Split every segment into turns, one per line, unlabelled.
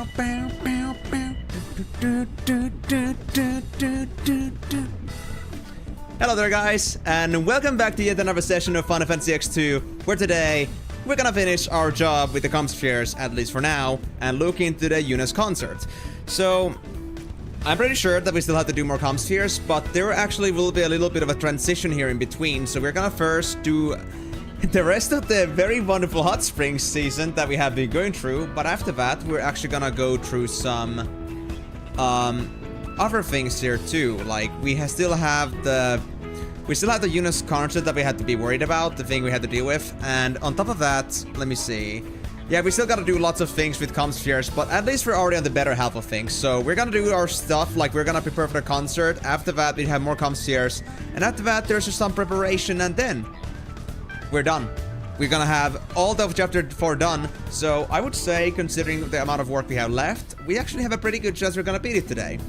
Hello there guys, and welcome back to yet another session of Final Fantasy X-2, where today we're gonna finish our job with the comp spheres, at least for now, and look into the Yuna's concert. So, I'm pretty sure that we still have to do more comp spheres, but there actually will be a little bit of a transition here in between, so we're gonna first do the rest of the very wonderful hot springs season that we have been going through, but after that we're actually gonna go through some other things here too. Like we still have the Yuna's concert that we had to be worried about, the thing we had to deal with, and on top of that, let me see. Yeah, we still gotta do lots of things with comp spheres, but at least we're already on the better half of things. So we're gonna do our stuff, like we're gonna prepare for the concert. After that, we have more comp spheres, and after that, there's just some preparation, and then we're done. We're gonna have all of chapter 4 done. So I would say, considering the amount of work we have left, we actually have a pretty good chance we're gonna beat it today.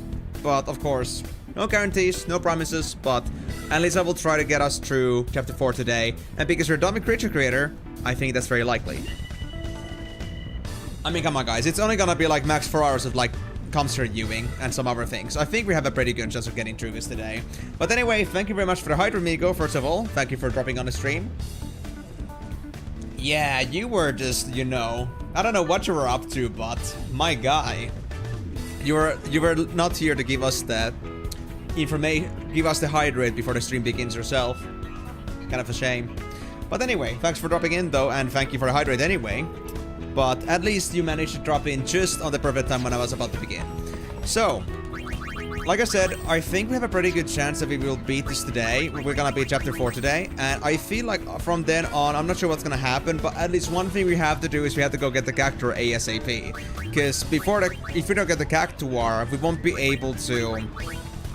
But of course, no guarantees, no promises, but at least I will try to get us through chapter 4 today. And because we're done with Creature Creator, I think that's very likely. I mean, come on guys, it's only gonna be like max 4 hours of like comp sphere viewing and some other things. I think we have a pretty good chance of getting through this today. But anyway, thank you very much for the hype, Migo, first of all. Thank you for dropping on the stream. Yeah, you were just, you know, I don't know what you were up to, but my guy, you were not here to give us the information, give us the hydrate before the stream begins yourself. Kind of a shame. But anyway, thanks for dropping in though, and thank you for the hydrate anyway. But at least you managed to drop in just on the perfect time when I was about to begin. So, like I said, I think we have a pretty good chance that we will beat this today. We're gonna beat chapter 4 today, and I feel like from then on, I'm not sure what's gonna happen, but at least one thing we have to do is we have to go get the Cactuar ASAP. Because if we don't get the Cactuar, we won't be able to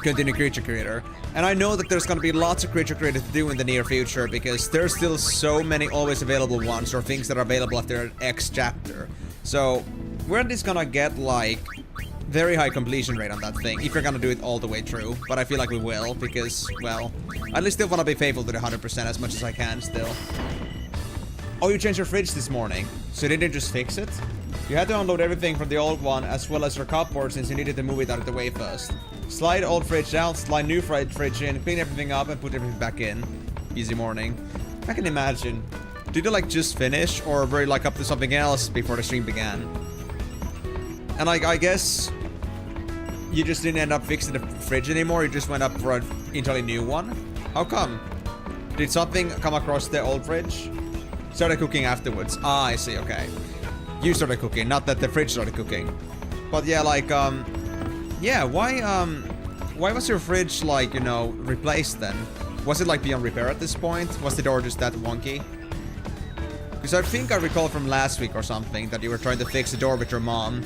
continue Creature Creator. And I know that there's gonna be lots of Creature Creator to do in the near future, because there's still so many always available ones, or things that are available after X chapter. So, we're at least gonna get like very high completion rate on that thing, if you're gonna do it all the way through. But I feel like we will, because, well, I at least still wanna be faithful to the 100% as much as I can still. Oh, you changed your fridge this morning, so you didn't just fix it? You had to unload everything from the old one, as well as your cupboard, since you needed to move it out of the way first. Slide old fridge out, slide new fridge in, clean everything up, and put everything back in. Easy morning. I can imagine. Did you like just finish, or were you like up to something else before the stream began? And like, I guess you just didn't end up fixing the fridge anymore, you just went up for an entirely new one? How come? Did something come across the old fridge? Started cooking afterwards. Ah, I see, okay. You started cooking, not that the fridge started cooking. But yeah, like, yeah, why was your fridge, like, you know, replaced then? Was it like beyond repair at this point? Was the door just that wonky? Because I think I recall from last week or something that you were trying to fix the door with your mom.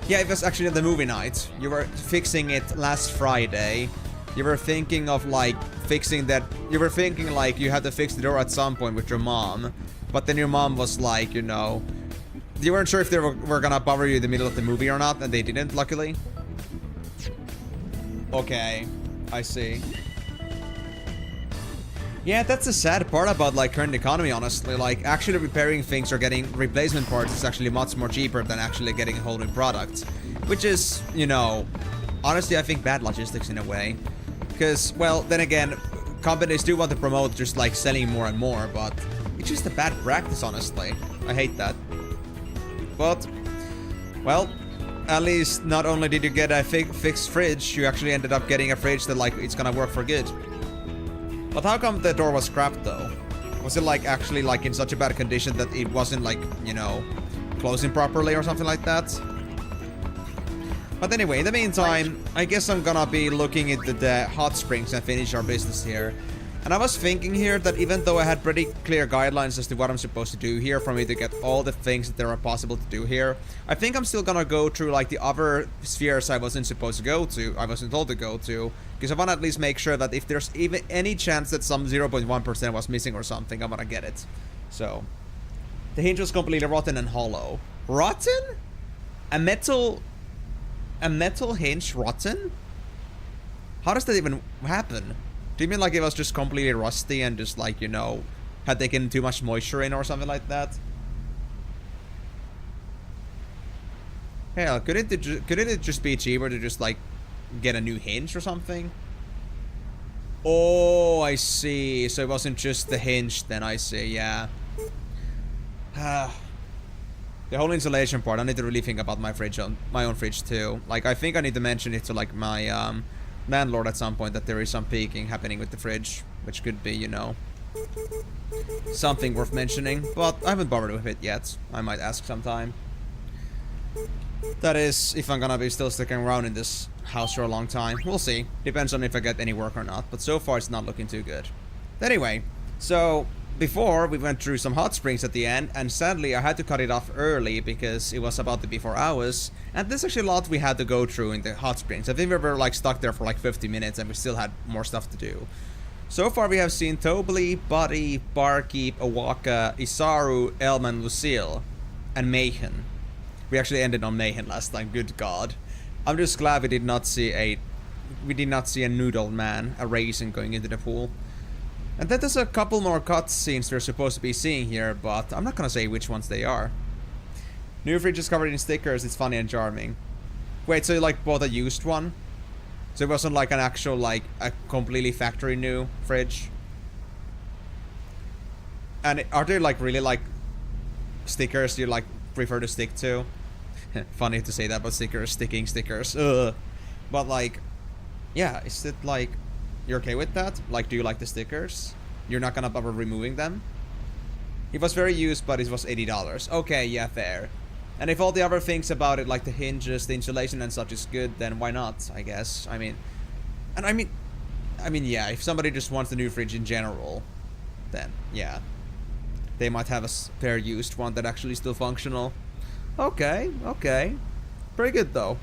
Yeah, it was actually the movie night. You were fixing it last Friday. You were thinking of like fixing that. You were thinking like you had to fix the door at some point with your mom. But then your mom was like, you know, you weren't sure if they were gonna bother you in the middle of the movie or not, and they didn't, luckily. Okay, I see. Yeah, that's the sad part about like current economy, honestly. Like actually repairing things or getting replacement parts is actually much more cheaper than actually getting a whole new product. Which is, you know, honestly I think bad logistics in a way. Because, well, then again, companies do want to promote just like selling more and more, but it's just a bad practice, honestly. I hate that. But, well, at least not only did you get a fixed fridge, you actually ended up getting a fridge that like it's gonna work for good. But how come the door was scrapped though? Was it like actually like in such a bad condition that it wasn't like, you know, closing properly or something like that? But anyway, in the meantime, I guess I'm gonna be looking into the hot springs and finish our business here. And I was thinking here that even though I had pretty clear guidelines as to what I'm supposed to do here for me to get all the things that there are possible to do here, I think I'm still gonna go through like the other spheres I wasn't supposed to go to, I wasn't told to go to, because I wanna at least make sure that if there's even any chance that some 0.1% was missing or something, I'm gonna get it. So, the hinge was completely rotten and hollow. Rotten? A metal hinge rotten? How does that even happen? Do you mean like it was just completely rusty and just like, you know, had taken too much moisture in or something like that? Hell, couldn't it just be cheaper to just like get a new hinge or something? Oh, I see. So it wasn't just the hinge then, I see, yeah. The whole insulation part, I need to really think about my fridge, my own fridge too. Like, I think I need to mention it to like my landlord at some point that there is some peaking happening with the fridge, which could be, you know, something worth mentioning, but I haven't bothered with it yet. I might ask sometime. That is, if I'm gonna be still sticking around in this house for a long time. We'll see. Depends on if I get any work or not, but so far it's not looking too good. Anyway, so before we went through some hot springs at the end, and sadly I had to cut it off early because it was about to be 4 hours, and there's actually a lot we had to go through in the hot springs. I think we were like stuck there for like 50 minutes and we still had more stuff to do. So far we have seen Tobli, Buddy, Barkeep, Awaka, Isaru, Elm, and Lucille, and Mayhen. We actually ended on Mayhen last time, good god. I'm just glad we did not see a noodle man, a raisin going into the pool. And then there's a couple more cutscenes we're supposed to be seeing here, but I'm not gonna say which ones they are. New fridge is covered in stickers, it's funny and charming. Wait, so you like bought a used one? So it wasn't like an actual, like, a completely factory new fridge? And are there like really like stickers you like prefer to stick to? Funny to say that, but sticking stickers. Ugh. But like, yeah, is it like, you're okay with that? Like, do you like the stickers? You're not gonna bother removing them? It was very used, but it was $80. Okay, yeah, fair. And if all the other things about it, like the hinges, the insulation and such is good, then why not, I guess. I mean, yeah, if somebody just wants the new fridge in general, then yeah. They might have a spare used one that actually is still functional. Okay, okay. Pretty good though.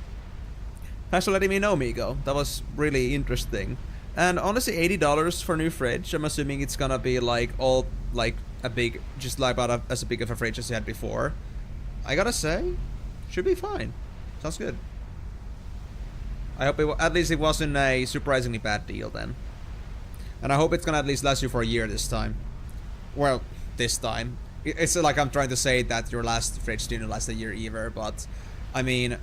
Thanks for letting me know, Migo. That was really interesting. And honestly, $80 for a new fridge. I'm assuming it's gonna be like all like a big, just like about as big of a fridge as you had before. I gotta say, should be fine. Sounds good. I hope at least it wasn't a surprisingly bad deal then. And I hope it's gonna at least last you for a year this time. Well, this time. It's like I'm trying to say that your last fridge didn't last a year either, but I mean,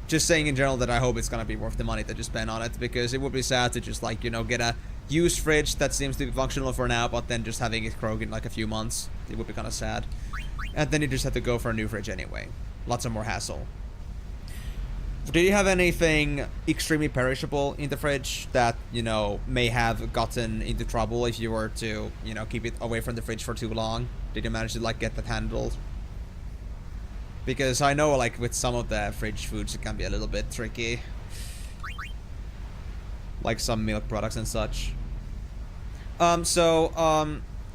just saying in general that I hope it's gonna be worth the money that you spend on it, because it would be sad to just like, you know, get a used fridge that seems to be functional for now, but then just having it croak in like a few months. It would be kind of sad. And then you just have to go for a new fridge anyway. Lots of more hassle. Did you have anything extremely perishable in the fridge that, you know, may have gotten into trouble if you were to, you know, keep it away from the fridge for too long? Did you manage to, like, get that handled? Because I know, like, with some of the fridge foods, it can be a little bit tricky. Like some milk products and such.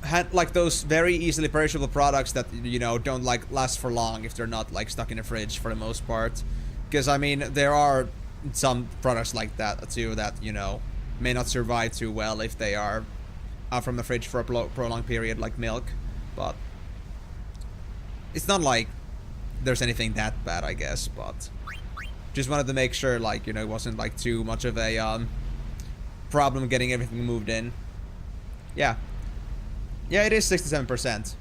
Had like those very easily perishable products that, you know, don't like last for long if they're not like stuck in the fridge for the most part. Because I mean, there are some products like that too that, you know, may not survive too well if they are out from the fridge for a prolonged period, like milk. But it's not like there's anything that bad, I guess. But just wanted to make sure, like, you know, it wasn't like too much of a problem getting everything moved in. Yeah. Yeah, it is 67%.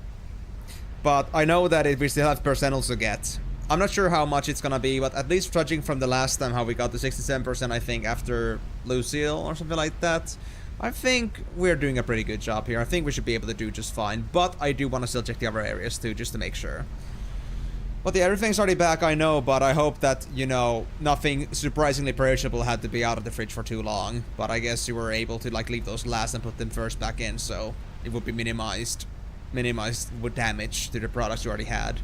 But I know that we still have percentiles to get. I'm not sure how much it's gonna be, but at least judging from the last time how we got to 67%, I think, after Lucille or something like that, I think we're doing a pretty good job here. I think we should be able to do just fine, but I do want to still check the other areas too, just to make sure. But yeah, everything's already back, I know, but I hope that, you know, nothing surprisingly perishable had to be out of the fridge for too long. But I guess you were able to, like, leave those last and put them first back in, so it would be minimized with damage to the products you already had.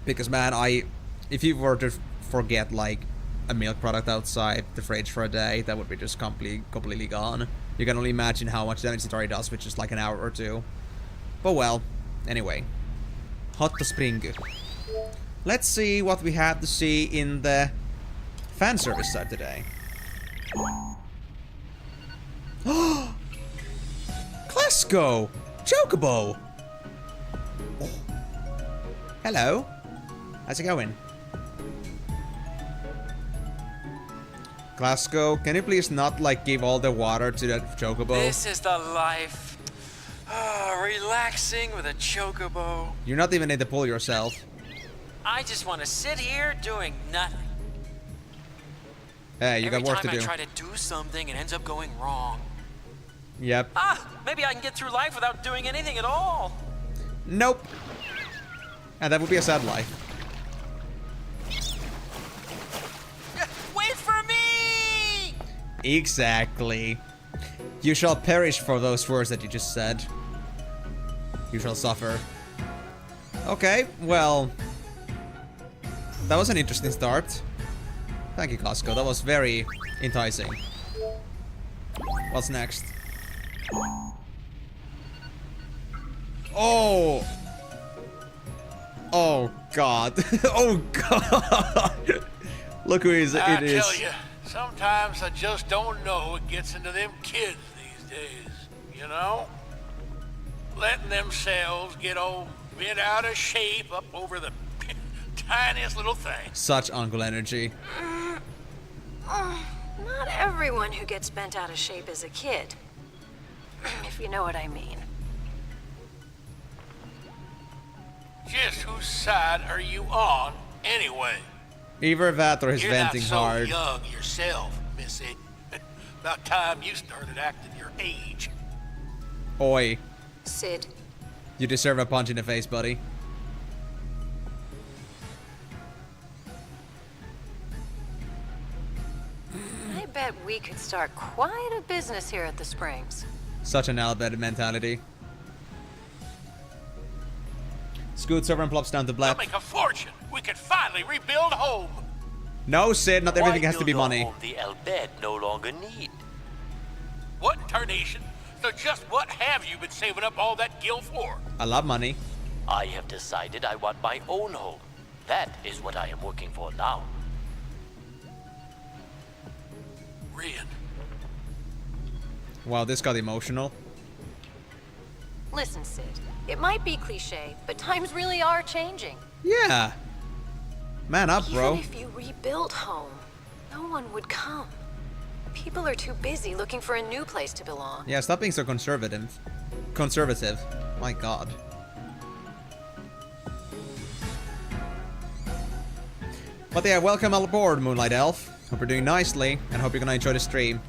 Because, man, if you were to forget, like, a milk product outside the fridge for a day, that would be just completely gone. You can only imagine how much damage it already does with just, like, an hour or two. But, well, anyway. Hot spring. Let's see what we have to see in the fan service side today. Glasgow! Chocobo! Oh. Hello. How's it going? Glasgow, can you please not, like, give all the water to that chocobo?
This is the life. Relaxing with a chocobo.
You're not even in the pool yourself.
I just want to sit here doing nothing.
Hey, you got work to do.
Every time I try to do something, it ends up going wrong.
Yep.
Maybe I can get through life without doing anything at all.
Nope. And that would be a sad life.
Wait for me!
Exactly. You shall perish for those words that you just said. You shall suffer. Okay, well... that was an interesting start. Thank you, Costco. That was very enticing. What's next? Oh! Oh, God. Oh, God! Look who it is.
I tell you, sometimes I just don't know what gets into them kids these days, you know? Letting themselves get all bent out of shape up over the tiniest little thing.
Such uncle energy.
Not everyone who gets bent out of shape is a kid. If you know what I mean.
Just whose side are you on, anyway?
Either that or he's
You're
venting
not so
hard.
young yourself, Missy. About time you started acting your age.
Oi.
Sid,
You deserve a punch in the face, buddy.
I bet we could start quite a business here at the Springs.
Such an elevated mentality. Scoots over and plops down to
We'll
Blap.
make a fortune. We could finally rebuild home.
No, Sid, not everything has to be money.
Home the Albed no longer need.
What in tarnation? So just what have you been saving up all that gil for?
I love money.
I have decided I want my own home. That is what I am working for now.
Rin.
Wow, this got emotional.
Listen, Sid, it might be cliche, but times really are changing.
Yeah. Man up, bro.
Even if you rebuilt home, no one would come. People are too busy looking for a new place to belong.
Yeah, stop being so conservative. Conservative. My god. But yeah, welcome aboard, Moonlight Elf. Hope you're doing nicely, and hope you're gonna enjoy the stream.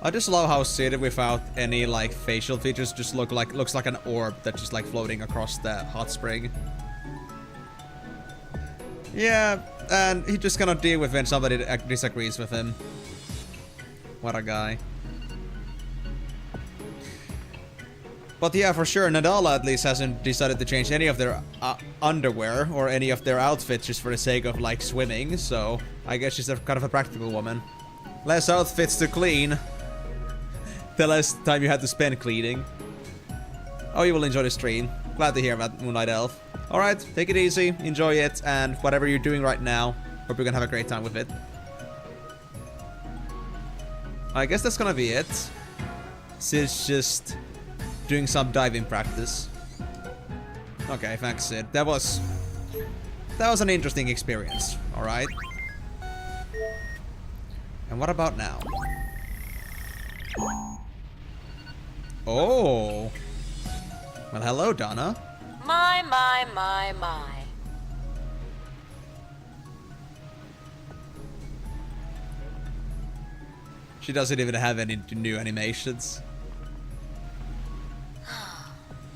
I just love how Sid without any like facial features just looks like an orb that's just like floating across the hot spring. Yeah, and he just cannot deal with when somebody disagrees with him. What a guy. But yeah, for sure, Nadala at least hasn't decided to change any of their underwear or any of their outfits just for the sake of like swimming, so I guess she's kind of a practical woman. Less outfits to clean. The less time you had to spend cleaning. Oh, you will enjoy the stream. Glad to hear about Moonlight Elf. Alright, take it easy, enjoy it, and whatever you're doing right now, hope you're gonna have a great time with it. I guess that's gonna be it. Sid's just doing some diving practice. Okay, thanks, Sid. That was an interesting experience, alright? And what about now? Oh. Well, hello, Donna.
My.
She doesn't even have any new animations.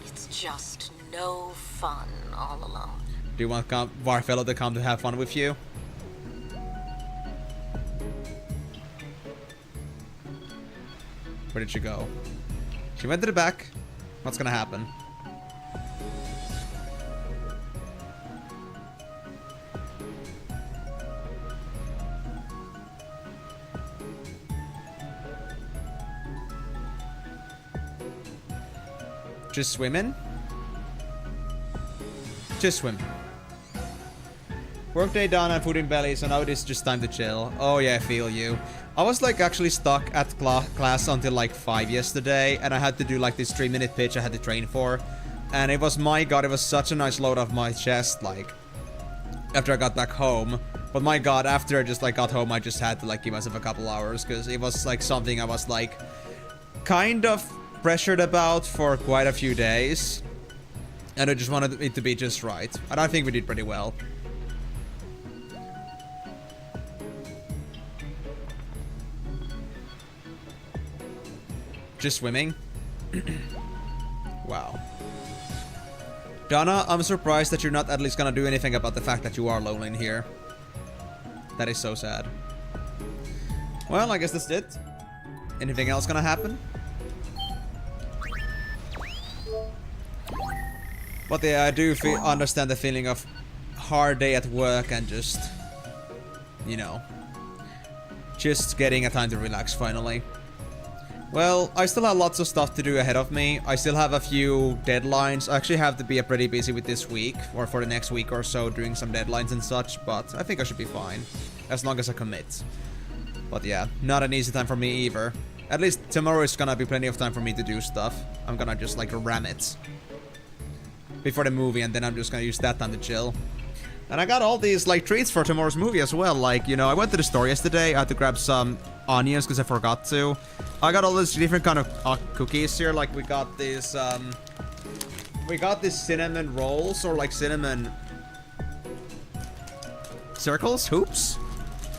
It's just no fun all alone.
Do you want Warfellow to come to have fun with you? Where did she go? She went to the back. What's gonna happen? Just swimming? Just swim. Workday done and food in belly, so now it is just time to chill. Oh yeah, I feel you. I was like actually stuck at class until like 5 yesterday, and I had to do like this 3-minute pitch I had to train for. And it was, my god, it was such a nice load off my chest, like, after I got back home. But my god, after I just like got home, I just had to like give myself a couple hours, because it was like something I was like kind of pressured about for quite a few days. And I just wanted it to be just right. And I think we did pretty well. Just swimming? Wow. Donna, I'm surprised that you're not at least gonna do anything about the fact that you are lonely in here. That is so sad. Well, I guess that's it. Anything else gonna happen? But yeah, I do understand the feeling of hard day at work and just, you know, just getting a time to relax finally. Well, I still have lots of stuff to do ahead of me. I still have a few deadlines. I actually have to be pretty busy with this week, or for the next week or so, doing some deadlines and such, but I think I should be fine, as long as I commit. But yeah, not an easy time for me either. At least tomorrow is gonna be plenty of time for me to do stuff. I'm gonna just like ram it before the movie, and then I'm just gonna use that time to chill. And I got all these like treats for tomorrow's movie as well. Like, you know, I went to the store yesterday. I had to grab some onions because I forgot to. I got all these different kind of cookies here. Like we got these cinnamon rolls, or like cinnamon circles, hoops.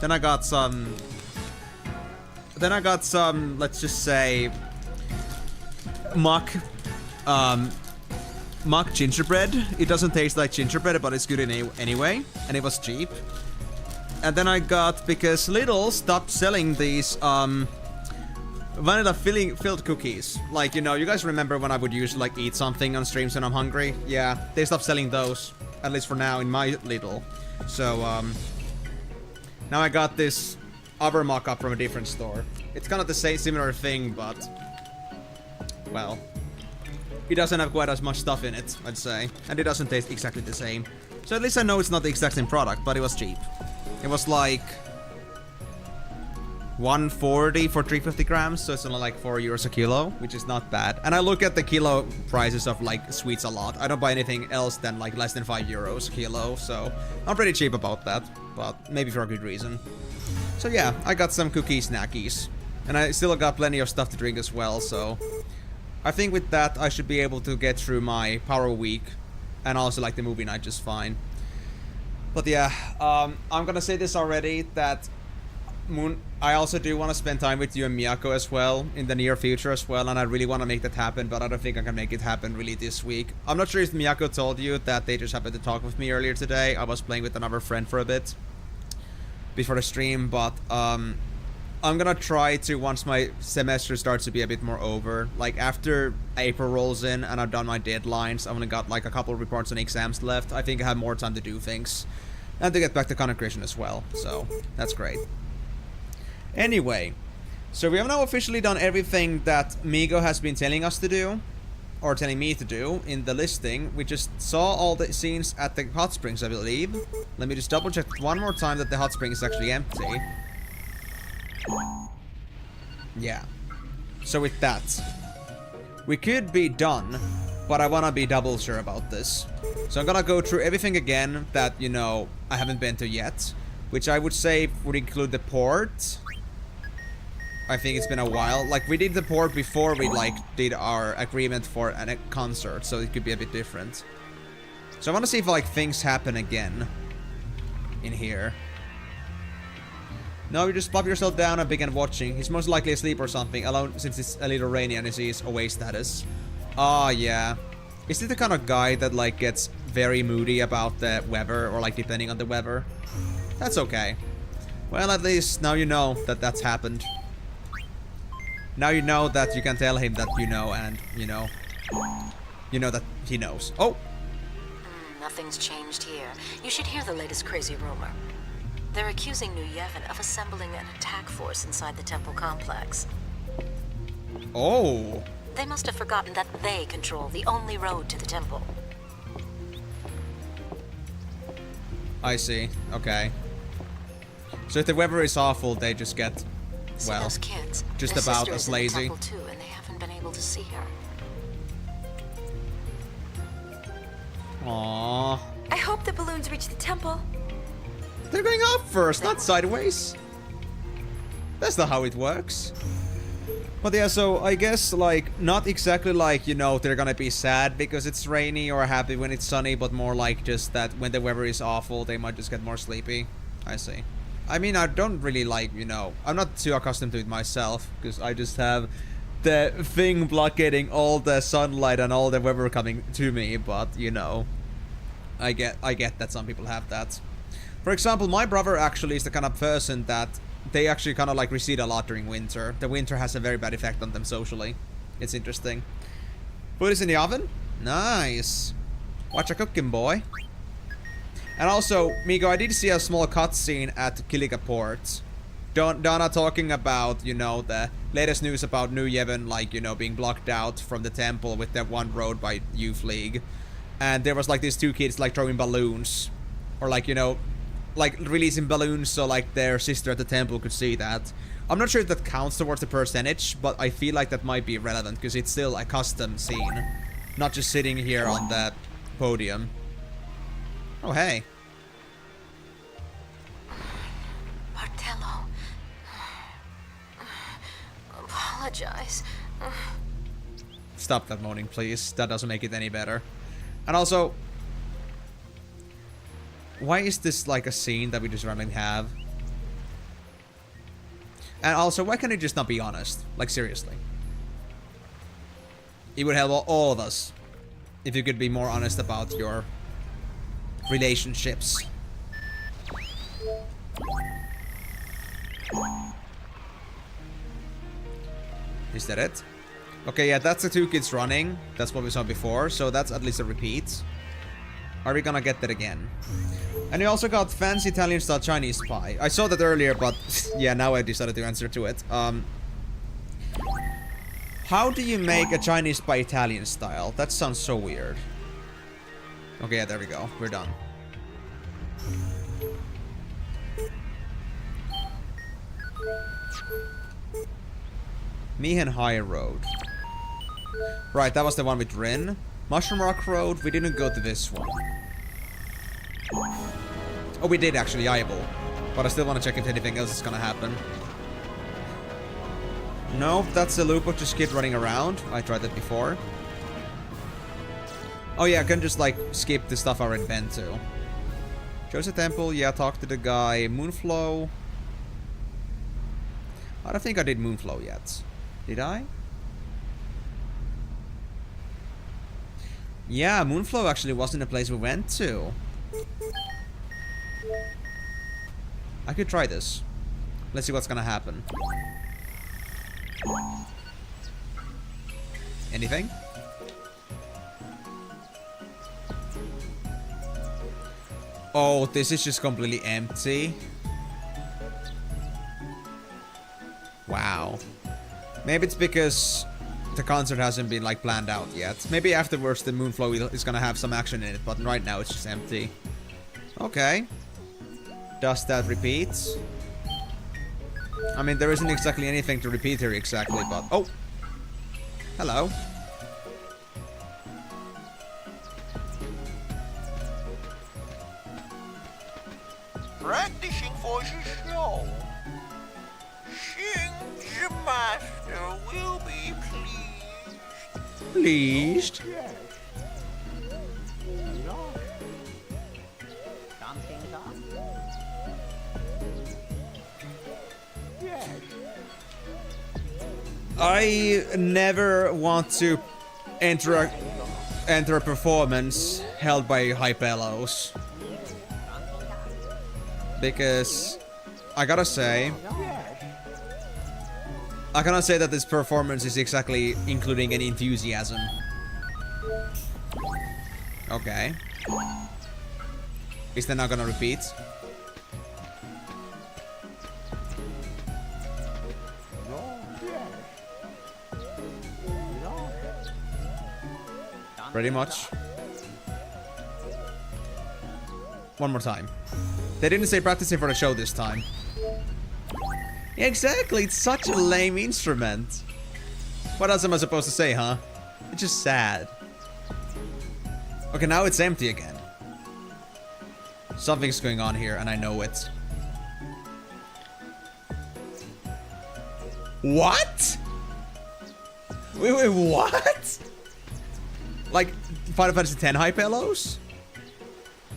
Then I got some, let's just say, mock gingerbread. It doesn't taste like gingerbread, but it's good anyway, and it was cheap. And then I got, because Lidl stopped selling these vanilla filled cookies. Like, you know, you guys remember when I would usually like eat something on streams when I'm hungry? Yeah, they stopped selling those, at least for now, in my Lidl. So now I got this other mock-up from a different store. It's kind of the same similar thing, but well, it doesn't have quite as much stuff in it, I'd say. And it doesn't taste exactly the same. So at least I know it's not the exact same product, but it was cheap. It was like 140 for 350 grams, so it's only like €4 a kilo, which is not bad. And I look at the kilo prices of like sweets a lot. I don't buy anything else than like less than €5 a kilo, so I'm pretty cheap about that, but maybe for a good reason. So yeah, I got some cookie snackies. And I still got plenty of stuff to drink as well, so I think with that I should be able to get through my Power Week and also like the movie night just fine. But yeah, I'm gonna say this already, that I also do want to spend time with you and Miyako as well in the near future as well, and I really want to make that happen, but I don't think I can make it happen really this week. I'm not sure if Miyako told you that they just happened to talk with me earlier today. I was playing with another friend for a bit before the stream, but I'm gonna try to, once my semester starts to be a bit more over, like after April rolls in and I've done my deadlines, I've only got like a couple of reports and exams left. I think I have more time to do things and to get back to content creation as well, so that's great. Anyway, so we have now officially done everything that Migo has been telling us to do, or telling me to do, in the listing. We just saw all the scenes at the hot springs, I believe. Let me just double check one more time that the hot spring is actually empty. Yeah. So with that, we could be done, but I wanna be double sure about this. So I'm gonna go through everything again that, you know, I haven't been to yet, which I would say would include the port. I think it's been a while. Like, we did the port before we, like, did our agreement for a concert, so it could be a bit different. So I want to see if, like, things happen again in here. No, you just pop yourself down and begin watching. He's most likely asleep or something, alone since it's a little rainy and he sees away status. Ah, yeah. Is he the kind of guy that, like, gets very moody about the weather, or, like, depending on the weather? That's okay. Well, at least now you know that that's happened. Now you know that you can tell him that you know, and, you know that he knows. Oh!
Nothing's changed here. You should hear the latest crazy rumor. They're accusing New Yevon of assembling an attack force inside the temple complex.
Oh!
They must have forgotten that they control the only road to the temple.
I see. Okay. So if the weather is awful, they just get, well,
those kids,
just
their
about
sister
as
is in the
lazy.
temple too, and they haven't been able to see her.
Aww.
I hope the balloons reach the temple.
They're going up first, not sideways. That's not how it works. But yeah, so I guess, like, not exactly like, you know, they're gonna be sad because it's rainy or happy when it's sunny, but more like just that when the weather is awful, they might just get more sleepy. I see. I mean, I don't really like, you know, I'm not too accustomed to it myself, because I just have the thing blockading all the sunlight and all the weather coming to me, but, you know, I get that some people have that. For example, my brother actually is the kind of person that they actually kind of like recede a lot during winter. The winter has a very bad effect on them socially. It's interesting. Food is in the oven? Nice. Watch a cooking, boy. And also, Migo, I did see a small cutscene at Kilika Port. Donna talking about, you know, the latest news about New Yevon, like, you know, being blocked out from the temple with that one road by Youth League. And there was like these two kids like throwing balloons. Or like, you know, like releasing balloons so like their sister at the temple could see that. I'm not sure if that counts towards the percentage, but I feel like that might be relevant because it's still a custom scene. Not just sitting here on the podium. Oh, hey.
Martello. Apologize.
Stop that moaning, please. That doesn't make it any better. And also, why is this like a scene that we just randomly have? And also, why can't you just not be honest? Like, seriously. It would help all of us if you could be more honest about your relationships. Is that it? Okay, yeah, that's the two kids running. That's what we saw before, so that's at least a repeat. Are we gonna get that again? And we also got fancy Italian style Chinese pie. I saw that earlier, but yeah, now I decided to answer to it. How do you make a Chinese pie Italian style? That sounds so weird. Okay, yeah, there we go. We're done. Mihen High Road. Right, that was the one with Rin. Mushroom Rock Road, we didn't go to this one. Oh, we did actually, Eyeball. But I still want to check if anything else is gonna happen. No, that's the loop of just kid running around. I tried that before. Oh yeah, I can just like skip the stuff I already been to. Joseph Temple, yeah, talk to the guy. Moonflow. I don't think I did Moonflow yet. Did I? Yeah, Moonflow actually wasn't a place we went to. I could try this. Let's see what's gonna happen. Anything? Oh, this is just completely empty. Wow. Maybe it's because the concert hasn't been like planned out yet. Maybe afterwards the Moonflow is gonna have some action in it, but right now it's just empty. Okay. Does that repeat? I mean, there isn't exactly anything to repeat here exactly, but... Oh! Hello.
Practicing for the show. Sing the master will be pleased.
Pleased? I never want to enter a performance held by Hypelos. Because I cannot say that this performance is exactly including any enthusiasm. Okay. Is that not gonna repeat? Pretty much. One more time. They didn't say practicing for the show this time. Yeah, exactly, it's such a lame instrument. What else am I supposed to say, huh? It's just sad. Okay, now it's empty again. Something's going on here, and I know it. What? Wait, what? Like Final Fantasy X high pillows?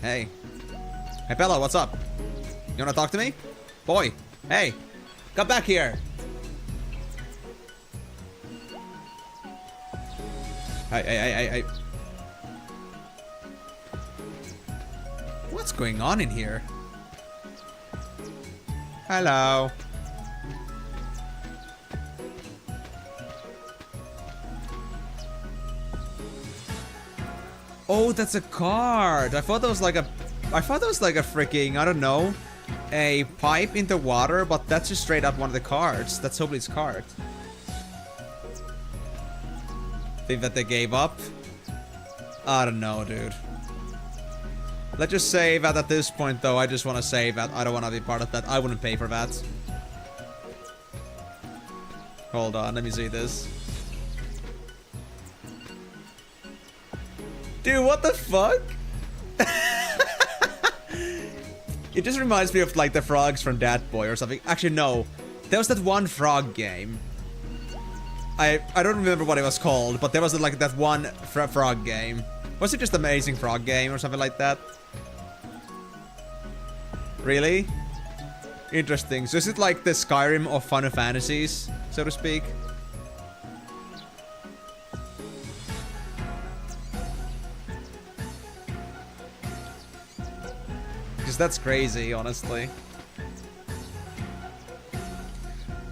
Hey. Hey, Bello, what's up? You wanna talk to me? Boy, hey, come back here. Hey. What's going on in here? Hello. Oh, that's a card. I thought that was like a freaking, I don't know, a pipe in the water, but that's just straight up one of the cards. That's Hobly's card. Think that they gave up? I don't know, dude. Let's just say that at this point, though, I just want to say that I don't want to be part of that. I wouldn't pay for that. Hold on, let me see this. Dude, what the fuck? It just reminds me of like the frogs from Dat Boy or something. Actually, no. There was that one frog game. I don't remember what it was called, but there was like that one frog game. Was it just Amazing Frog Game or something like that? Really? Interesting. So is it like the Skyrim of Final Fantasies, so to speak? Because that's crazy, honestly.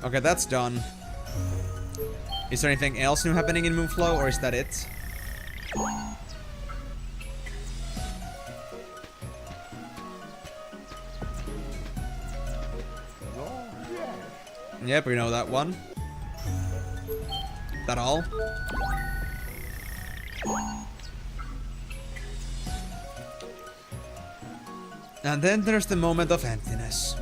Okay, that's done. Is there anything else new happening in Moonflow, or is that it? Yep, we know that one. That all? And then there's the moment of emptiness.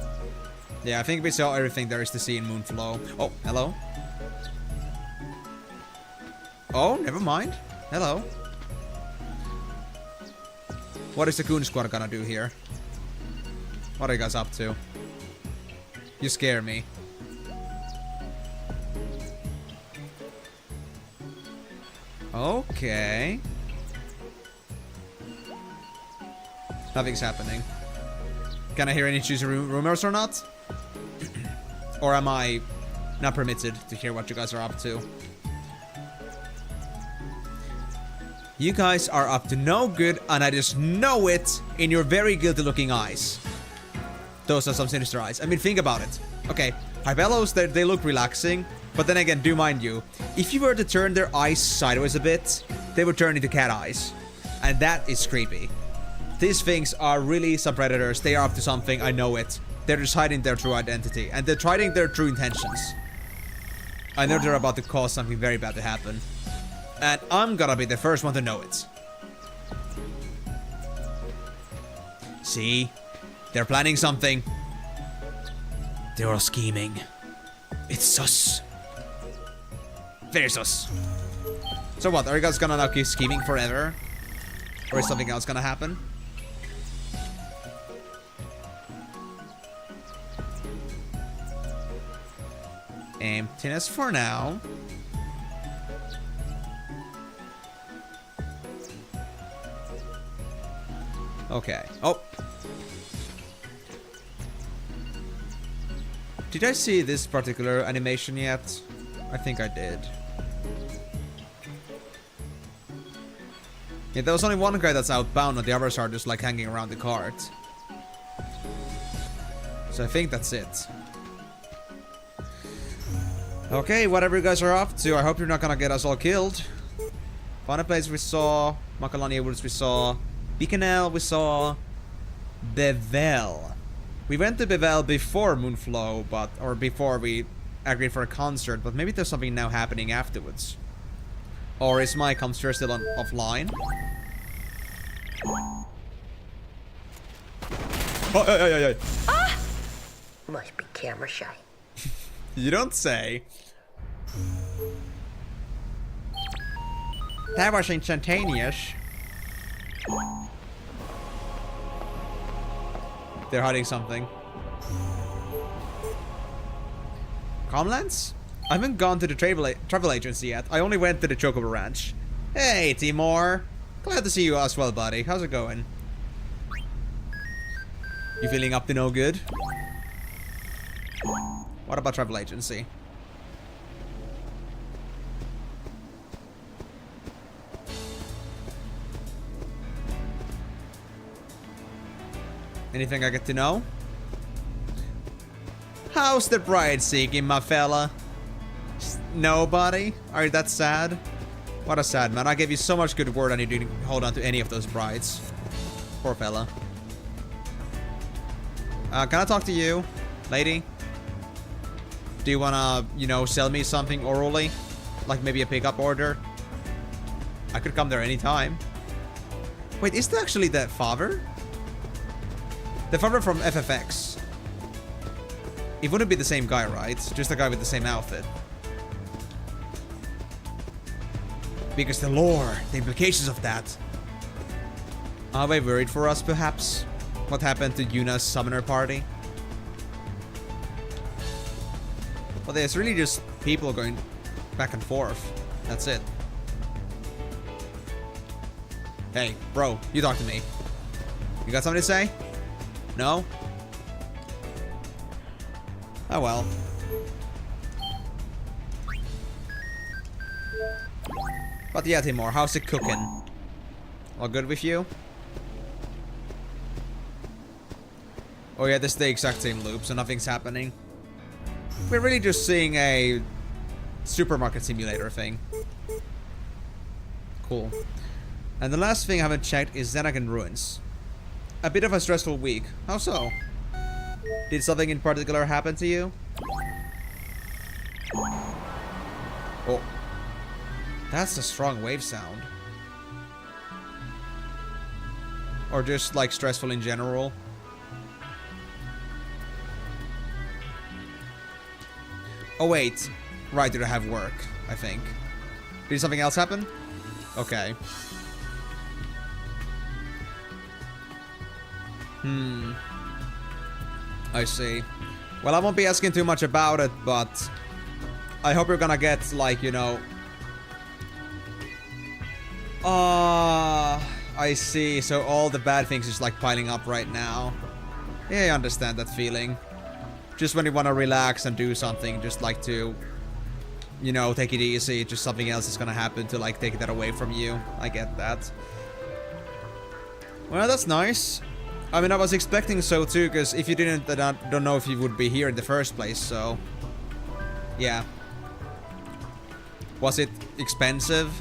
Yeah, I think we saw everything there is to see in Moonflow. Oh, hello. Oh, never mind. Hello. What is the Goon Squad gonna do here? What are you guys up to? You scare me. Okay. Nothing's happening. Can I hear any juicy rumors or not? Or am I not permitted to hear what you guys are up to? You guys are up to no good, and I just know it in your very guilty looking eyes. Those are some sinister eyes. I mean, think about it. Okay, Hybellos, they look relaxing, but then again, do mind you, if you were to turn their eyes sideways a bit, they would turn into cat eyes. And that is creepy. These things are really some predators. They are up to something, I know it. They're just hiding their true identity, and they're hiding their true intentions. I know they're about to cause something very bad to happen. And I'm gonna be the first one to know it. See? They're planning something. They're all scheming. It's sus. Very sus. So what, are you guys gonna now keep scheming forever? Or is something else gonna happen? Emptiness for now. Okay. Oh. Did I see this particular animation yet? I think I did. Yeah, there was only one guy that's outbound and the others are just like hanging around the cart. So I think that's it. Okay, whatever you guys are up to, I hope you're not gonna get us all killed. Final Place we saw, Makalani Woods we saw, Bikanel we saw, Bevel. We went to Bevel before Moonflow, or before we agreed for a concert, but maybe there's something now happening afterwards. Or is my computer still offline? Oh, hey.
Ah! Must be camera shy.
You don't say. That was instantaneous. They're hiding something. Comlands? I haven't gone to the travel agency yet. I only went to the Chocobo Ranch. Hey, Timor. Glad to see you as well, buddy. How's it going? You feeling up to no good? What about travel agency? Anything I get to know? How's the bride seeking, my fella? Nobody? Are you that sad? What a sad man. I gave you so much good word and you didn't hold on to any of those brides. Poor fella. Can I talk to you, lady? Do you wanna, you know, sell me something orally? Like maybe a pickup order? I could come there anytime. Wait, is that actually the father? The father from FFX. It wouldn't be the same guy, right? Just the guy with the same outfit. Because the lore, the implications of that. Are they worried for us, perhaps? What happened to Yuna's summoner party? Well, there's really just people going back and forth. That's it. Hey, bro, you talk to me. You got something to say? No? Oh well. But yeah, Timor, how's it cooking? All good with you? Oh yeah, this is the exact same loop, so nothing's happening. We're really just seeing a supermarket simulator thing. Cool. And the last thing I haven't checked is Xenagan Ruins. A bit of a stressful week. How so? Did something in particular happen to you? Oh. That's a strong wave sound. Or just like stressful in general. Oh wait. Right, did I have work, I think. Did something else happen? Okay. I see. Well, I won't be asking too much about it, but I hope you're gonna get, like, you know... I see. So all the bad things is, like, piling up right now. Yeah, I understand that feeling. Just when you want to relax and do something, just like to, you know, take it easy, just something else is gonna happen to, like, take that away from you. I get that. Well, that's nice. I mean, I was expecting so too, because if you didn't, then I don't know if you would be here in the first place, so... Yeah. Was it expensive?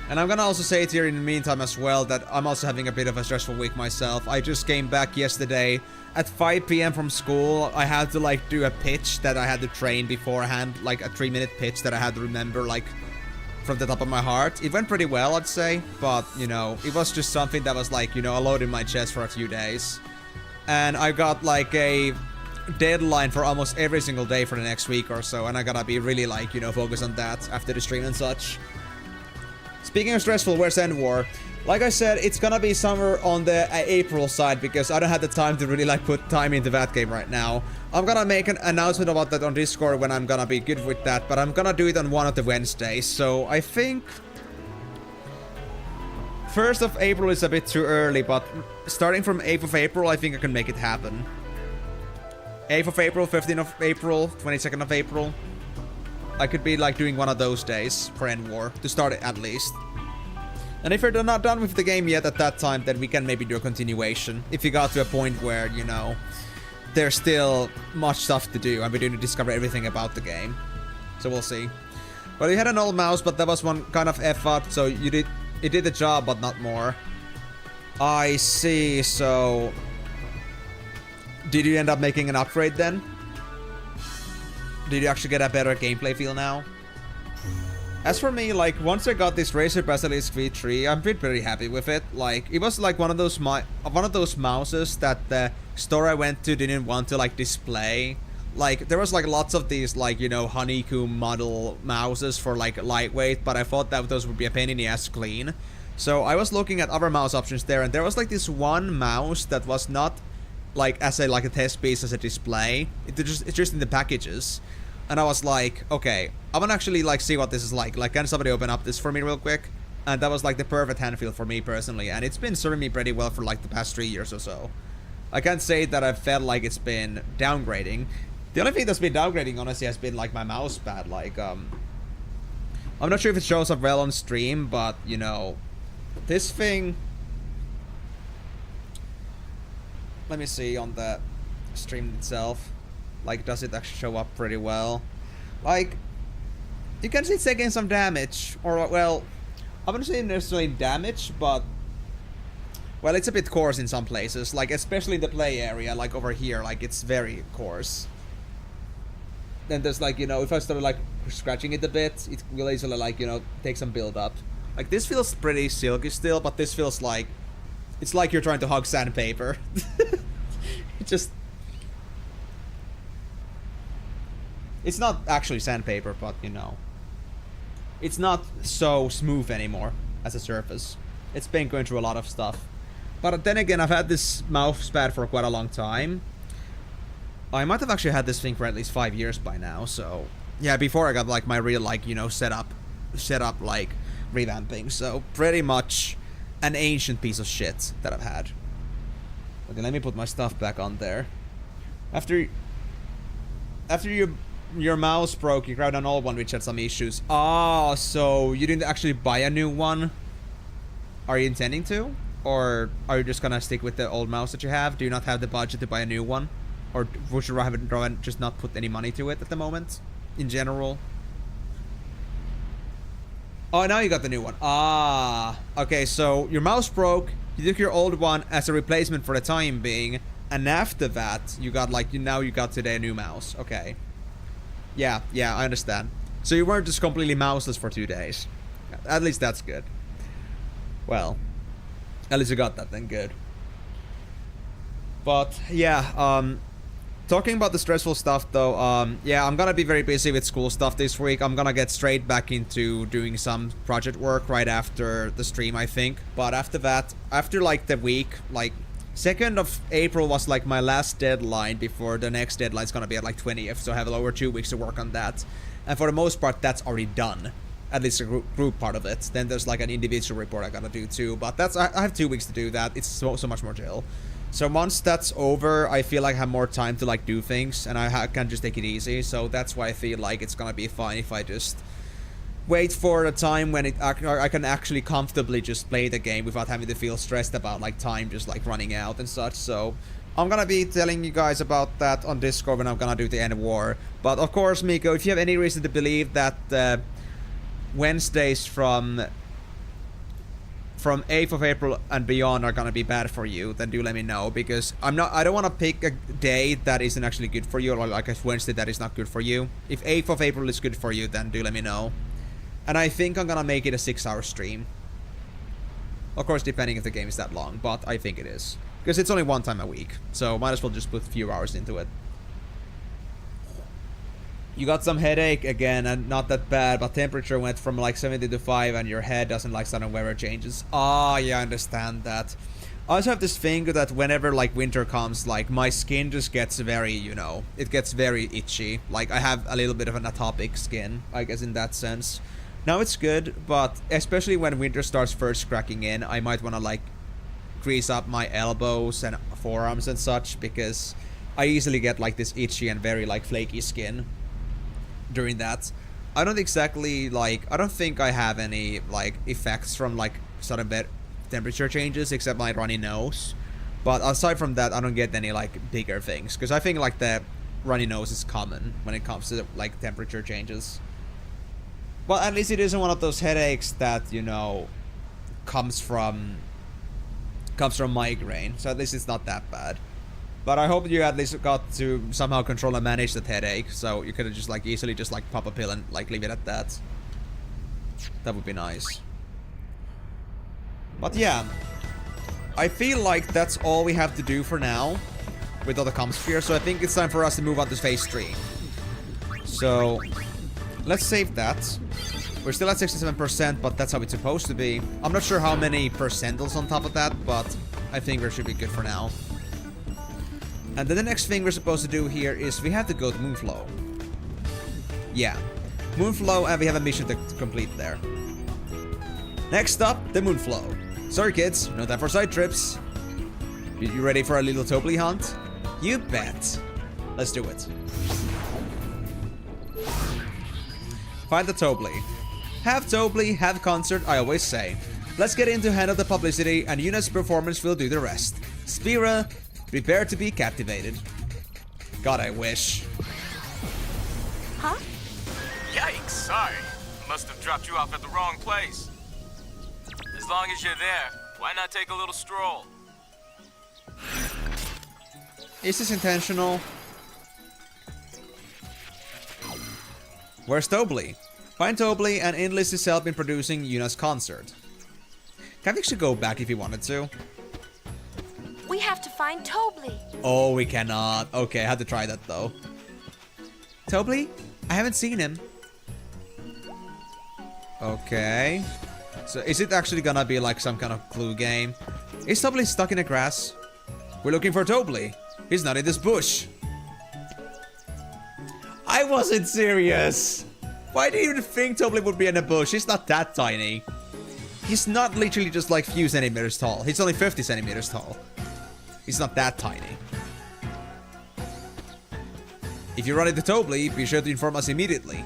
And I'm gonna also say it here in the meantime as well that I'm also having a bit of a stressful week myself. I just came back yesterday at 5 PM from school. I had to like do a pitch that I had to train beforehand, like a 3-minute pitch that I had to remember like from the top of my heart. It went pretty well, I'd say, but you know, it was just something that was like, you know, a load in my chest for a few days. And I got like a deadline for almost every single day for the next week or so, and I gotta be really like, you know, focused on that after the stream and such. Speaking of stressful, where's End War? Like I said, it's gonna be somewhere on the April side because I don't have the time to really like put time into that game right now. I'm gonna make an announcement about that on Discord when I'm gonna be good with that, but I'm gonna do it on one of the Wednesdays, so I think 1st of April is a bit too early, but starting from 8th of April, I think I can make it happen. 8th of April, 15th of April, 22nd of April. I could be like doing one of those days for End War, to start it at least. And if you're not done with the game yet at that time, then we can maybe do a continuation. If you got to a point where, you know, there's still much stuff to do and we didn't discover everything about the game. So we'll see. Well, you had an old mouse, but that was one kind of effort, so it did the job, but not more. I see, so... Did you end up making an upgrade then? Did you actually get a better gameplay feel now? As for me, like, once I got this Razer Basilisk V3, I'm pretty happy with it. Like, it was like one of those mouses that the store I went to didn't want to, like, display. Like, there was like lots of these like, you know, honeycomb model mouses for like lightweight, but I thought that those would be a pain in the ass to clean. So I was looking at other mouse options there, and there was like this one mouse that was not like as a test piece as a display. It's just in the packages. And I was like, okay, I want to actually like see what this is like. Like, can somebody open up this for me real quick? And that was like the perfect hand feel for me personally, and it's been serving me pretty well for like the past 3 years or so. I can't say that I've felt like it's been downgrading. The only thing that's been downgrading, honestly, has been like my mouse pad. Like, I'm not sure if it shows up well on stream, but you know, this thing. Let me see on the stream itself. Like, does it actually show up pretty well? Like, you can see it's taking some damage, or well, I wouldn't say necessarily damage, but well, it's a bit coarse in some places. Like, especially in the play area, like over here, like it's very coarse. Then there's like, you know, if I started like scratching it a bit, it will easily like, you know, take some build up. Like, this feels pretty silky still, but this feels like it's like you're trying to hug sandpaper. It just, it's not actually sandpaper, but you know, it's not so smooth anymore as a surface. It's been going through a lot of stuff. But then again, I've had this mouse pad for quite a long time. I might have actually had this thing for at least 5 years by now, so yeah, before I got like my real like, you know, setup like revamping. So pretty much an ancient piece of shit that I've had. Okay, let me put my stuff back on there. After your mouse broke, you grabbed an old one which had some issues. Ah, so you didn't actually buy a new one? Are you intending to? Or are you just gonna stick with the old mouse that you have? Do you not have the budget to buy a new one? Or would you rather just not put any money to it at the moment? In general? Oh, now you got the new one. Ah, okay, so your mouse broke. You took your old one as a replacement for the time being. And after that, you got like, now you got today a new mouse. Okay. Yeah, I understand. So you weren't just completely mouseless for 2 days. At least that's good. Well, at least you got that then, good. But yeah, talking about the stressful stuff though, yeah, I'm gonna be very busy with school stuff this week. I'm gonna get straight back into doing some project work right after the stream, I think. But after that, after like the week, like 2nd of April was like my last deadline before the next deadline's gonna be at like 20th, so I have over 2 weeks to work on that. And for the most part, that's already done. At least a group part of it. Then there's like an individual report I gotta do too, but that's, I have 2 weeks to do that. It's so much more chill. So once that's over, I feel like I have more time to like do things, and I can just take it easy. So that's why I feel like it's gonna be fine if I just wait for a time when I can actually comfortably just play the game without having to feel stressed about like time just like running out and such. So I'm gonna be telling you guys about that on Discord when I'm gonna do the end of war. But of course, Miko, if you have any reason to believe that Wednesdays from 8th of April and beyond are gonna be bad for you, then do let me know, because I don't want to pick a day that isn't actually good for you, or like a Wednesday that is not good for you. If 8th of April is good for you, then do let me know. And I think I'm gonna make it a 6-hour stream. Of course, depending if the game is that long, but I think it is. Because it's only one time a week, so might as well just put a few hours into it. You got some headache again, and not that bad, but temperature went from like 70 to 5, and your head doesn't like sudden weather changes. Ah, yeah, I understand that. I also have this thing that whenever like winter comes, like my skin just gets very, you know, it gets very itchy. Like I have a little bit of an atopic skin, I guess, in that sense. Now it's good, but especially when winter starts first cracking in, I might want to like grease up my elbows and forearms and such, because I easily get like this itchy and very like flaky skin during that. I don't exactly like, I don't think I have any like effects from like sudden temperature changes except my runny nose. But aside from that, I don't get any like bigger things, because I think like the runny nose is common when it comes to like temperature changes. Well, at least it isn't one of those headaches that, you know, comes from migraine. So at least it's not that bad. But I hope you at least got to somehow control and manage that headache, so you could have just like easily just like pop a pill and like leave it at that. That would be nice. But yeah, I feel like that's all we have to do for now. with all the comp sphere, so I think it's time for us to move on to phase 3. So, let's save that. We're still at 67%, but that's how it's supposed to be. I'm not sure how many percentiles on top of that, but I think we should be good for now. And then the next thing we're supposed to do here is we have to go to Moonflow. Yeah, Moonflow, and we have a mission to complete there. Next up, the Moonflow. Sorry kids, no time for side trips. You ready for a little Tobley hunt? You bet. Let's do it. Find the Tobley. Have Tobley, have concert, I always say. Let's get into handle the publicity, and Yuna's performance will do the rest. Spira, prepare to be captivated. God, I wish.
Huh?
Yikes, sorry. Must have dropped you off at the wrong place. As long as you're there, why not take a little stroll?
Is this intentional? Where's Tobley? Find Tobley and enlist his help in producing Yuna's concert. Can we actually go back if he wanted to?
We have to find Tobley.
Oh, we cannot. Okay, I had to try that though. Tobley? I haven't seen him. Okay. So is it actually gonna be like some kind of clue game? Is Tobley stuck in the grass? We're looking for Tobley. He's not in this bush. I wasn't serious. Why do you even think Tobley would be in a bush? He's not that tiny. He's not literally just like few centimeters tall. He's only 50 centimeters tall. He's not that tiny. If you run into Tobley, be sure to inform us immediately.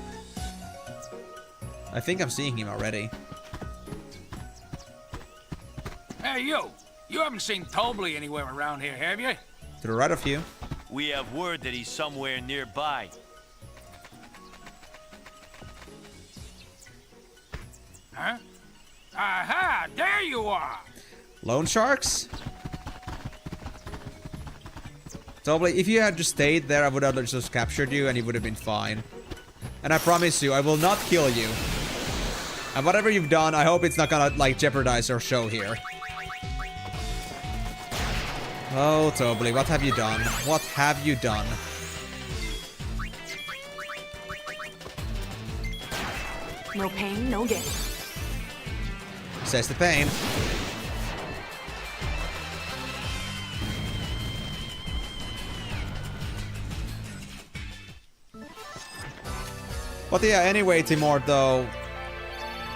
I think I'm seeing him already.
Hey, you! You haven't seen Tobley anywhere around here, have you?
To the right of you.
We have word that he's somewhere nearby.
Huh? Aha! There you are!
Loan sharks? Tobley, if you had just stayed there, I would have just captured you and you would have been fine. And I promise you, I will not kill you. And whatever you've done, I hope it's not gonna, like, jeopardize our show here. Oh, Tobley, what have you done? What have you done?
No pain, no gain.
Says the Payne. But yeah, anyway, Timor, though.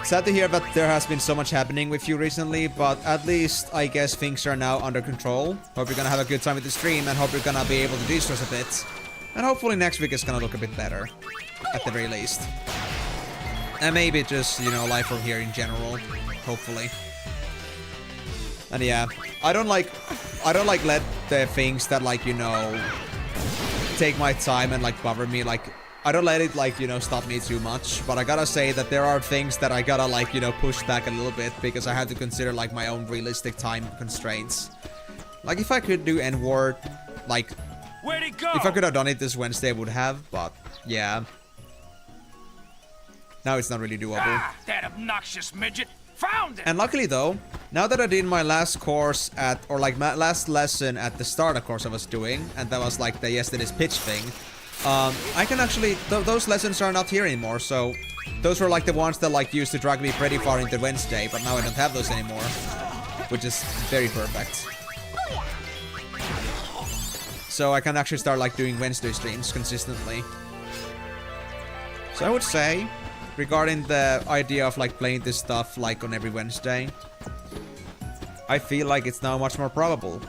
Sad to hear that there has been so much happening with you recently, but at least I guess things are now under control. Hope you're gonna have a good time with the stream and hope you're gonna be able to de-stress a bit. And hopefully next week is gonna look a bit better. At the very least. And maybe just, you know, life from here in general. Hopefully. And yeah, I don't like let the things that, like, you know, take my time and like bother me, like, I don't let it, like, you know, stop me too much. But I gotta say that there are things that I gotta, like, you know, push back a little bit because I have to consider, like, my own realistic time constraints. Like, if I could do N-word, like,
Where'd he go?
if I could have done it this Wednesday, I would have, but yeah. Now it's not really doable.
Ah, that obnoxious midget! Found it!
And luckily though, now that I did my last course at, or like my last lesson at the start of course I was doing, and that was like the yesterday's pitch thing, I can actually, those lessons are not here anymore, so those were like the ones that like used to drag me pretty far into Wednesday, but now I don't have those anymore, which is very perfect. So I can actually start like doing Wednesday streams consistently. So I would say, regarding the idea of like playing this stuff like on every Wednesday, I feel like it's now much more probable.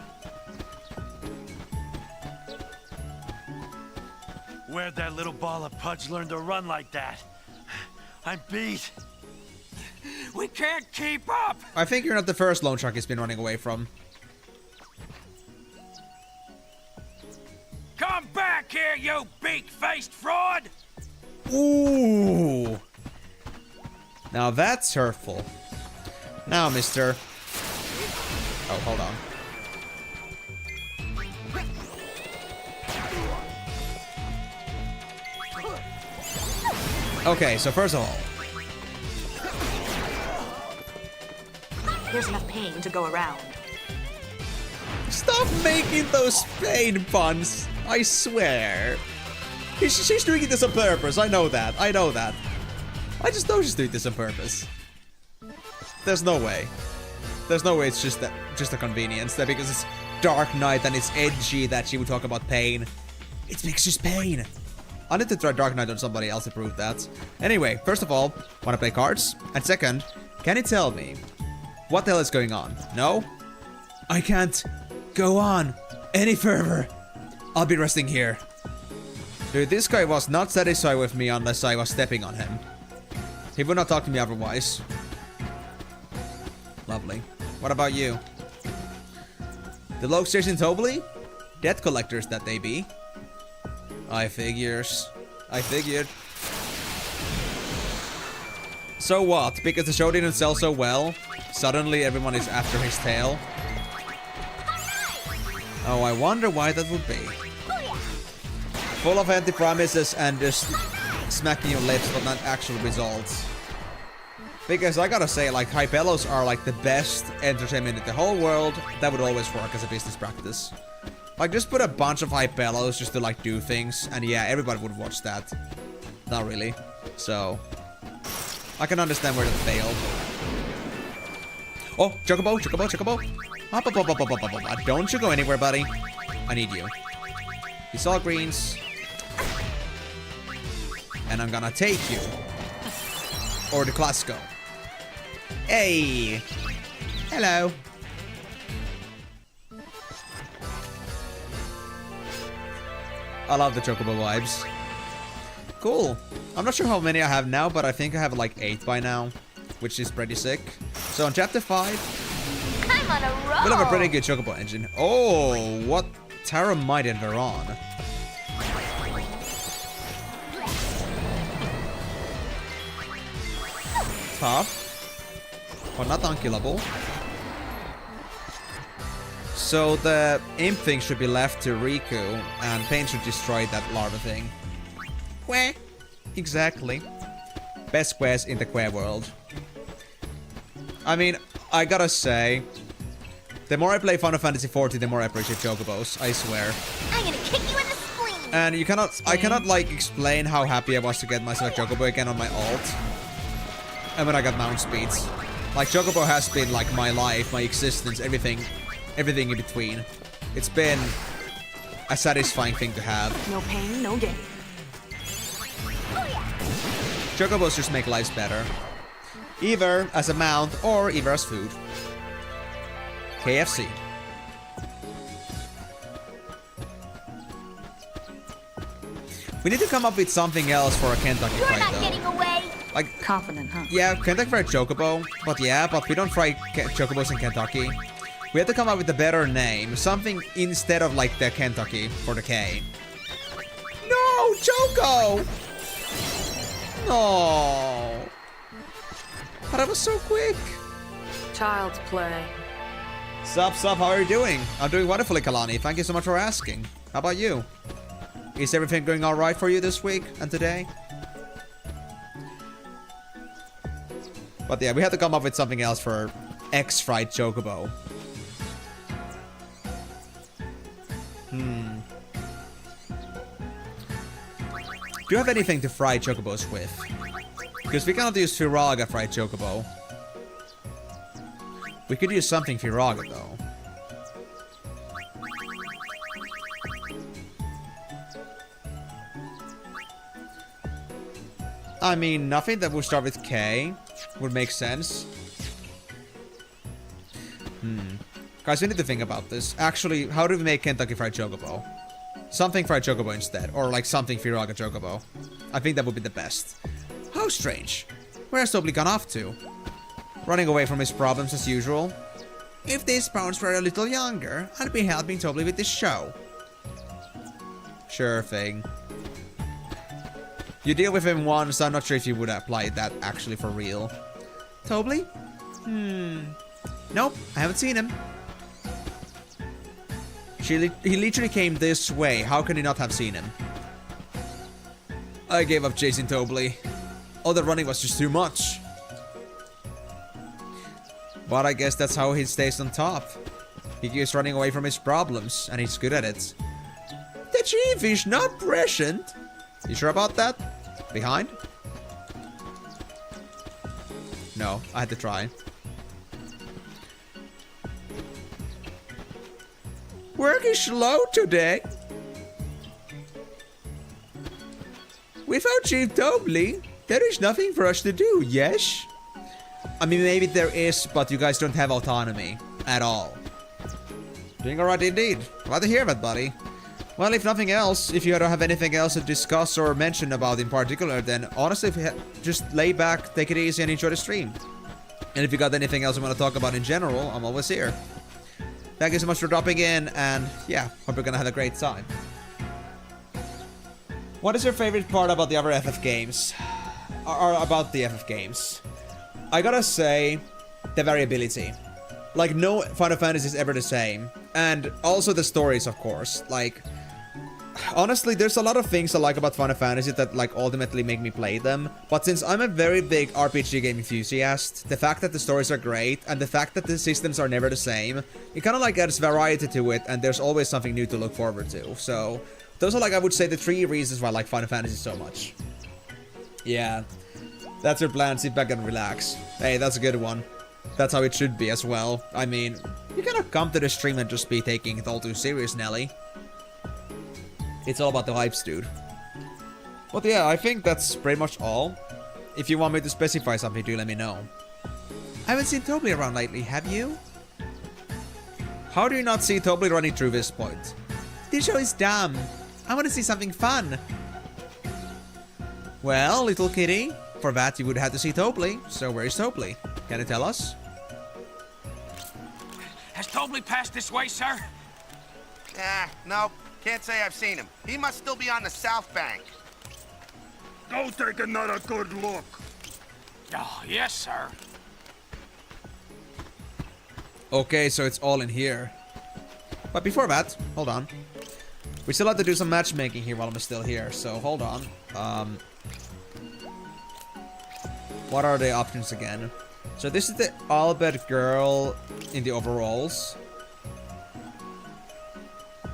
Where'd that little ball of pudge learn to run like that? I'm beat.
We can't keep up!
I think you're not the first loan shark he's been running away from.
Come back here, you beak-faced fraud!
Ooh! Now that's hurtful. Now, mister. Oh, hold on. Okay, so first of all,
There's enough pain to go around.
Stop making those Payne puns. I swear. She's doing this on purpose. I know that. I just know she's doing this on purpose. There's no way. There's no way it's just a convenience. That because it's Dark Knight and it's edgy that she would talk about Payne. It's because she's Payne. I need to try Dark Knight on somebody else to prove that. Anyway, first of all, wanna play cards? And second, can you tell me what the hell is going on? No? I can't go on any further. I'll be resting here. Dude, this guy was not satisfied with me unless I was stepping on him. He would not talk to me otherwise. Lovely. What about you? The Logs chasing Tobley? Debt collectors that they be. I figured. So what? Because the show didn't sell so well, suddenly everyone is after his tail? Oh, I wonder why that would be. Full of empty promises and just smacking your lips but not actual results. Because I gotta say, like, Hypelos are like the best entertainment in the whole world. That would always work as a business practice. Like, just put a bunch of Hypelos just to, like, do things. And yeah, everybody would watch that. Not really. So, I can understand where that failed. Oh, Chocobo. Up. Don't you go anywhere, buddy. I need you. He's all greens. And I'm gonna take you. Or the Classico. Hey! Hello. I love the Chocobo vibes. Cool. I'm not sure how many I have now, but I think I have like 8 by now. Which is pretty sick. So on chapter 5...
I'm on a roll!
we'll have a pretty good Chocobo engine. Oh, what Terra Might and Veron. Tough, but not unkillable. So the imp thing should be left to Rikku, and Payne should destroy that larva thing. Queh. Exactly. Best quest in the queer world. I mean, I gotta say, the more I play Final Fantasy 14, the more I appreciate Chocobos, I swear.
I'm gonna kick you in the spleen!
And I cannot like explain how happy I was to get myself a Chocobo again on my alt. And when I got mount speeds. Like, Chocobo has been like my life, my existence, everything in between. It's been a satisfying thing to have.
No pain, no gain.
Chocobos just make lives better. Either as a mount or either as food. KFC. We need to come up with something else for a Kentucky
You're
Fried
not
though.
getting away!
Like,
Confident, huh?
yeah, Kentucky Fried Chocobo, but we don't fry Chocobos in Kentucky. We have to come up with a better name, something instead of like the Kentucky for the K. No, Choco! No. But I was so quick.
Child's play.
Sup, how are you doing? I'm doing wonderfully, Kalani. Thank you so much for asking. How about you? Is everything going alright for you this week and today? But yeah, we have to come up with something else for X-Fried Chocobo. Do you have anything to fry Chocobos with? Because we cannot use Firaga fried Chocobo. We could use something Firaga though. I mean, nothing that would start with K would make sense. Guys, we need to think about this. Actually, how do we make Kentucky Fried Chocobo? Something Fried Chocobo instead. Or like something Firaga Chocobo. I think that would be the best. How strange. Where's Tobley gone off to? Running away from his problems as usual. If these bones were a little younger, I'd be helping Tobley with this show. Sure thing. You deal with him once, I'm not sure if you would apply that actually for real. Tobley? Nope, I haven't seen him. He literally came this way. How can you not have seen him? I gave up chasing Tobley. All the running was just too much. But I guess that's how he stays on top. He keeps running away from his problems, and he's good at it. The chief is not present. You sure about that? Behind? No, I had to try. Work is slow today. Without Chief Tobley, there is nothing for us to do, yes? I mean, maybe there is, but you guys don't have autonomy at all. Doing alright indeed. Glad to hear that, buddy. Well, if nothing else, if you don't have anything else to discuss or mention about in particular, then honestly, just lay back, take it easy, and enjoy the stream. And if you got anything else you want to talk about in general, I'm always here. Thank you so much for dropping in, and yeah, hope you're gonna have a great time. What is your favorite part about the other FF games? Or about the FF games? I gotta say, the variability. Like, no Final Fantasy is ever the same. And also the stories, of course. Like, honestly, there's a lot of things I like about Final Fantasy that, like, ultimately make me play them. But since I'm a very big RPG game enthusiast, the fact that the stories are great, and the fact that the systems are never the same, it kind of, like, adds variety to it, and there's always something new to look forward to. So, those are, like, I would say the 3 reasons why I like Final Fantasy so much. Yeah. That's your plan, sit back and relax. Hey, that's a good one. That's how it should be as well. I mean, you cannot come to the stream and just be taking it all too serious, Nelly. It's all about the hypes, dude. But yeah, I think that's pretty much all. If you want me to specify something, do let me know. I haven't seen Tobley around lately, have you? How do you not see Tobley running through this point? This show is dumb. I want to see something fun. Well, little kitty, for that you would have to see Tobley. So where is Tobley? Can you tell us?
Has Tobley passed this way, sir?
No. Can't say I've seen him. He must still be on the south bank.
Go take another good look.
Oh, yes, sir.
Okay, so it's all in here. But before that, hold on. We still have to do some matchmaking here while I'm still here, so hold on. What are the options again? So this is the Albert girl in the overalls.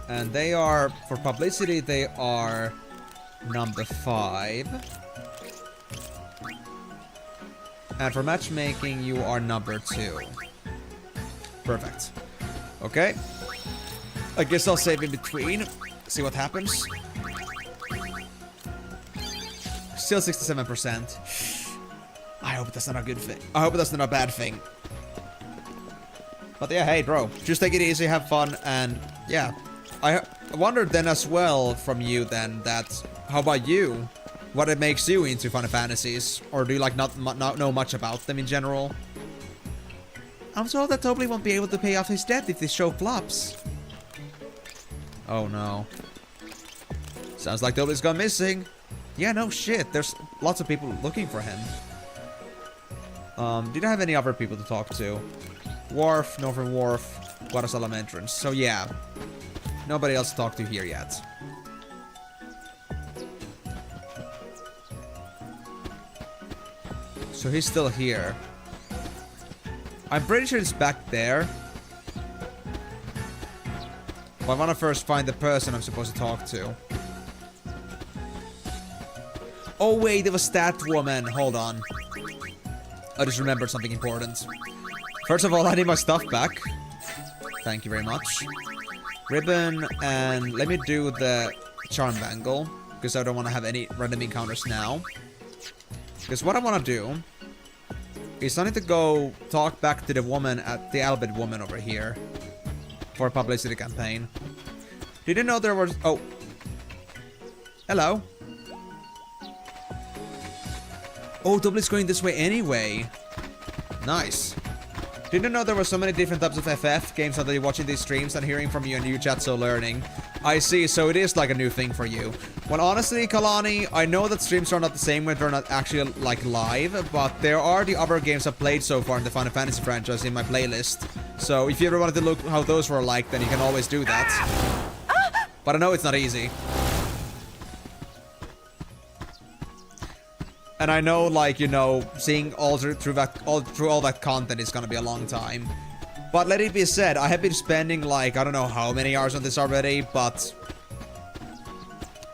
And they are, for publicity, they are number 5. And for matchmaking, you are number 2. Perfect. Okay. I guess I'll save in between. See what happens. Still 67%. I hope that's not a good thing. I hope that's not a bad thing. But yeah, hey, bro. Just take it easy, have fun, and yeah. I wondered then as well from you then that, how about you? What it makes you into Final Fantasies? Or do you like not know much about them in general? I'm told that Tobley won't be able to pay off his debt if this show flops. Oh no. Sounds like Tobley's gone missing. Yeah, no shit. There's lots of people looking for him. Did I have any other people to talk to? Wharf, Northern Wharf, Guadasalam entrance. So yeah. Nobody else to talk to here yet. So he's still here. I'm pretty sure it's back there. But I want to first find the person I'm supposed to talk to. Oh wait, it was that woman. Hold on. I just remembered something important. First of all, I need my stuff back. Thank you very much. Ribbon, and let me do the charm bangle, because I don't want to have any random encounters now. Because what I want to do is I need to go talk back to the woman at the Albert woman over here for a publicity campaign. Didn't know there was... Oh. Hello. Oh, Tobley's going this way anyway. Nice. Didn't know there were so many different types of FF games that you're watching these streams and hearing from you and you chat, so learning. I see, so it is like a new thing for you. Well, honestly, Kalani, I know that streams are not the same when they're not actually like live, but there are the other games I've played so far in the Final Fantasy franchise in my playlist. So if you ever wanted to look how those were like, then you can always do that. But I know it's not easy. And I know, like, you know, seeing all through all that content is gonna be a long time. But let it be said, I have been spending like, I don't know how many hours on this already, but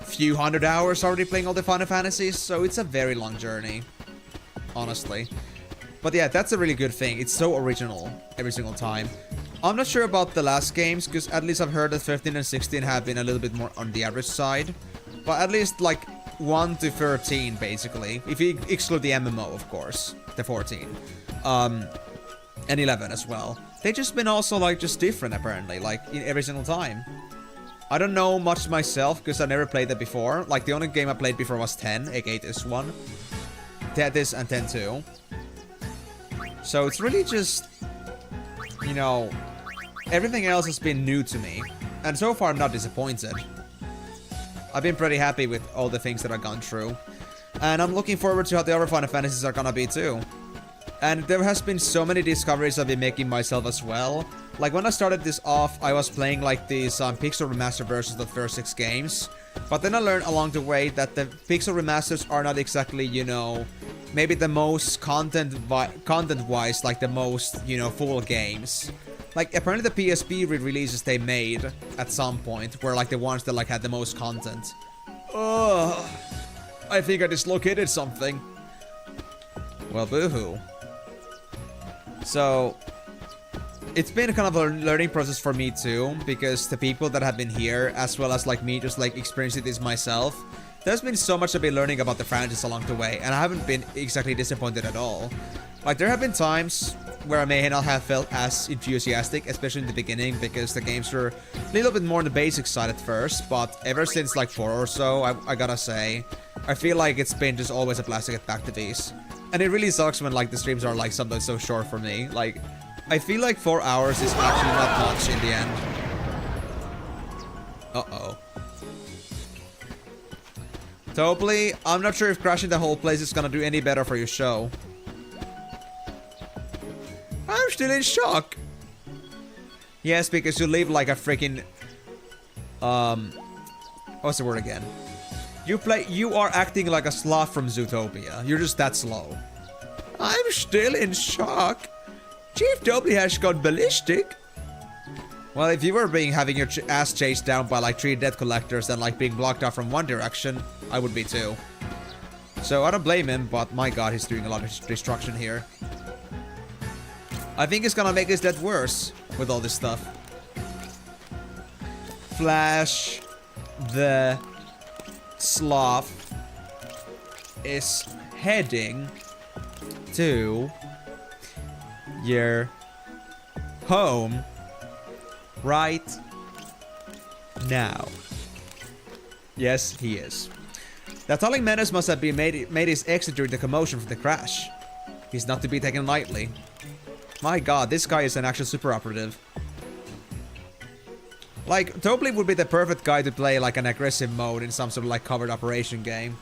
few hundred hours already playing all the Final Fantasies, so it's a very long journey, honestly. But yeah, that's a really good thing. It's so original every single time. I'm not sure about the last games, because at least I've heard that 15 and 16 have been a little bit more on the average side. But at least like 1 to 13, basically. If you exclude the MMO, of course. The 14. And 11 as well. They've just been also like just different, apparently, like in every single time. I don't know much myself, because I never played that before. Like, the only game I played before was 10, aka this one. This and 10-2. So it's really just, you know, everything else has been new to me. And so far I'm not disappointed. I've been pretty happy with all the things that I've gone through. And I'm looking forward to how the other Final Fantasies are gonna be too. And there has been so many discoveries I've been making myself as well. Like, when I started this off, I was playing like these Pixel Remaster versions of the first 6 games. But then I learned along the way that the Pixel Remasters are not exactly, you know, maybe the most content-wise, like the most, you know, full games. Like, apparently the PSP re-releases they made at some point were like the ones that like had the most content. Ugh. I think I dislocated something. Well, boohoo. So, it's been kind of a learning process for me too, because the people that have been here, as well as like me just like experiencing this myself, there's been so much I've been learning about the franchise along the way, and I haven't been exactly disappointed at all. Like, there have been times where I may not have felt as enthusiastic, especially in the beginning, because the games were a little bit more on the basic side at first, but ever since like 4 or so, I gotta say, I feel like it's been just always a blast to get back to these. And it really sucks when like the streams are like sometimes so short for me. Like, I feel like 4 hours is actually not much in the end. Uh-oh. Totally, I'm not sure if crashing the whole place is gonna do any better for your show. I'm still in shock. Yes, because you live like a freaking... What's the word again? You are acting like a sloth from Zootopia. You're just that slow. I'm still in shock. Chief W has gone ballistic. Well, if you were having your ass chased down by like 3 debt collectors and like being blocked out from one direction, I would be too. So I don't blame him, but my god, he's doing a lot of destruction here. I think it's gonna make his death worse with all this stuff. Flash the sloth is heading to your home right now. Yes, he is. The Tolling Menace must have been made his exit during the commotion from the crash. He's not to be taken lightly. My god, this guy is an actual super operative. Like, Topley would be the perfect guy to play like an aggressive mode in some sort of like covered operation game.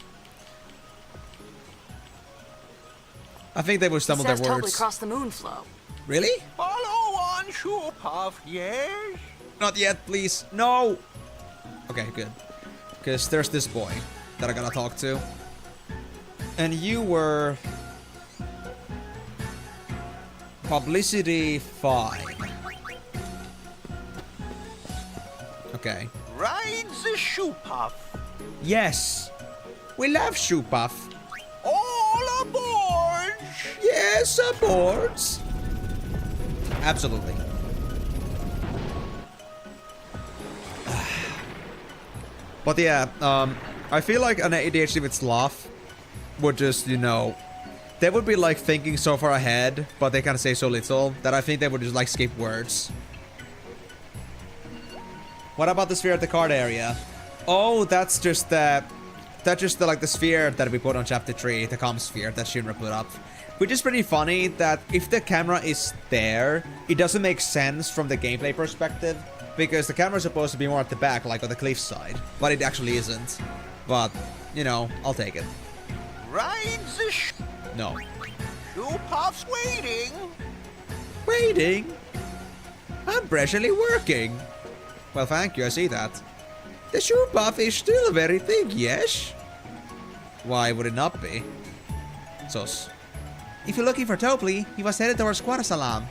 I think they would stumble their words.
Totally crossed the moon flow.
Really?
Follow on, Shoepuff, yes?
Not yet, please. No! Okay, good. Because there's this boy that I gotta talk to. And you were... Publicity 5. Okay.
Ride the Shoepuff.
Yes! We love Shoepuff.
All aboard!
Yes, aboard! Absolutely. But yeah, I feel like an ADHD with sloth would just, you know, they would be like thinking so far ahead, but they can say so little that I think they would just like skip words. What about the sphere at the card area? Oh, that's just the like the sphere that we put on chapter 3, the comm sphere that Shinra put up. Which is pretty funny that if the camera is there, it doesn't make sense from the gameplay perspective, because the camera is supposed to be more at the back, like on the cliff side, but it actually isn't. But, you know, I'll take it.
Ride the
No.
Shoepuff's waiting.
Waiting? I'm presently working. Well, thank you, I see that. The Shoepuff is still very thick, yes? Why would it not be? Sus. If you're looking for Topley, he was headed towards Quarasalam.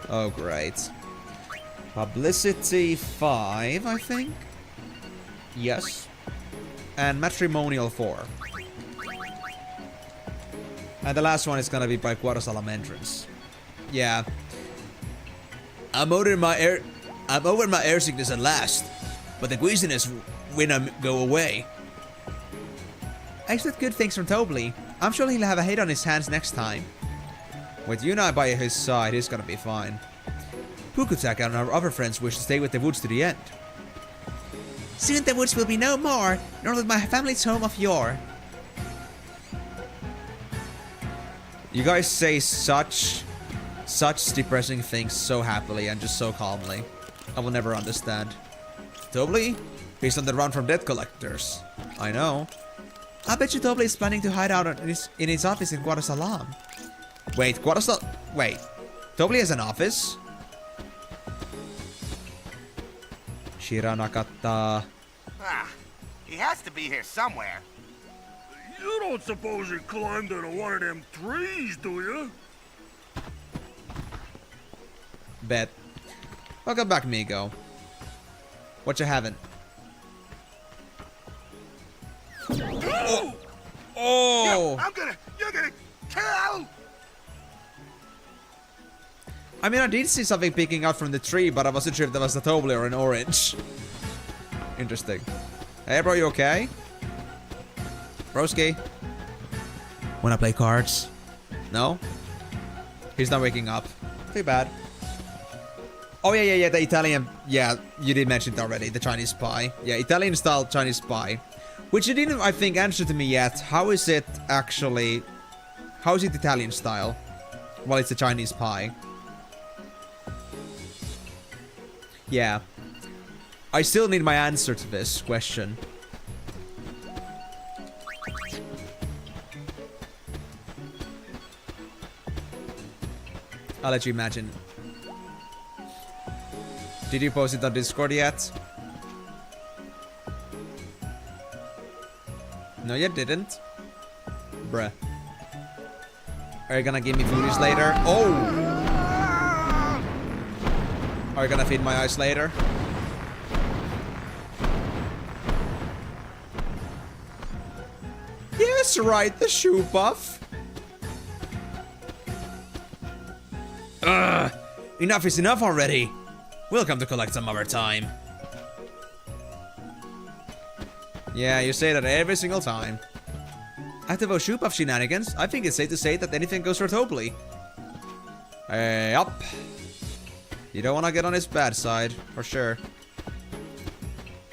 Oh, great. Publicity 5, I think? Yes. And matrimonial 4. And the last one is gonna be by Guadasalam entrance. Yeah. I'm over my air sickness at last, but the queasiness will go away. Excellent good things from Tobly. I'm sure he'll have a hit on his hands next time. With Yuna by his side, he's gonna be fine. Pukutak and our other friends wish to stay with the woods to the end. Soon the woods will be no more, nor will my family's home of yore. You guys say such depressing things so happily and just so calmly. I will never understand. Tobly? He's on the run from debt collectors. I know. I bet you Tobly is planning to hide out in his office in Guadasalam. Wait, wait. Tobly has an office? Shiranakata.
Ah, he has to be here somewhere.
You don't suppose he climbed into one of them trees, do you?
Bet. Welcome back, Migo. What you having? Oh! Oh!
You're gonna kill!
I mean, I did see something peeking out from the tree, but I wasn't sure if that was a Tobly or an orange. Interesting. Hey, bro, you okay? Broski? Wanna play cards? No? He's not waking up. Too bad. Oh, yeah, the Italian... Yeah, you did mention it already, the Chinese pie. Yeah, Italian-style Chinese pie. Which you didn't, I think, answer to me yet. How is it actually... How is it Italian-style? Well, it's a Chinese pie. Yeah. I still need my answer to this question. I'll let you imagine. Did you post it on Discord yet? No, you didn't. Bruh. Are you gonna give me foodies later? Oh! Are you gonna feed my eyes later? Yes, right, the shoe buff. Ugh! Enough is enough already. We'll come to collect some other time. Yeah, you say that every single time. After those shoe buff shenanigans, I think it's safe to say that anything goes for Tobly. Yup. You don't want to get on his bad side, for sure.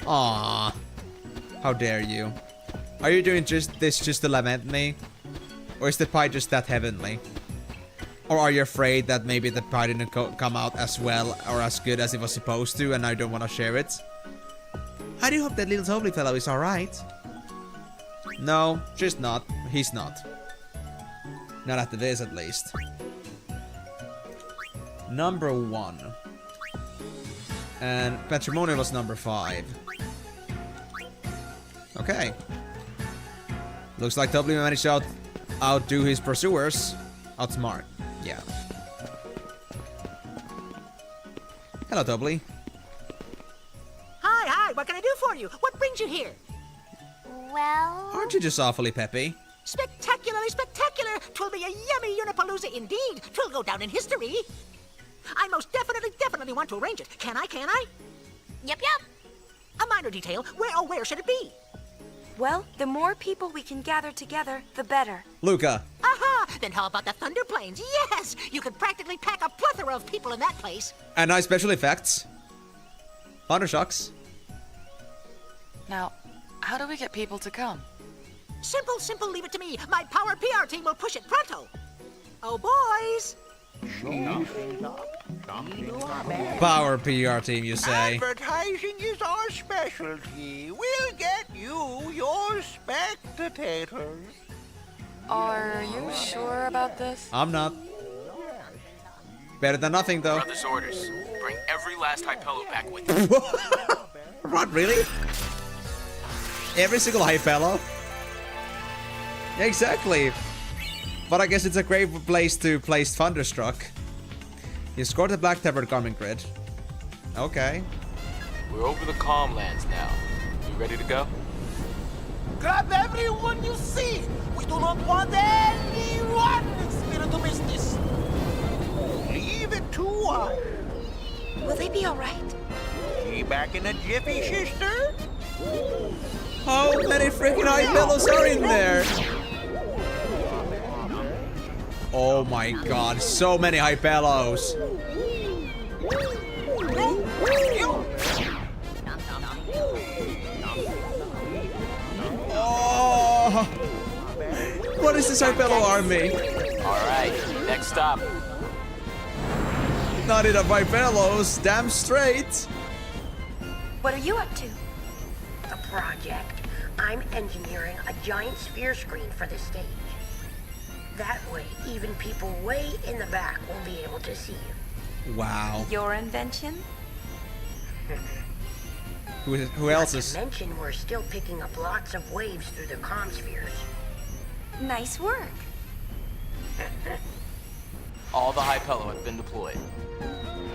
Aww. How dare you. Are you doing this just to lament me? Or is the pie just that heavenly? Or are you afraid that maybe the pie didn't come out as well or as good as it was supposed to and I don't want to share it? I do hope that little Tobly fellow is alright. No, she's not. He's not. Not after this, at least. Number 1. And matrimonial was number 5. Okay. Looks like Tobly managed to outdo his pursuers. Outsmart. Yeah. Hello, Tobly.
Hi, what can I do for you? What brings you here?
Well...
Aren't you just awfully peppy?
Spectacularly spectacular! 'Twill be a yummy Unipalooza indeed! 'Twill go down in history! I most definitely want to arrange it. Can I?
Yep.
A minor detail. Where should it be?
Well, the more people we can gather together, the better.
Luca.
Aha! Then how about the Thunder Plains? Yes! You could practically pack a plethora of people in that place.
And nice special effects. Thunder shocks.
Now, how do we get people to come?
Simple, leave it to me. My power PR team will push it pronto. Oh, boys!
Power PR team, you say?
Advertising is our specialty. We'll get you your spectators.
Are you sure about this?
I'm not. Better than nothing, though.
Brothers' orders. Bring every last Hypello back with you.
What, really? Every single Hypello? Yeah, exactly. But I guess it's a great place to place Thunderstruck. You scored the black tempered garment grid. Okay.
We're over the calm lands now. You ready to go?
Grab everyone you see! We do not want anyone in spirit to miss this! Leave it to us!
Will they be alright?
Be back in a jiffy, sister?
How many freaking high pillows are in there? Oh my god, so many high pillows. Oh, what is this high pillow army?
Alright, next stop.
Not enough high pillows, damn straight.
What are you up to?
A project. I'm engineering a giant sphere screen for the stage. That way, even people way in the back won't be able to see you.
Wow.
Your invention?
Who else is?
Not to mention, we're still picking up lots of waves through the comm spheres.
Nice work.
All the high pillow have been deployed.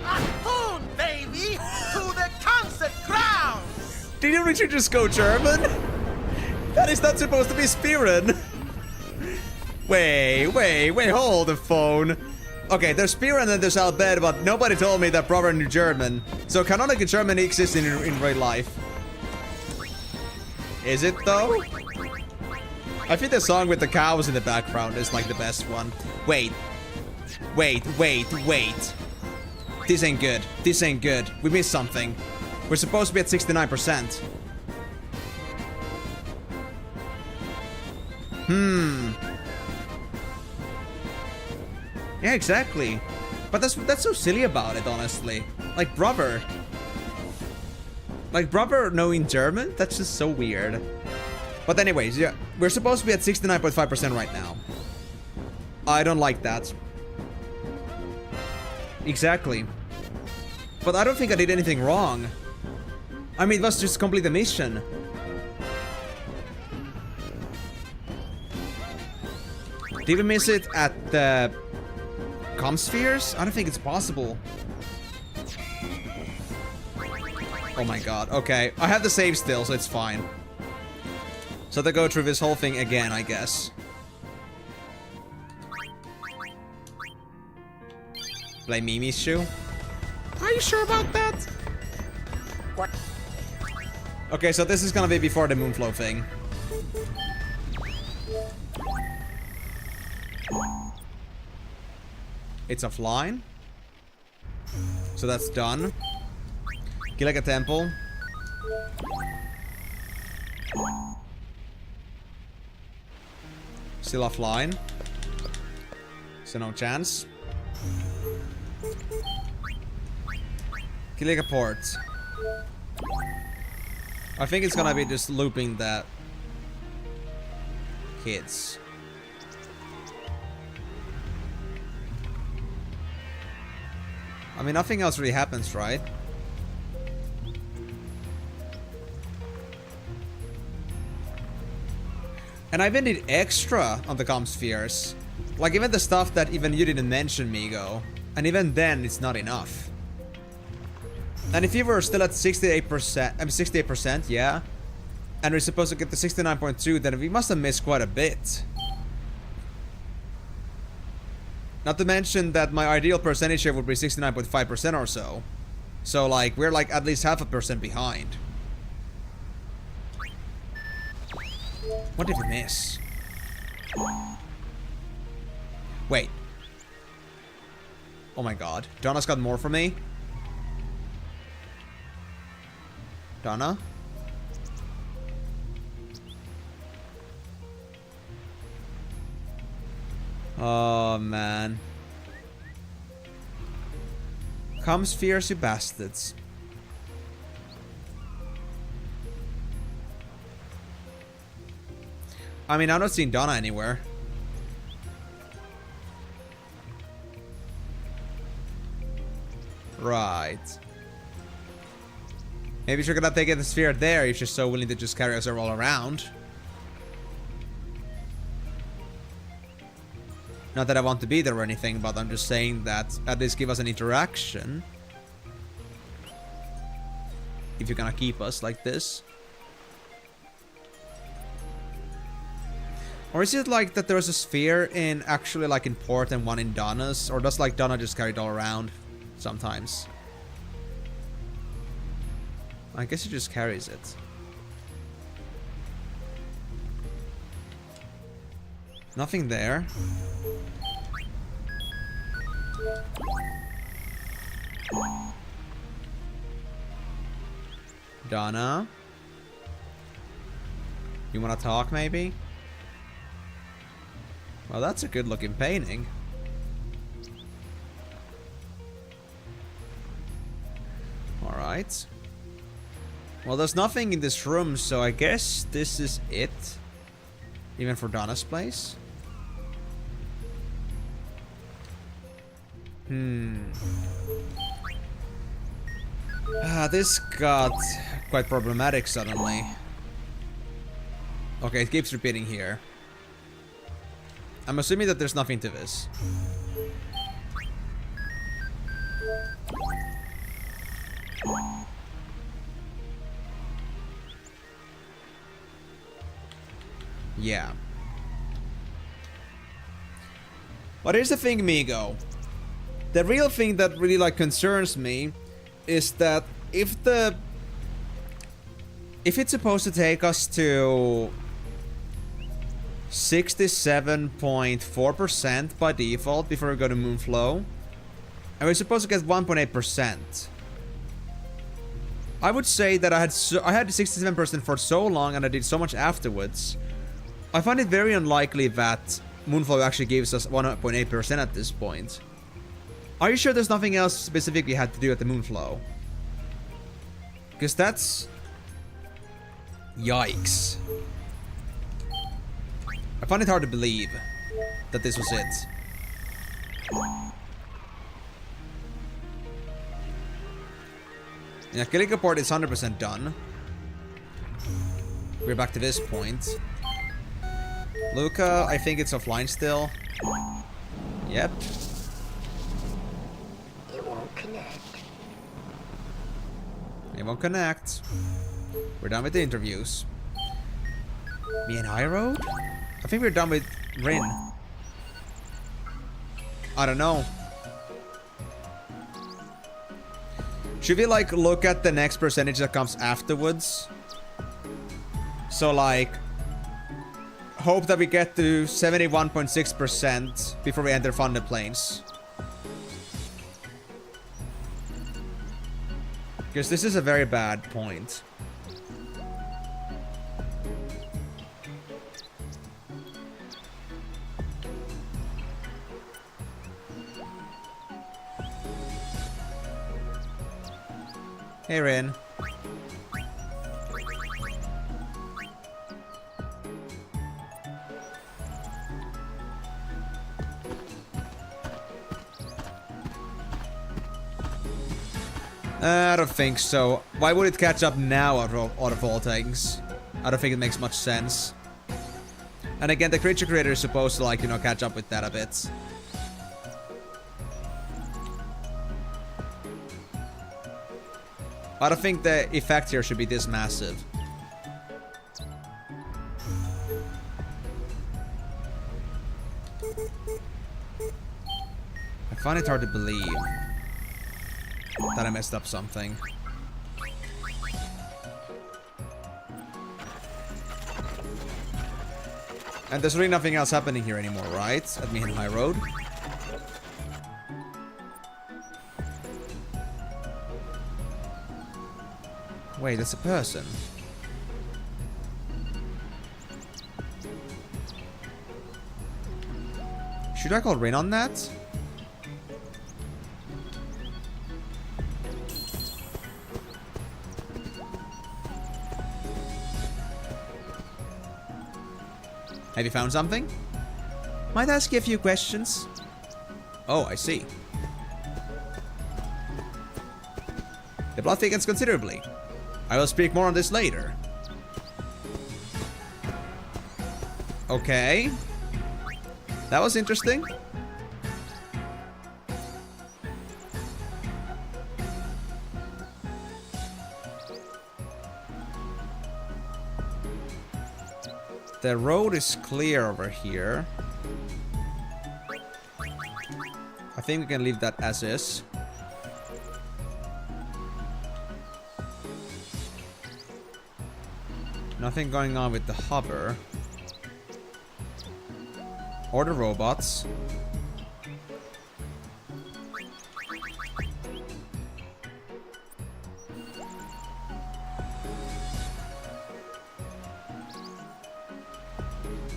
Ahoon, baby! To the concert grounds!
Did Richard just go German? That is not supposed to be Spirin. Wait, hold the phone. Okay, there's Spirin and there's Albert, but nobody told me that proper New German. So canonical German exists in real life. Is it though? I think the song with the cows in the background is like the best one. Wait. This ain't good. This ain't good. We missed something. We're supposed to be at 69%. Yeah, exactly. But that's so silly about it, honestly. Like, brother. Like, brother knowing German? That's just so weird. But anyways, yeah. We're supposed to be at 69.5% right now. I don't like that. Exactly. But I don't think I did anything wrong. I mean, it was just complete the mission. Did we miss it at the comm spheres? I don't think it's possible. Oh my god. Okay. I have the save still, so it's fine. So they go through this whole thing again, I guess. Play Mimi's shoe? Are you sure about that?
What?
Okay, so this is gonna be before the Moonflow thing. It's offline. So that's done. Kill like a temple. Still offline. So no chance. Kill like a port. I think it's gonna be just looping that kids. I mean, nothing else really happens, right? And I even did extra on the comm spheres. Like, even the stuff that even you didn't mention, Migo. And even then, it's not enough. And if you were still at 68%, I mean 68%, yeah. And we're supposed to get to 69.2, then we must have missed quite a bit. Not to mention that my ideal percentage here would be 69.5% or so. So, like, we're like at least 0.5% behind. What did we miss? Wait. Oh my god. Donna's got more for me? Donna? Oh, man. Come spheres, you bastards. I mean, I'm not seeing Donna anywhere. Right. Maybe she's gonna take the sphere there if she's so willing to just carry us all around. Not that I want to be there or anything, but I'm just saying that at least give us an interaction. If you're gonna keep us like this. Or is it like that there's a sphere in actually like in Port and one in Donna's? Or does like Donna just carry it all around sometimes? I guess he just carries it. Nothing there. Donna? You wanna talk maybe? Well, that's a good looking painting. Alright. Well, there's nothing in this room, so I guess this is it. Even for Donna's place. This got quite problematic suddenly. Okay, it keeps repeating here. I'm assuming that there's nothing to this. Yeah. But here's the thing, Migo. The real thing that really like concerns me is that if it's supposed to take us to 67.4% by default before we go to Moonflow, and we're supposed to get 1.8%. I would say that I had 67% for so long and I did so much afterwards. I find it very unlikely that Moonflow actually gives us 1.8% at this point. Are you sure there's nothing else specific we had to do at the Moonflow? Because that's... Yikes. I find it hard to believe that this was it. Yeah, killing a port is 100% done. We're back to this point. Luca, I think it's offline still. Yep.
It won't connect.
It won't connect. We're done with the interviews. Me and High Road? I think we're done with Rin. I don't know. Should we like look at the next percentage that comes afterwards? So like hope that we get to 71.6% before we enter Thunder Plains. Because this is a very bad point. Hey, Rin. I don't think so. Why would it catch up now out of all things? I don't think it makes much sense. And again, the creature creator is supposed to, like, you know, catch up with that a bit. I don't think the effect here should be this massive. I find it hard to believe that I messed up something. And there's really nothing else happening here anymore, right? At me and High Road. Wait, that's a person. Should I call Rin on that? Have you found something? Might I ask you a few questions? Oh, I see. The plot thickens considerably. I will speak more on this later. Okay. That was interesting. The road is clear over here. I think we can leave that as is. Nothing going on with the hover. Or the robots.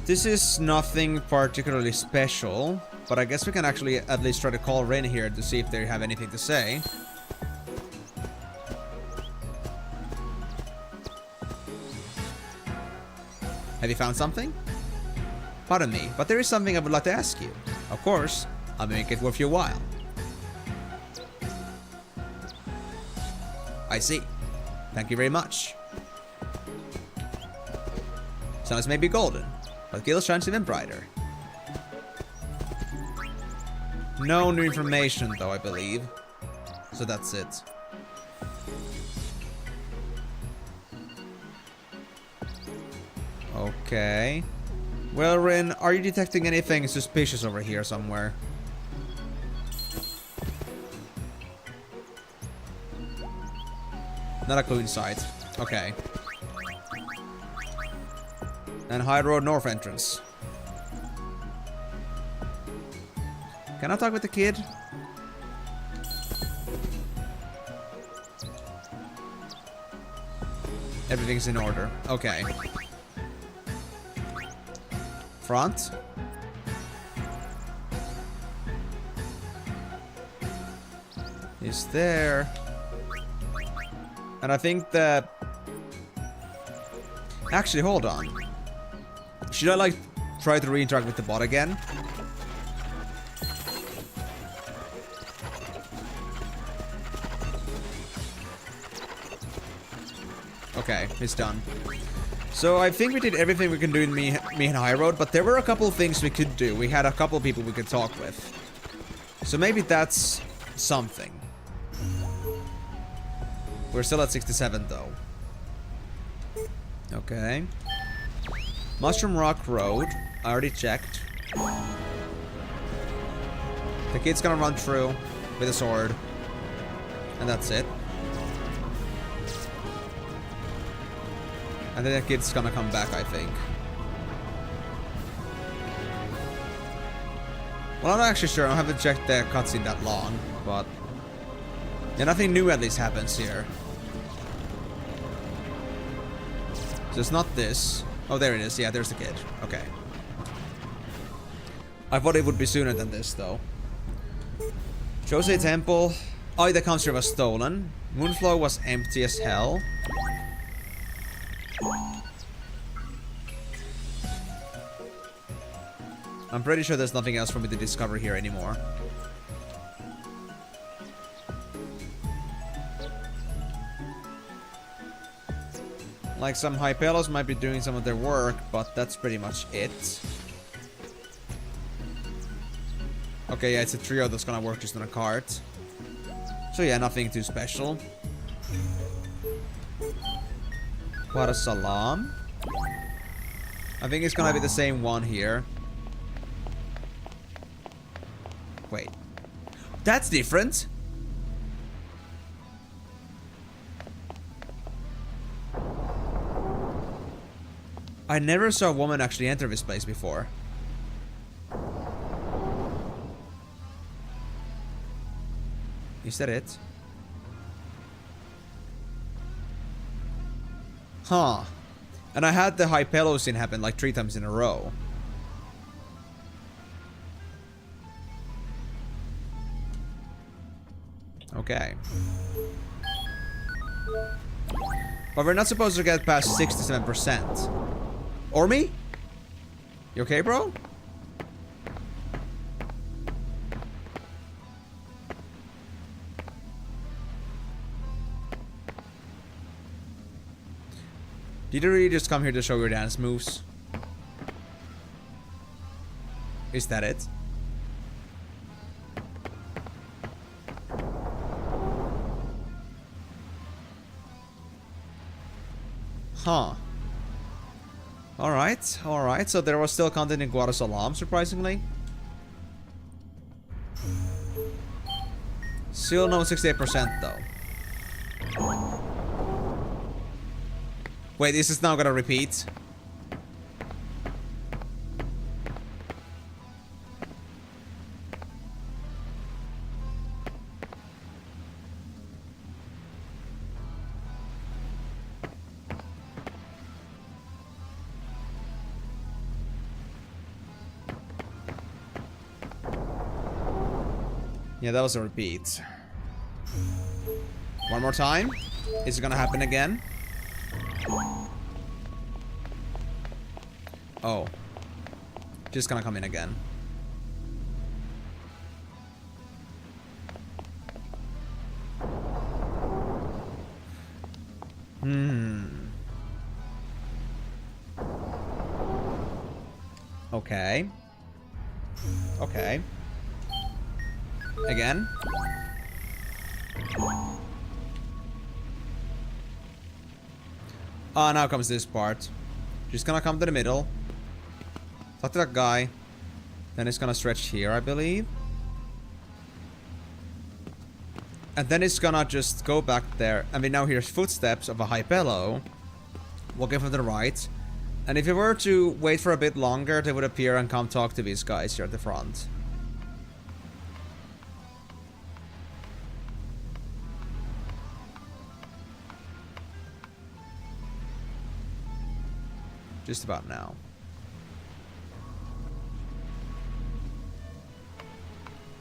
This is nothing particularly special, but I guess we can actually at least try to call Rin here to see if they have anything to say. Have you found something? Pardon me, but there is something I would like to ask you. Of course, I'll make it worth your while. I see. Thank you very much. Suns may be golden, but Gil shines even brighter. No new information though, I believe. So that's it. Okay. Well, Rin, are you detecting anything suspicious over here somewhere? Not a clue in sight. Okay. And High Road North entrance. Can I talk with the kid? Everything's in order. Okay. Front. Is there. And I think that... Actually, hold on. Should I, like, try to re-interact with the bot again? Okay, it's done. So I think we did everything we can do in me and High Road, but there were a couple of things we could do. We had a couple of people we could talk with. So maybe that's something. We're still at 67 though. Okay. Mushroom Rock Road. I already checked. The kid's gonna run through with a sword. And that's it. And then the kid's gonna come back, I think. Well, I'm not actually sure. I haven't checked the cutscene that long, but... Yeah, nothing new at least happens here. So it's not this. Oh, there it is. Yeah, there's the kid. Okay. I thought it would be sooner than this, though. Jose Temple. Oh, the council was stolen. Moonflow was empty as hell. I'm pretty sure there's nothing else for me to discover here anymore. Like, some Hypelos might be doing some of their work, but that's pretty much it. Okay, yeah, it's a trio that's gonna work just on a cart. So yeah, nothing too special. What a salam. I think it's gonna be the same one here. Wait. That's different! I never saw a woman actually enter this place before. Is that it? Huh. And I had the Hypelo scene happen like 3 times in a row. Okay. But we're not supposed to get past 67%. Or me? You okay, bro? Did you really just come here to show your dance moves? Is that it? Huh. Alright, alright. So there was still content in Guadasalam, surprisingly. Still no 68% though. Wait, this is now gonna repeat. Yeah, that was a repeat. One more time. Is it gonna happen again? Oh. Just gonna come in again. Okay. Okay. Again. Oh, now comes this part. Just gonna come to the middle. Talk to that guy. Then it's gonna stretch here, I believe. And then it's gonna just go back there. I mean, now here's footsteps of a Hypello walking from the right. And if you were to wait for a bit longer, they would appear and come talk to these guys here at the front. Just about now.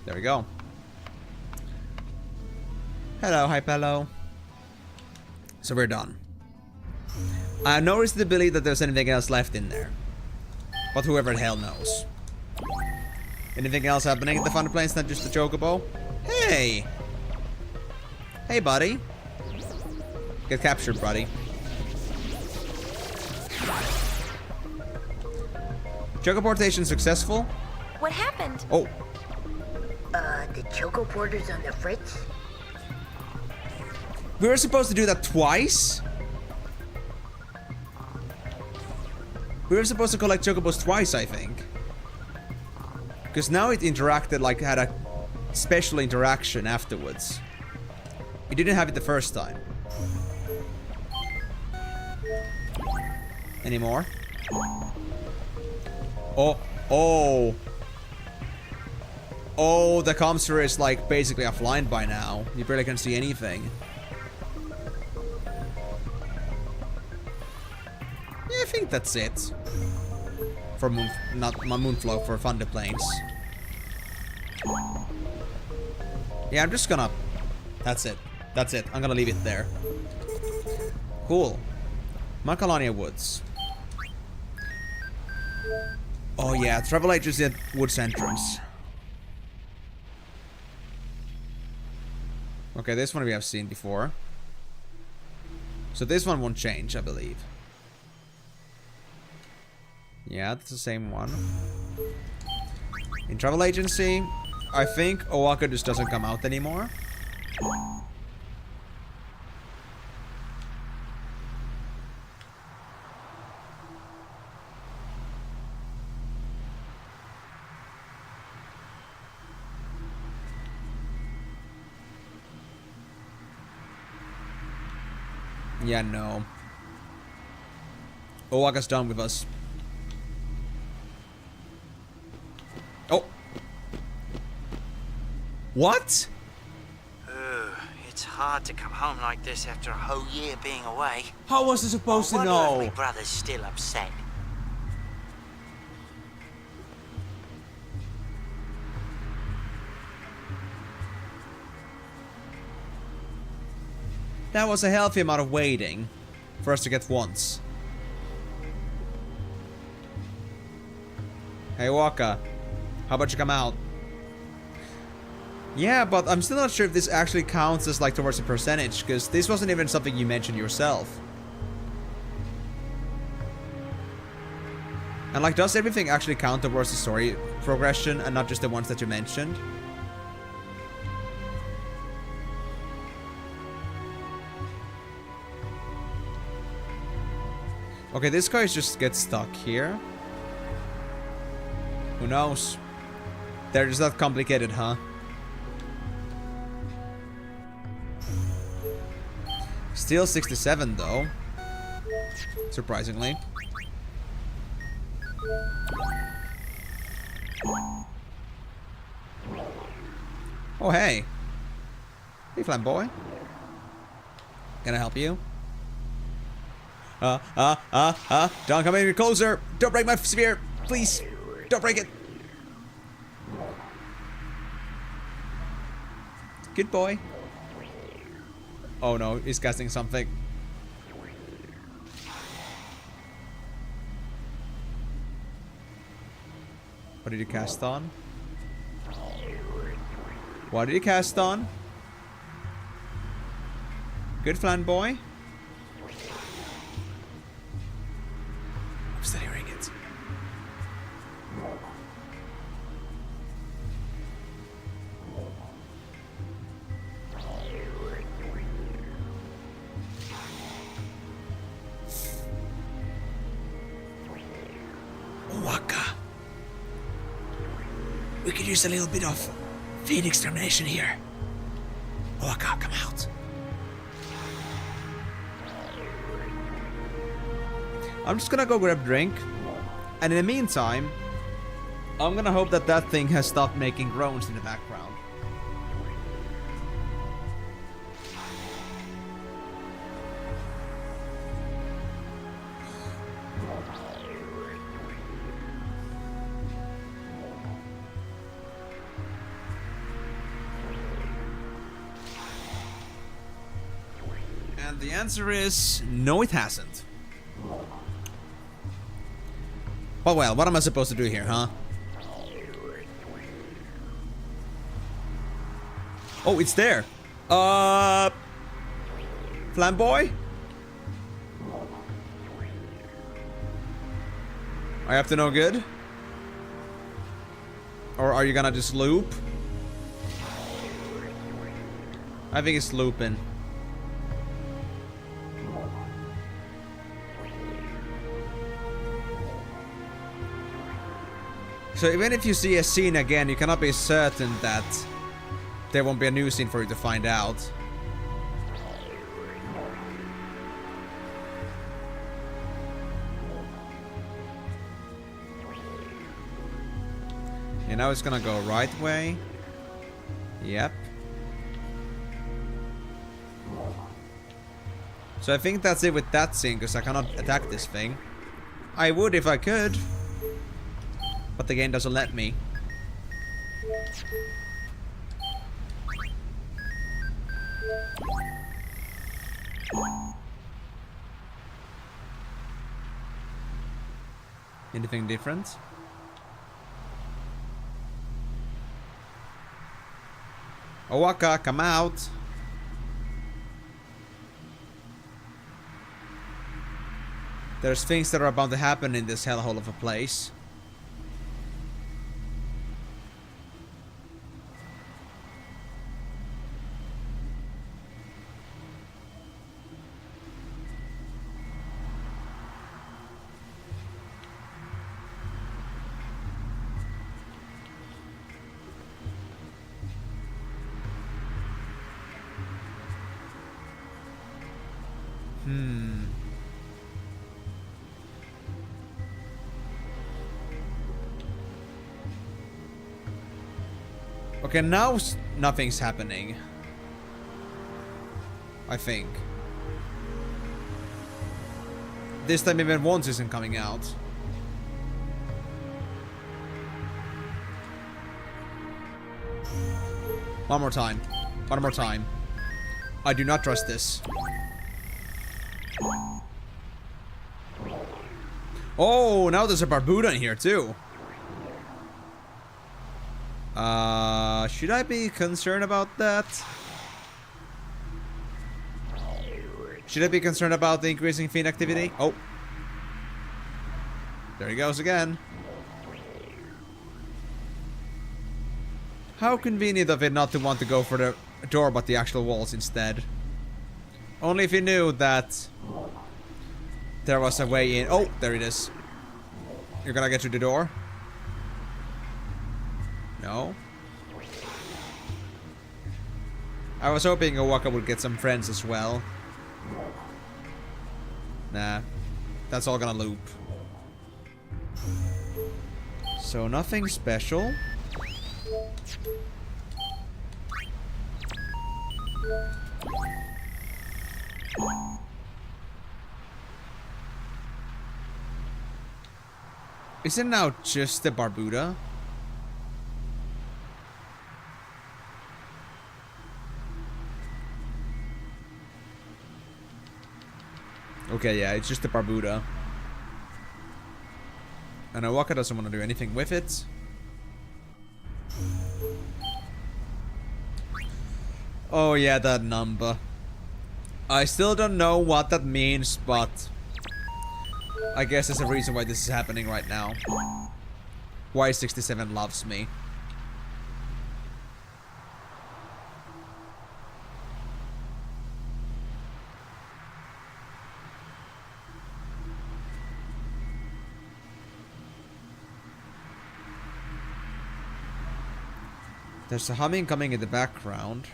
There we go. Hello, Hypello. So we're done. I have no reason to believe that there's anything else left in there. But whoever the hell knows. Anything else happening at the Thunder Plains than just the Chocobo? Hey! Hey, buddy. Get captured, buddy. Chocoportation successful?
What happened?
Oh.
The Chocoporter's on the fritz?
We were supposed to do that twice? We were supposed to collect Chocobos twice, I think. Because now it interacted, like, had a special interaction afterwards. We didn't have it the first time. Any more? Oh, oh. Oh, the comster is like basically offline by now. You barely can see anything. Yeah, I think that's it. For Moonflow, for Thunder Plains. Yeah, I'm just gonna... That's it. That's it. I'm gonna leave it there. Cool. Macalania Woods. Oh yeah, Travel Agency at Woods Entrance. Okay, this one we have seen before. So this one won't change, I believe. Yeah, that's the same one. In Travel Agency, I think Owaka just doesn't come out anymore. Yeah, no. Owaka's done with us. Oh! What?
It's hard to come home like this after a whole year being away.
How was I supposed to know?
My brother's still upset.
That was a healthy amount of waiting for us to get once. Hey Waka, how about you come out? Yeah, but I'm still not sure if this actually counts as like towards a percentage, because this wasn't even something you mentioned yourself. And like, does everything actually count towards the story progression and not just the ones that you mentioned? Okay, this guy just gets stuck here. Who knows? They're just not complicated, huh? Still 67 though. Surprisingly. Oh hey. Hey flamboy. Can I help you? Don't come any closer. Don't break my sphere. Please. Don't break it. Good boy. Oh no, he's casting something. What did you cast on? What did you cast on? Good flan boy. I'm still hearing it. Waka. We could use a little bit of feed extermination here. Waka, come out. I'm just gonna go grab a drink. And in the meantime, I'm gonna hope that that thing has stopped making groans in the background. And the answer is no, it hasn't. Oh well, what am I supposed to do here, huh? Oh, it's there. Flamboy? I have to know good? Or are you gonna just loop? I think it's looping. So even if you see a scene again, you cannot be certain that there won't be a new scene for you to find out. And now it's gonna go right way. Yep. So I think that's it with that scene, because I cannot attack this thing. I would if I could. But the game doesn't let me. Anything different? Owaka, come out! There's things that are about to happen in this hellhole of a place. Okay, now nothing's happening. I think. This time even once isn't coming out. One more time. One more time. I do not trust this. Oh, now there's a Barbuda in here too. Should I be concerned about that? Should I be concerned about the increasing fiend activity? Oh. There he goes again. How convenient of it not to want to go for the door but the actual walls instead. Only if you knew that there was a way in. Oh, there it is. You're gonna get through the door? No? I was hoping Owaka would get some friends as well. Nah. That's all gonna loop. So nothing special. Is it now just the Barbuda? Okay, yeah, it's just the Barbuda. And Owaka doesn't want to do anything with it. Oh yeah, that number. I still don't know what that means, but I guess there's a reason why this is happening right now. Why 67 loves me. There's a humming coming in the background.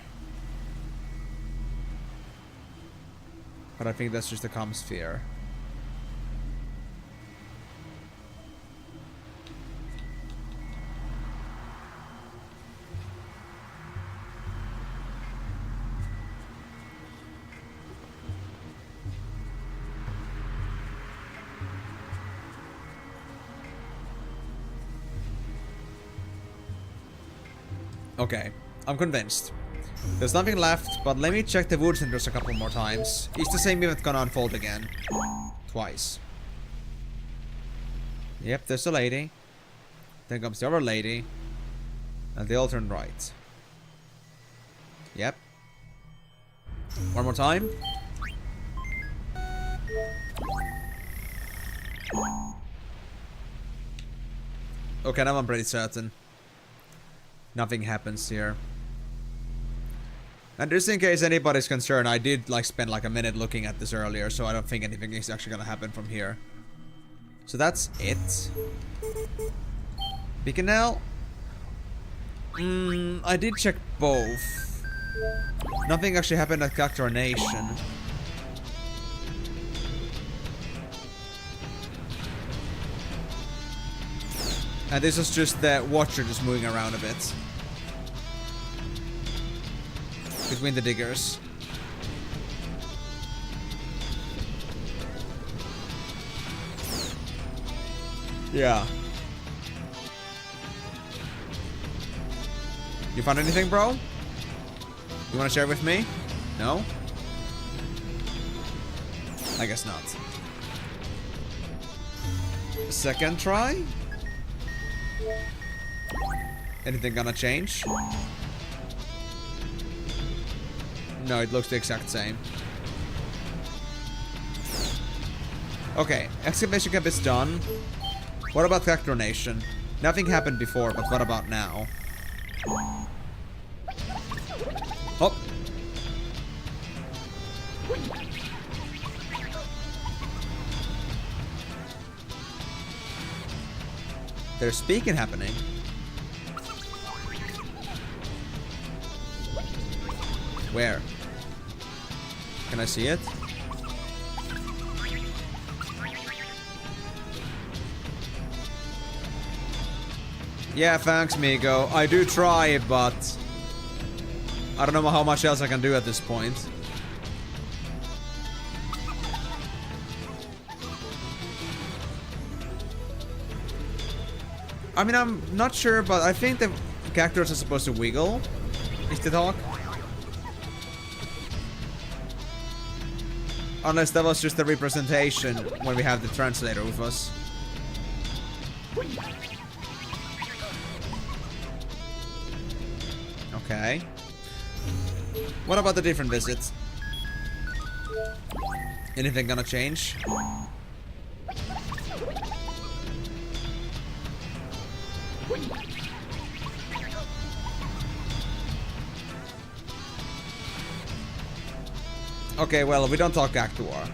But I think that's just a comm sphere. Okay, I'm convinced. There's nothing left, but let me check the wood centers a couple more times. Is the same event gonna unfold again? Twice. Yep, there's a lady. Then comes the other lady. And they all turn right. Yep. One more time. Okay, now I'm pretty certain. Nothing happens here. And just in case anybody's concerned, I did like spend like a minute looking at this earlier, so I don't think anything is actually gonna happen from here. So that's it. Bicanel? I did check both. Nothing actually happened at Cactuar Nation. And this is just the Watcher just moving around a bit. Between the diggers. Yeah. You found anything, bro? You wanna share it with me? No? I guess not. Second try? Anything gonna change? No, it looks the exact same. Okay, excavation camp is done. What about Cactuar Nation? Nothing happened before, but what about now? Oh! There's speaking happening. Where? Can I see it? Yeah, thanks, Migo. I do try, but I don't know how much else I can do at this point. I mean, I'm not sure, but I think the cactuars are supposed to wiggle. Is the talk? Unless that was just a representation when we have the translator with us. Okay. What about the different visits? Anything gonna change? Okay, well, we don't talk Cactuar.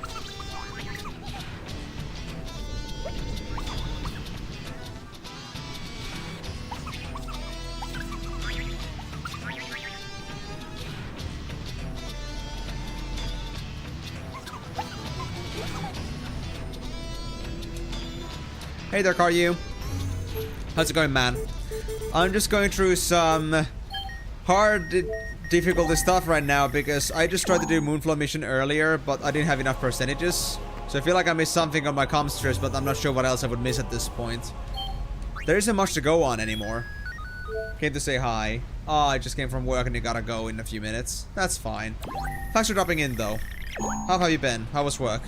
Hey there, Karyu. How's it going, man? I'm just going through some hard difficulty stuff right now because I just tried to do Moonflow mission earlier, but I didn't have enough percentages. So I feel like I missed something on my comsters, but I'm not sure what else I would miss at this point. There isn't much to go on anymore. Came to say hi. Oh, I just came from work and you gotta go in a few minutes. That's fine. Thanks for dropping in, though. How have you been? How was work?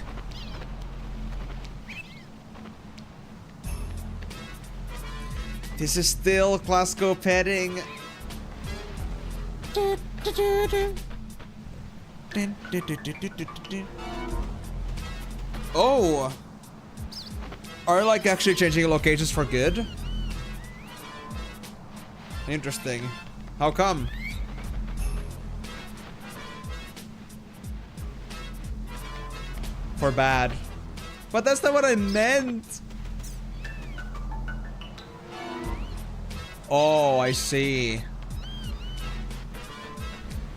This is still Glasgow petting. Oh! Are like actually changing locations for good? Interesting. How come? For bad. But that's not what I meant! Oh, I see.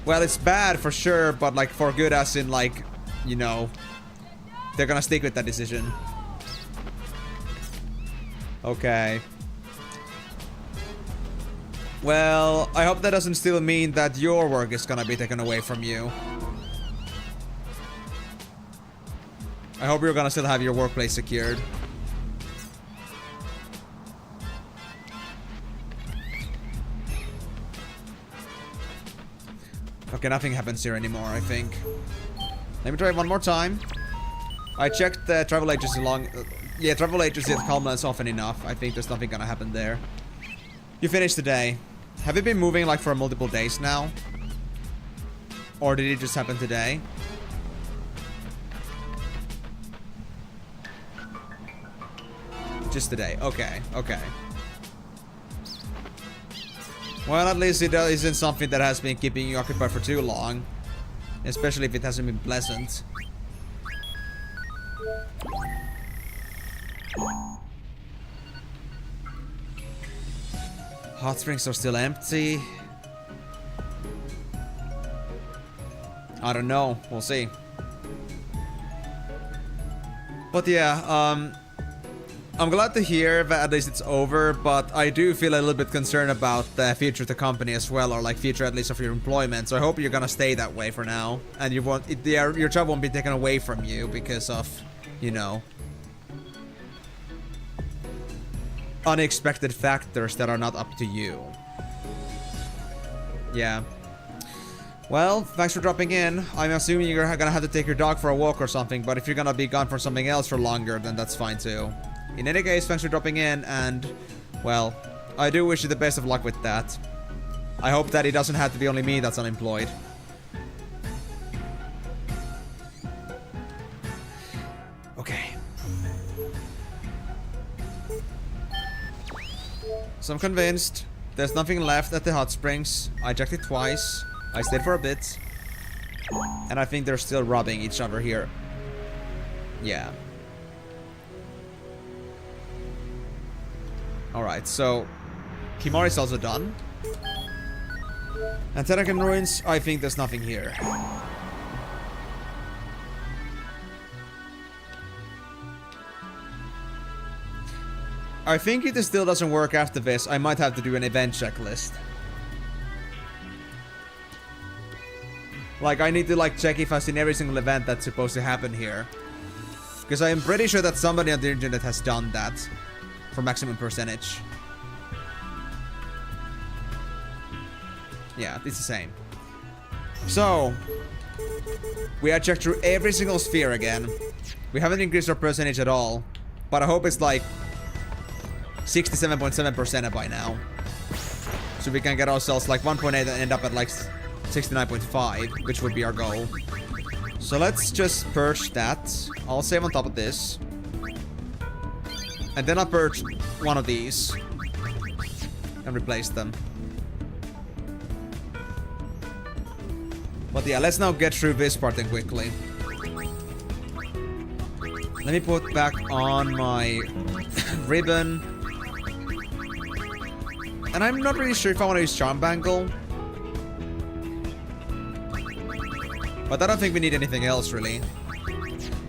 Well, it's bad for sure, but like for good as in like, you know, they're gonna stick with that decision. Okay. Well, I hope that doesn't still mean that your work is gonna be taken away from you. I hope you're gonna still have your workplace secured. Okay, nothing happens here anymore, I think. Let me try one more time. I checked the travel agency yeah, travel agency at Calmlands often enough. I think there's nothing gonna happen there. You finished the day. Have you been moving like for multiple days now? Or did it just happen today? Just today. Okay, okay. Well, at least it isn't something that has been keeping you occupied for too long. Especially if it hasn't been pleasant. Hot springs are still empty. I don't know. We'll see. But yeah, I'm glad to hear that at least it's over, but I do feel a little bit concerned about the future of the company as well, or like future at least of your employment. So I hope you're gonna stay that way for now, and you won't, your job won't be taken away from you because of, you know, unexpected factors that are not up to you. Yeah. Well, thanks for dropping in. I'm assuming you're gonna have to take your dog for a walk or something, but if you're gonna be gone for something else for longer, then that's fine too. In any case, thanks for dropping in, and, well, I do wish you the best of luck with that. I hope that it doesn't have to be only me that's unemployed. Okay. So I'm convinced there's nothing left at the hot springs. I checked it twice. I stayed for a bit. And I think they're still robbing each other here. Yeah. Alright, so Kimari's also done. And Tenakan Ruins, I think there's nothing here. I think if this still doesn't work after this, I might have to do an event checklist. Like, I need to like check if I've seen every single event that's supposed to happen here. Because I am pretty sure that somebody on the internet has done that. For maximum percentage. Yeah, it's the same. So, we have checked through every single sphere again. We haven't increased our percentage at all. But I hope it's like 67.7% by now. So we can get ourselves like 1.8 and end up at like 69.5, which would be our goal. So let's just purge that. I'll save on top of this. And then I'll purge one of these. And replace them. But yeah, let's now get through this part then quickly. Let me put back on my ribbon. And I'm not really sure if I want to use Charm Bangle. But I don't think we need anything else, really.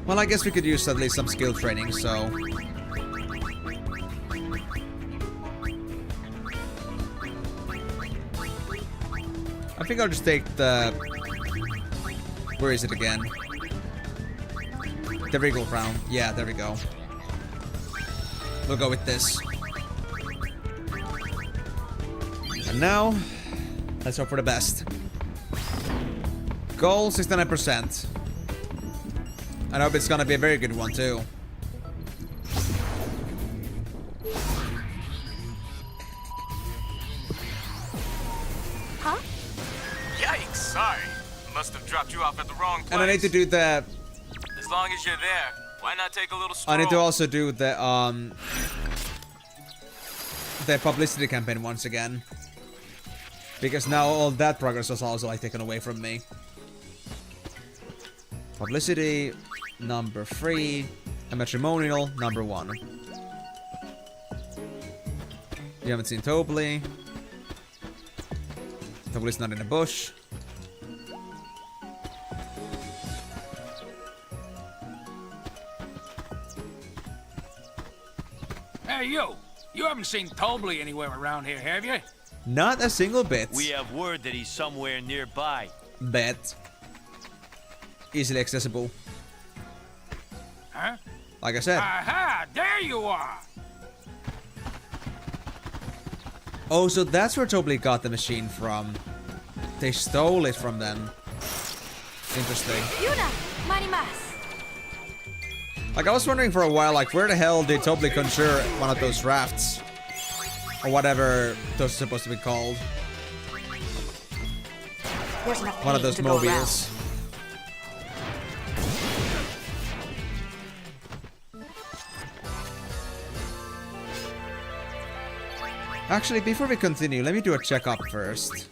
Well, I guess we could use at least some skill training, so... think I'll just take the... Where is it again? The Regal Crown. Yeah, there we go. We'll go with this. And now, let's hope for the best. Goal 69%. I hope it's gonna be a very good one too.
Huh?
Yikes, sorry. Must have dropped you off at the wrong place.
And I need to do the...
As long as you're there, why not take a little stroll?
I need to also do the publicity campaign once again. Because now all that progress was also like taken away from me. Publicity number 3, a matrimonial number 1. You haven't seen Tobly. Tobly's not in the bush.
Hey, you! You haven't seen Tobly anywhere around here, have you?
Not a single bit.
We have word that he's somewhere nearby.
Bet. Easily accessible.
Huh?
Like I said.
Aha! There you are!
Oh, so that's where Tobly got the machine from. They stole it from them. Interesting.
Yuna, marimas.
Like, I was wondering for a while, like, where the hell did Tobly conjure one of those rafts? Or whatever those are supposed to be called.
There's enough
One of those
pain to go
mobiles. Actually, before we continue, let me do a checkup first.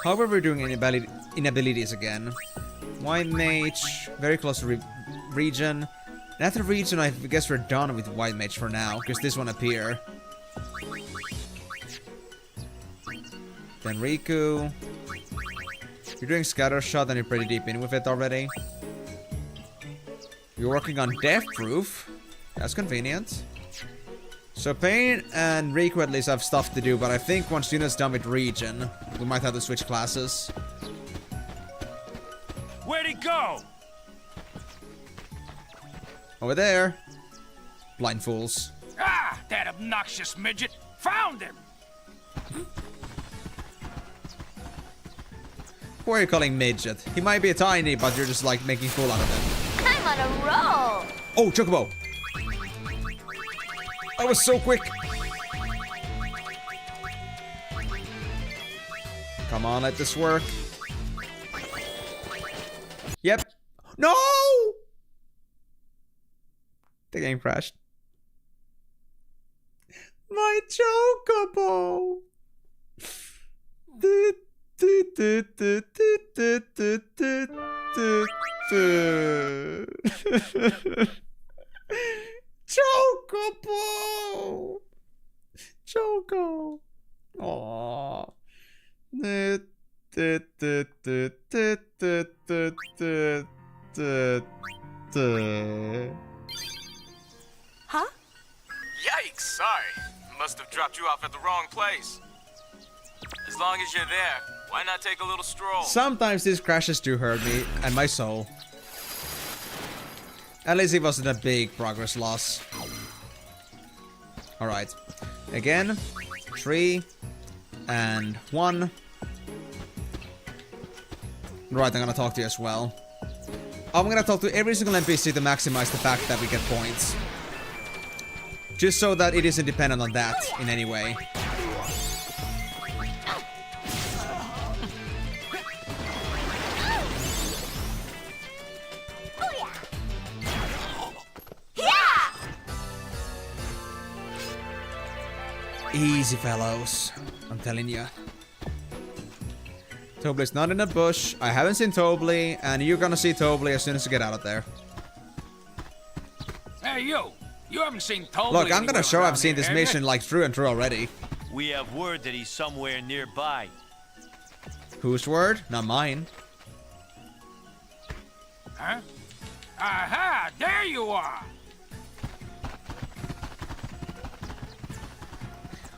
How are we doing in abilities again? White Mage, very close to region. And after region, I guess we're done with White Mage for now, because this won't appear. Then Rikku. You're doing Scatter Shot and you're pretty deep in with it already. You're working on Death Proof. That's convenient. So Payne and Rikku at least have stuff to do, but I think once Yuna's done with region, we might have to switch classes.
Where'd he go?
Over there. Blind fools.
Ah! That obnoxious midget! Found him!
Who are you calling midget? He might be a tiny, but you're just like making fool out of him.
I'm on a roll.
Oh, Chocobo! That was so quick! Come on, let this work. Yep. No! The game crashed. My Chocobo! Chocobo! Choco! Aww.
Huh?
Yikes, sorry. Must have dropped you off at the wrong place. As long as you're there, why not take a little stroll?
Sometimes these crashes do hurt me and my soul. At least it wasn't a big progress loss. Alright. Again, 3 and 1. Right, I'm gonna talk to you as well. I'm gonna talk to every single NPC to maximize the fact that we get points. Just so that it isn't dependent on that in any way. Easy, fellows. I'm telling you. Tobly's not in the bush. I haven't seen Tobly, and you're gonna see Tobly as soon as you get out of there.
Hey, you! You haven't seen Tobly.
Look, I'm gonna show I've seen
here,
this mission like through and through already.
We have word that he's somewhere nearby.
Whose word? Not mine.
Huh? Aha! There you are!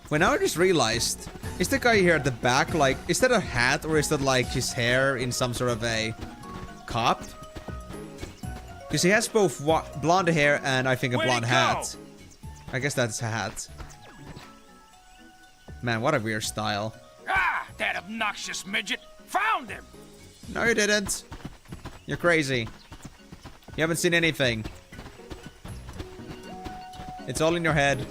Well, now I just realized, is the guy here at the back, like, is that a hat or is that like his hair in some sort of a cup? Because he has both blonde hair and I think a blonde hat. I guess that's a hat. Man, what a weird style.
Ah, that obnoxious midget. Found him.
No, you didn't. You're crazy. You haven't seen anything. It's all in your head.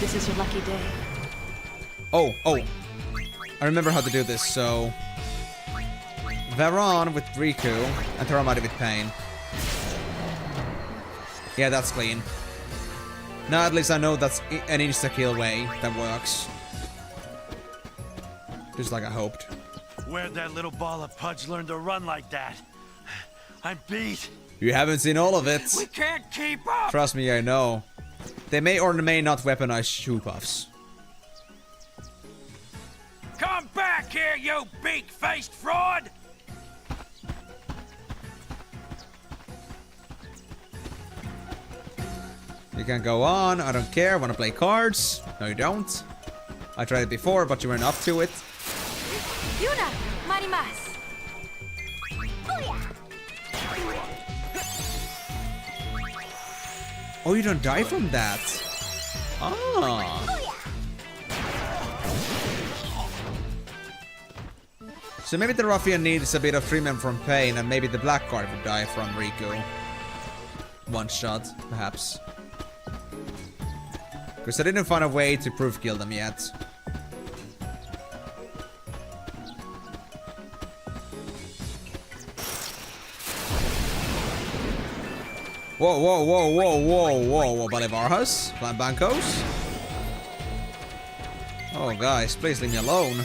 This is your lucky day.
Oh. I remember how to do this, so... Veron with Rikku, and Taramari with Payne. Yeah, that's clean. Now at least I know that's an insta-kill way that works. Just like I hoped.
Where'd that little ball of pudge learn to run like that? I'm beat.
You haven't seen all of it.
We can't keep up.
Trust me, I know. They may or may not weaponize shoe puffs.
Come back here, you beak-faced fraud!
You can go on, I don't care, wanna play cards? No you don't. I tried it before, but you weren't up to it.
Yuna, marimasu.
Oh, you don't die from that. Ah. So maybe the ruffian needs a bit of treatment from Payne, and maybe the black card would die from Rikku. One shot, perhaps. Because I didn't find a way to proof kill them yet. Whoa, Bolivarhas? Flambancos? Oh, guys, please leave me alone.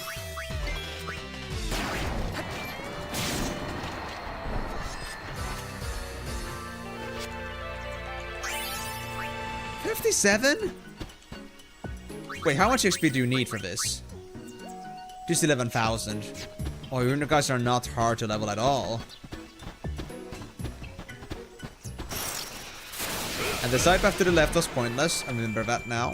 $57? Wait, how much XP do you need for this? Just 11,000. Oh, you guys are not hard to level at all. And the side path to the left was pointless. I remember that now.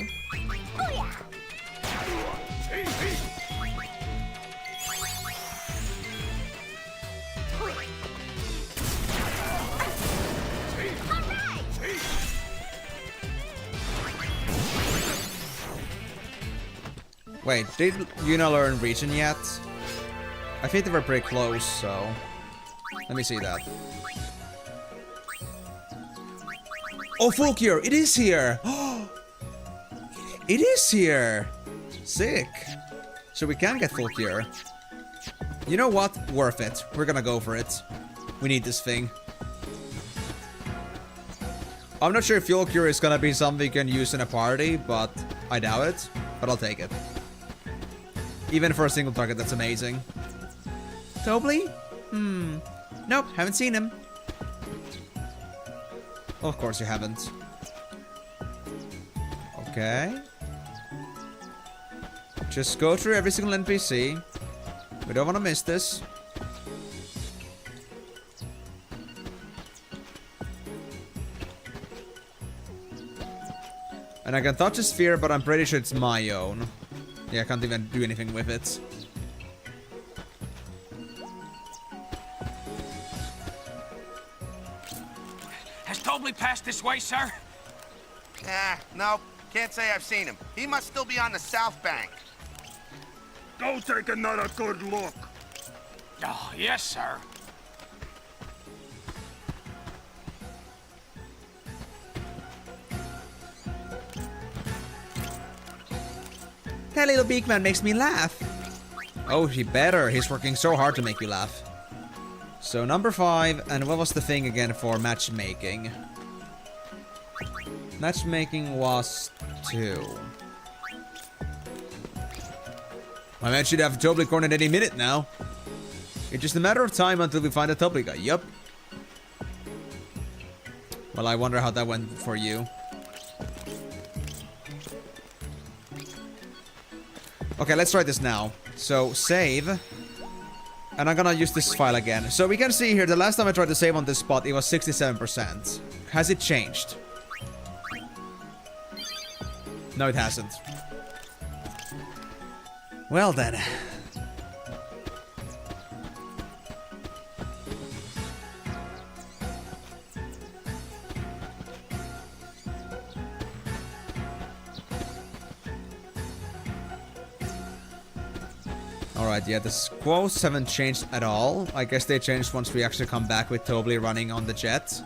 Wait, did Yuna learn region yet? I think they were pretty close, so... Let me see that. Oh, full cure! It is here! It is here! Sick! So we can get full cure. You know what? Worth it. We're gonna go for it. We need this thing. I'm not sure if full cure is gonna be something you can use in a party, but I doubt it. But I'll take it. Even for a single target, that's amazing. Tobly? Nope, haven't seen him. Of course you haven't. Okay. Just go through every single NPC. We don't want to miss this. And I can touch a sphere, but I'm pretty sure it's my own. Yeah, I can't even do anything with it.
Has Tobly passed this way, sir?
No. Can't say I've seen him. He must still be on the south bank.
Go take another good look.
Oh, yes, sir.
That little beakman makes me laugh. Oh, he better. He's working so hard to make you laugh. So, number 5. And what was the thing again for matchmaking? Matchmaking was 2. My man should have Tobly cornered any minute now. It's just a matter of time until we find a Tobly guy. Yup. Well, I wonder how that went for you. Okay, let's try this now. So, save. And I'm gonna use this file again. So we can see here, the last time I tried to save on this spot, it was 67%. Has it changed? No, it hasn't. Well then. Alright, yeah, the quotes haven't changed at all. I guess they changed once we actually come back with Tobly running on the jet.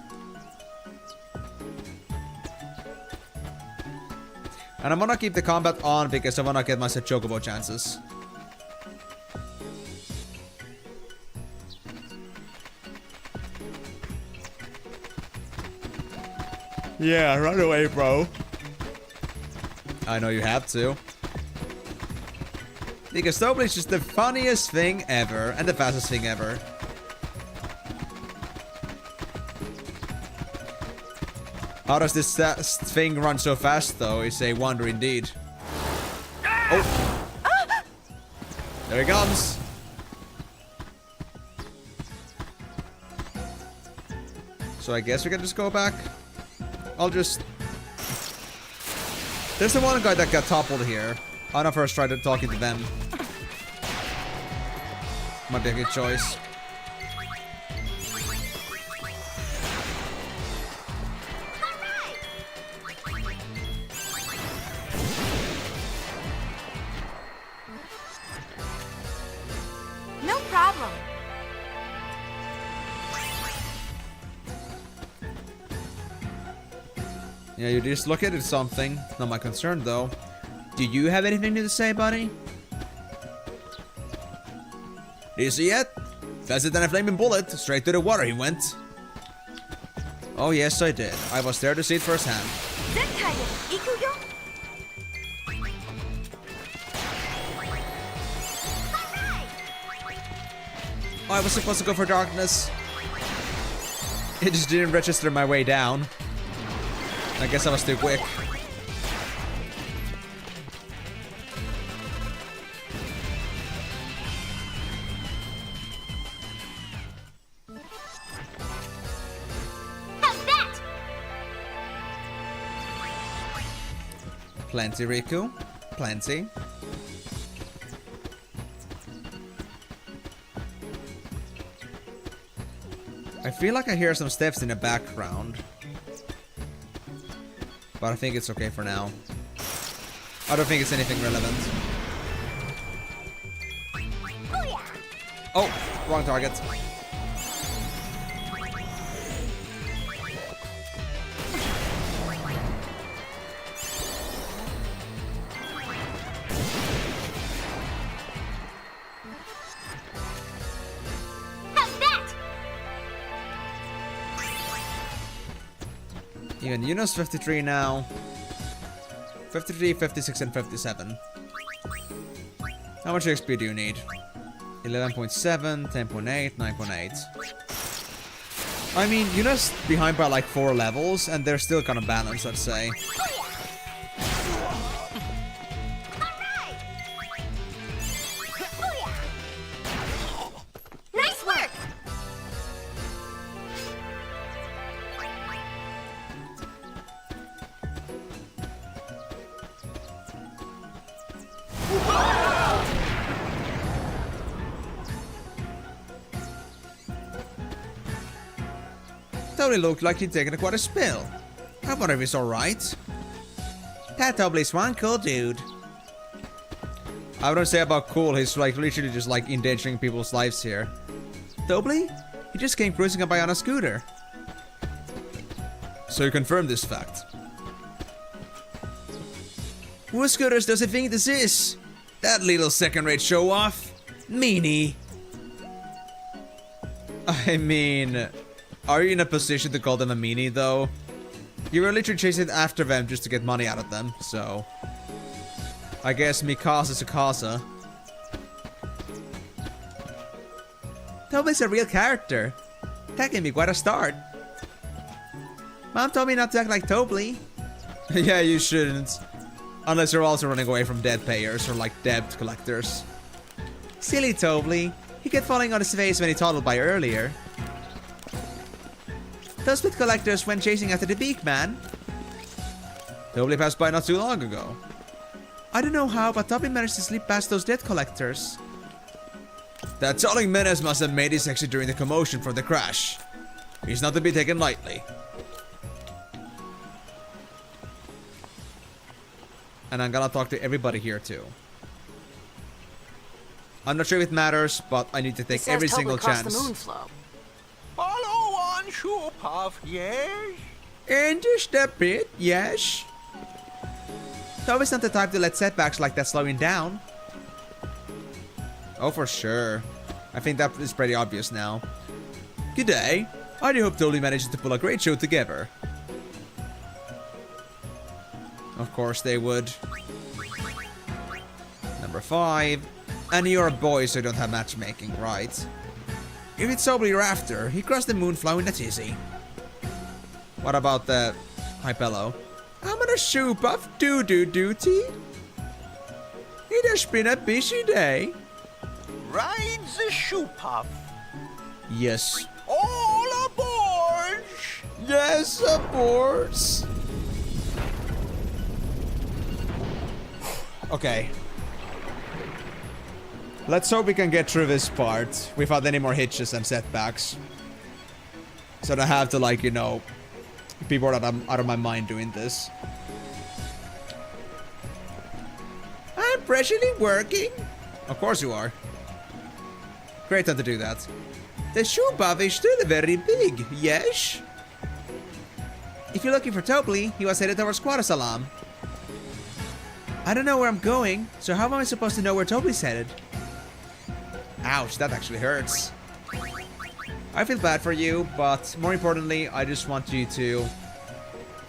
And I'm gonna keep the combat on because I wanna get myself chocobo chances. Yeah, run away, bro. I know you have to. Because Tobly is just the funniest thing ever, and the fastest thing ever. How does this thing run so fast, though, is a wonder indeed. Oh! There he comes! So I guess we can just go back. I'll just... There's the one guy that got toppled here. I'm gonna first try to talking to them. Might be a good choice.
No problem.
Yeah, you just look at it something. Not my concern though. Do you have anything to say, buddy? Do you see it? Faster than a flaming bullet. Straight to the water he went. Oh yes, I did. I was there to see it firsthand. Oh, I was supposed to go for darkness. It just didn't register my way down. I guess I was too quick. Plenty, Rikku. Plenty. I feel like I hear some steps in the background. But I think it's okay for now. I don't think it's anything relevant. Oh, wrong target. Even Yuna's 53 now. 53, 56, and 57. How much XP do you need? 11.7, 10.8, 9.8. I mean, Yuna's behind by like 4 levels, and they're still kind of balanced, I'd say.
Nice work!
Tobly looked like he'd taken quite a spill. I wonder if he's alright. That Tobly's one cool dude. I wouldn't say about cool, he's like literally just like endangering people's lives here. Tobly? He just came cruising by on a scooter. So you confirm this fact. Whose scooters does he think this is? That little second-rate show-off? Meanie. I mean... Are you in a position to call them a meanie, though? You were literally chasing after them just to get money out of them, so... I guess mi casa is a casa. Toby's a real character. That can be quite a start. Mom told me not to act like Toby. Yeah, you shouldn't. Unless you're also running away from debt payers or like debt collectors. Silly Toby. He kept falling on his face when he toddled by earlier. Those pit collectors went chasing after the beak man. Toby passed by not too long ago. I don't know how, but Toby managed to slip past those debt collectors. That toddling menace must have made his exit during the commotion from the crash. He's not to be taken lightly. And I'm gonna talk to everybody here too. I'm not sure if it matters, but I need to take every single chance.
The moon flow.
Follow on, shoe puff, yes?
And just a bit, yes. Toby's not the type to let setbacks like that slow him down. Oh, for sure. I think that is pretty obvious now. Good day. I do hope Toby manages to pull a great show together. Of course they would. Number 5. And you're a boy, so you don't have matchmaking, right? If it's Toby you're after, he crossed the moon flow in a tizzy. What about the Hypello? I'm on a shoe puff doo-doo duty. It has been a busy day.
Ride the shoe puff.
Yes.
All aboard!
Yes, aboard. Okay. Let's hope we can get through this part without any more hitches and setbacks. So I don't have to, like, you know, be bored out of my mind doing this. I'm presently working. Of course you are. Great time to do that. The shoe buff is still very big, yes? If you're looking for Toby, he was headed towards Quadasalam. I don't know where I'm going, so how am I supposed to know where Toby's headed? Ouch, that actually hurts. I feel bad for you, but more importantly, I just want you to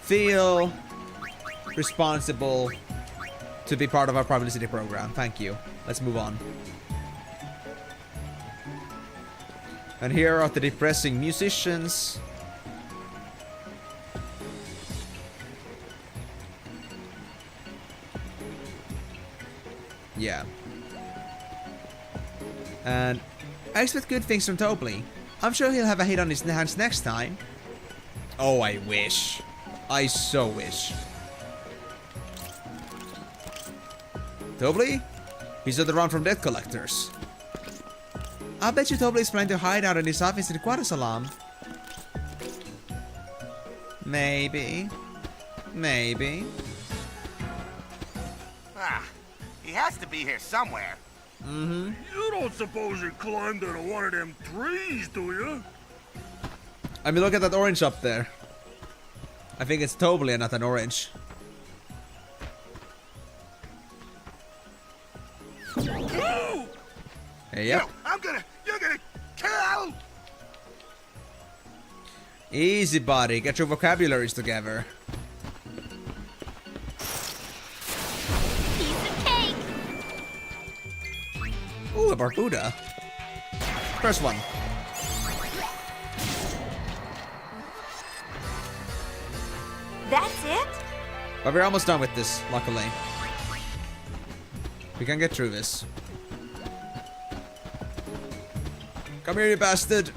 feel responsible to be part of our publicity program. Thank you. Let's move on. And here are the depressing musicians. Yeah. And I expect good things from Toby. I'm sure he'll have a hit on his hands next time. Oh, I wish. I so wish. Toby? He's on the run from debt collectors. I bet you Toby is planning to hide out in his office in Quadasalam. Maybe. Maybe.
Ah, he has to be here somewhere.
Mm-hmm.
You don't suppose you climbed into one of them trees, do you?
I mean, look at that orange up there. I think it's Toby and not an orange. Hey, yep.
You're gonna kill!
Easy, buddy. Get your vocabularies together.
Piece of cake.
Ooh, a Barbuda. First one.
That's it?
But we're almost done with this, luckily. We can get through this. Come here, you bastard.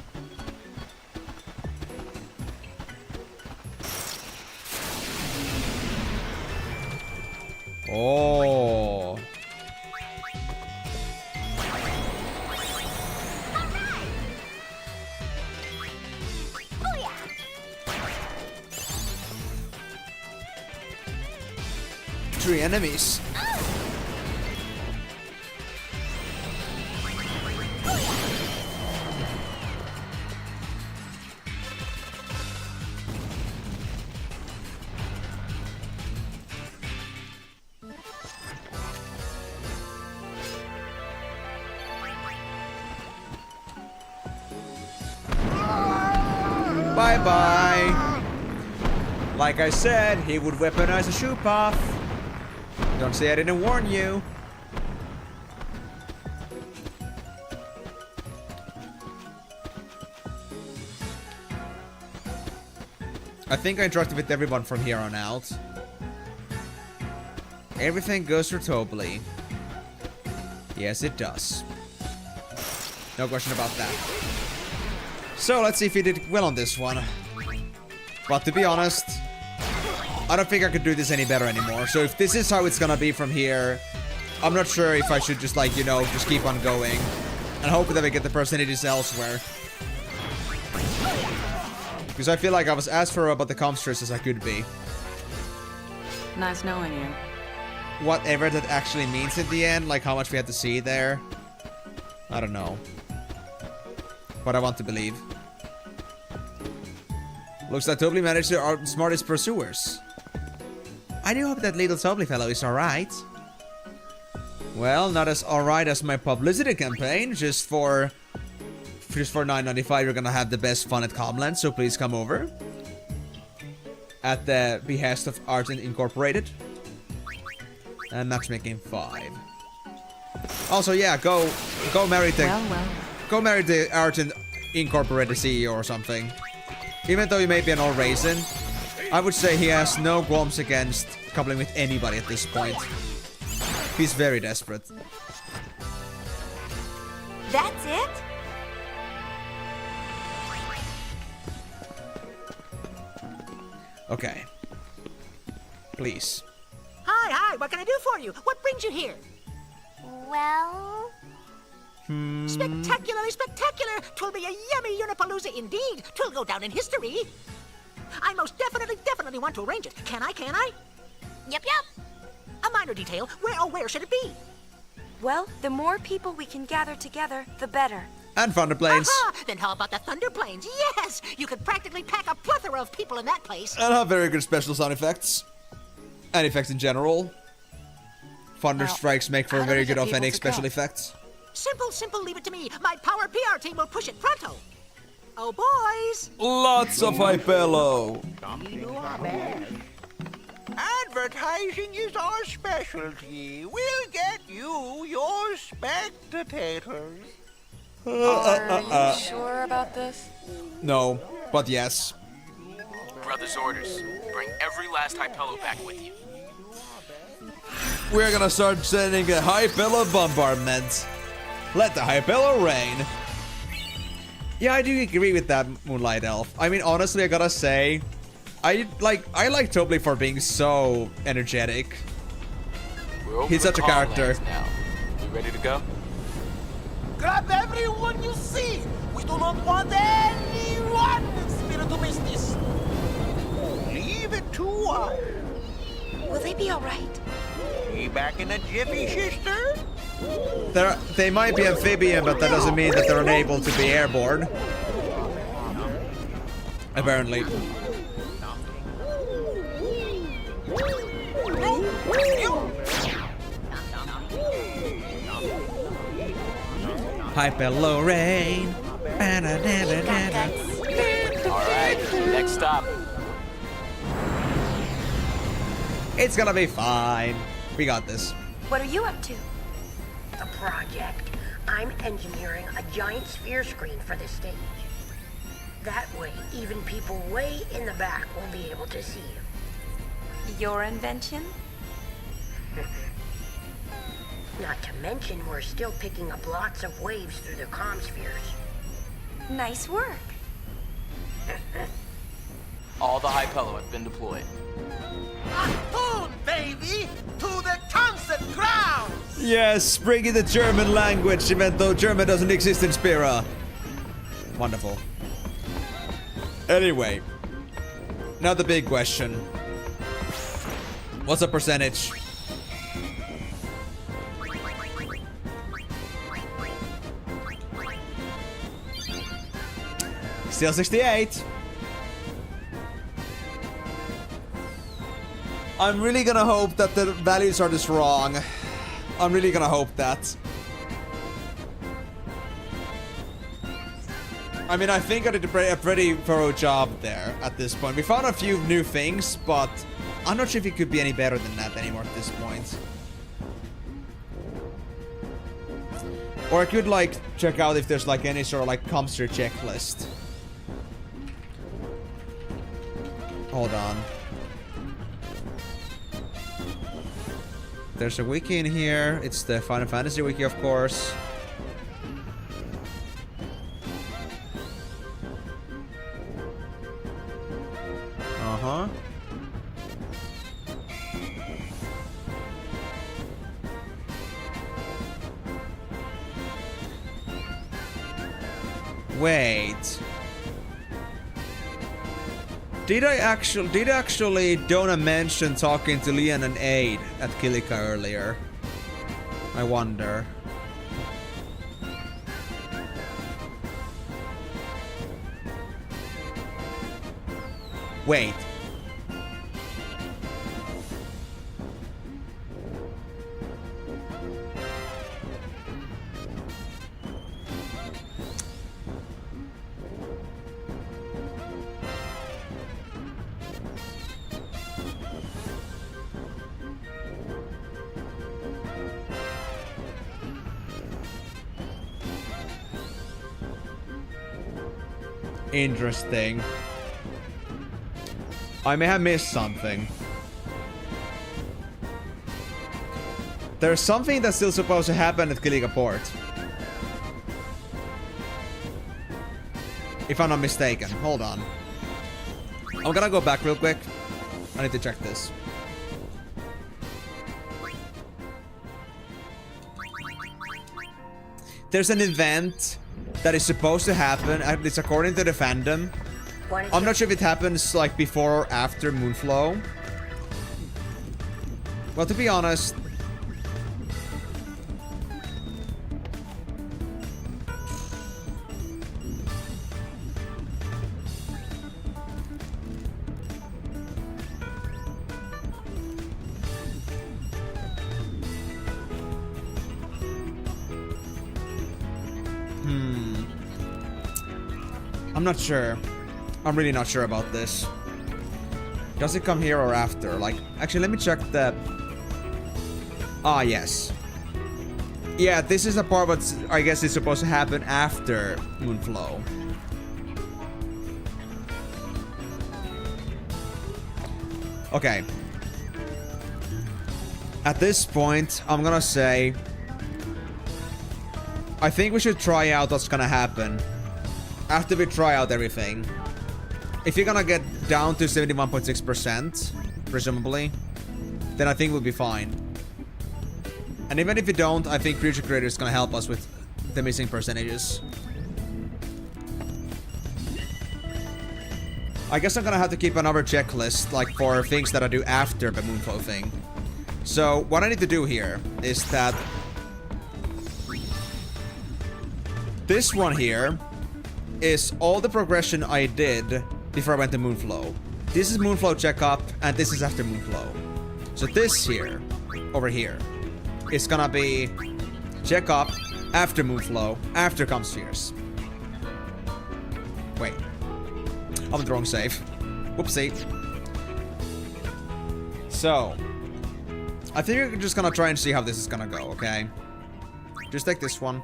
Oh. Three enemies. Bye-bye. Like I said, he would weaponize a shoe puff. Don't say I didn't warn you. I think I interacted with everyone from here on out. Everything goes for Tobly. Yes, it does. No question about that. So, let's see if he did well on this one. But to be honest, I don't think I could do this any better anymore. So if this is how it's gonna be from here, I'm not sure if I should just like, you know, just keep on going. And hope that we get the percentages elsewhere. Because I feel like I was as thorough about the comsters as I could be.
Nice knowing you.
Whatever that actually means in the end, like how much we had to see there. I don't know. But I want to believe. Looks like Tobly managed to outsmart his pursuers. I do hope that little Tobly fellow is alright. Well, not as alright as my publicity campaign. Just for $9.95, you're gonna have the best fun at Comland, so please come over. At the behest of Argent Incorporated. And matchmaking 5. Also, yeah, go marry the go marry the Argent Incorporated CEO or something. Even though he may be an old raisin, I would say he has no qualms against coupling with anybody at this point. He's very desperate.
That's it?
Okay. Please.
Hi, what can I do for you? What brings you here?
Well...
Spectacularly spectacular! 'Twill be a yummy Unipalooza indeed. 'Twill go down in history. I most definitely want to arrange it. Can I?
Yep.
A minor detail. Where should it be?
Well, the more people we can gather together, the better.
And Thunderplanes.
Aha! Then how about the Thunderplanes? Yes! You could practically pack a plethora of people in that place.
And have very good special sound effects. And effects in general. Thunder strikes make for very good authentic special effects.
Simple, leave it to me. My power PR team will push it pronto. Oh, boys!
Lots of Hypello.
Advertising is our specialty. We'll get you your spectators.
Are you sure about this?
No, but yes.
Brother's orders. Bring every last Hypello back with you.
We're gonna start sending a Hypello bombardment. Let the Hypello rain. Yeah, I do agree with that, Moonlight Elf. I mean, honestly, I gotta say, I like Tobly for being so energetic. He's such a character.
Now. You ready to go?
Grab everyone you see. We do not want anyone in Spiritu Mystis. Leave it to us.
Will they be alright?
Be back in a jiffy, sister.
They might be amphibian, but that doesn't mean that they're unable to be airborne. Apparently. Hypello rain.
Alright, next stop.
It's gonna be fine. We got this.
What are you up to?
The project. I'm engineering a giant sphere screen for the stage. That way, even people way in the back won't be able to see you.
Your invention?
Not to mention, we're still picking up lots of waves through the comm spheres.
Nice work.
All the Hypello have been deployed.
Boom, baby! To the concert grounds!
Yes, bring in the German language, even though German doesn't exist in Spira. Wonderful. Anyway, now the big question. What's the percentage? Still 68. I'm really gonna hope that the values are this wrong. I'm really gonna hope that. I mean, I think I did a pretty thorough job there at this point. We found a few new things, but I'm not sure if it could be any better than that anymore at this point. Or I could, like, check out if there's, like, any sort of, like, comster checklist. Hold on. There's a wiki in here. It's the Final Fantasy wiki, of course. Uh-huh. Wait. Did actually Donna mention talking to Leon and Aid at Kilika earlier? I wonder. Wait. Interesting. I may have missed something. There's something that's still supposed to happen at Kilika Port. If I'm not mistaken. Hold on. I'm gonna go back real quick. I need to check this. There's an event that is supposed to happen, and it's according to the fandom. I'm not sure if it happens like before or after Moonflow. Well, to be honest, I'm not sure. I'm really not sure about this. Does it come here or after? Like, actually, let me check the... Ah, yes. Yeah, this is the part what I guess is supposed to happen after Moonflow. Okay. At this point, I'm gonna say... I think we should try out what's gonna happen after we try out everything. If you're gonna get down to 71.6%, presumably, then I think we'll be fine. And even if you don't, I think Creature Creator is gonna help us with the missing percentages. I guess I'm gonna have to keep another checklist, like for things that I do after the Moonflow thing. So, what I need to do here is that this one here is all the progression I did before I went to Moonflow. This is Moonflow checkup, and this is after Moonflow. So this here, over here, is gonna be checkup after Moonflow, after comes Spheres. Wait. I'm in the wrong save. Whoopsie. So, I think we're just gonna try and see how this is gonna go, okay? Just take this one.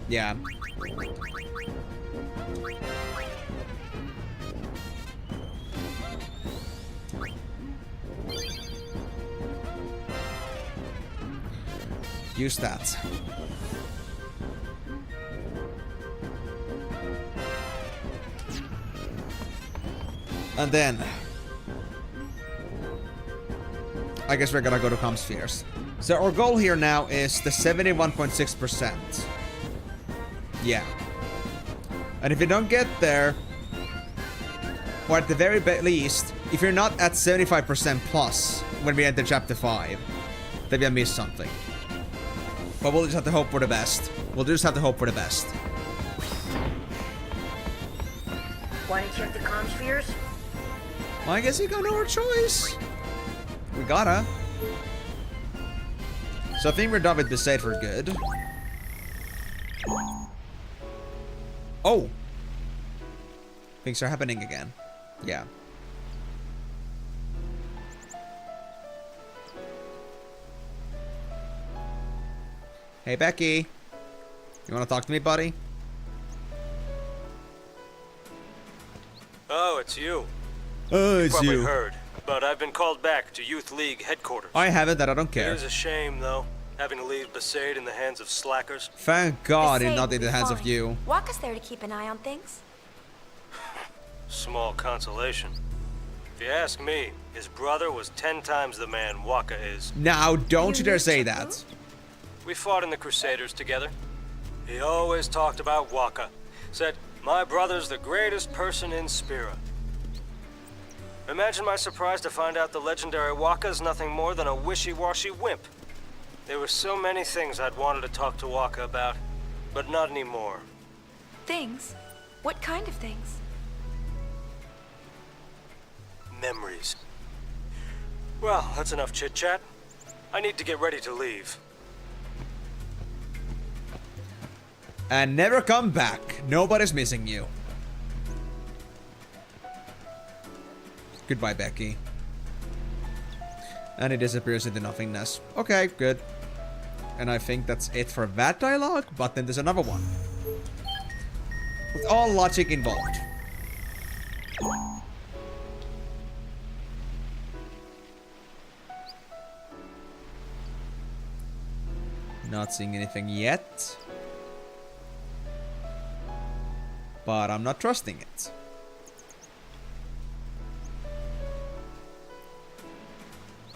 Yeah. Use that. And then I guess we're gonna go to Comspheres. So our goal here now is the 71.6%. Yeah. And if you don't get there, or at the very least, if you're not at 75% plus when we enter chapter 5, then we have missed something. But we'll just have to hope for the best. We'll just have to hope for the best.
Want to check the Comspheres?
Well, I guess you got no choice. We gotta. So I think we're done with Besaid for good. Oh! Things are happening again. Yeah. Hey, Becky. You wanna talk to me, buddy?
it's you.
Oh, it's
Probably
you.
heard, but I've been called back to Youth League headquarters.
I haven't, that I don't care.
It is a shame, though, having to leave Besaid in the hands of slackers.
Thank God it's
Besaid
not
will
in the
be
hands
fine.
of you.
Waka's there to keep an eye on things.
Small consolation. If you ask me, his brother was 10 times the man Waka is.
Now, don't you dare say that.
We fought in the Crusaders together. He always talked about Waka. Said, my brother's the greatest person in Spira. Imagine my surprise to find out the legendary Waka's nothing more than a wishy-washy wimp. There were so many things I'd wanted to talk to Waka about, but not anymore.
Things? What kind of things?
Memories. Well, that's enough chit-chat. I need to get ready to leave.
And never come back. Nobody's missing you. Goodbye, Becky. And it disappears into nothingness. Okay, good. And I think that's it for that dialogue, but then there's another one. With all logic involved. Not seeing anything yet. But I'm not trusting it.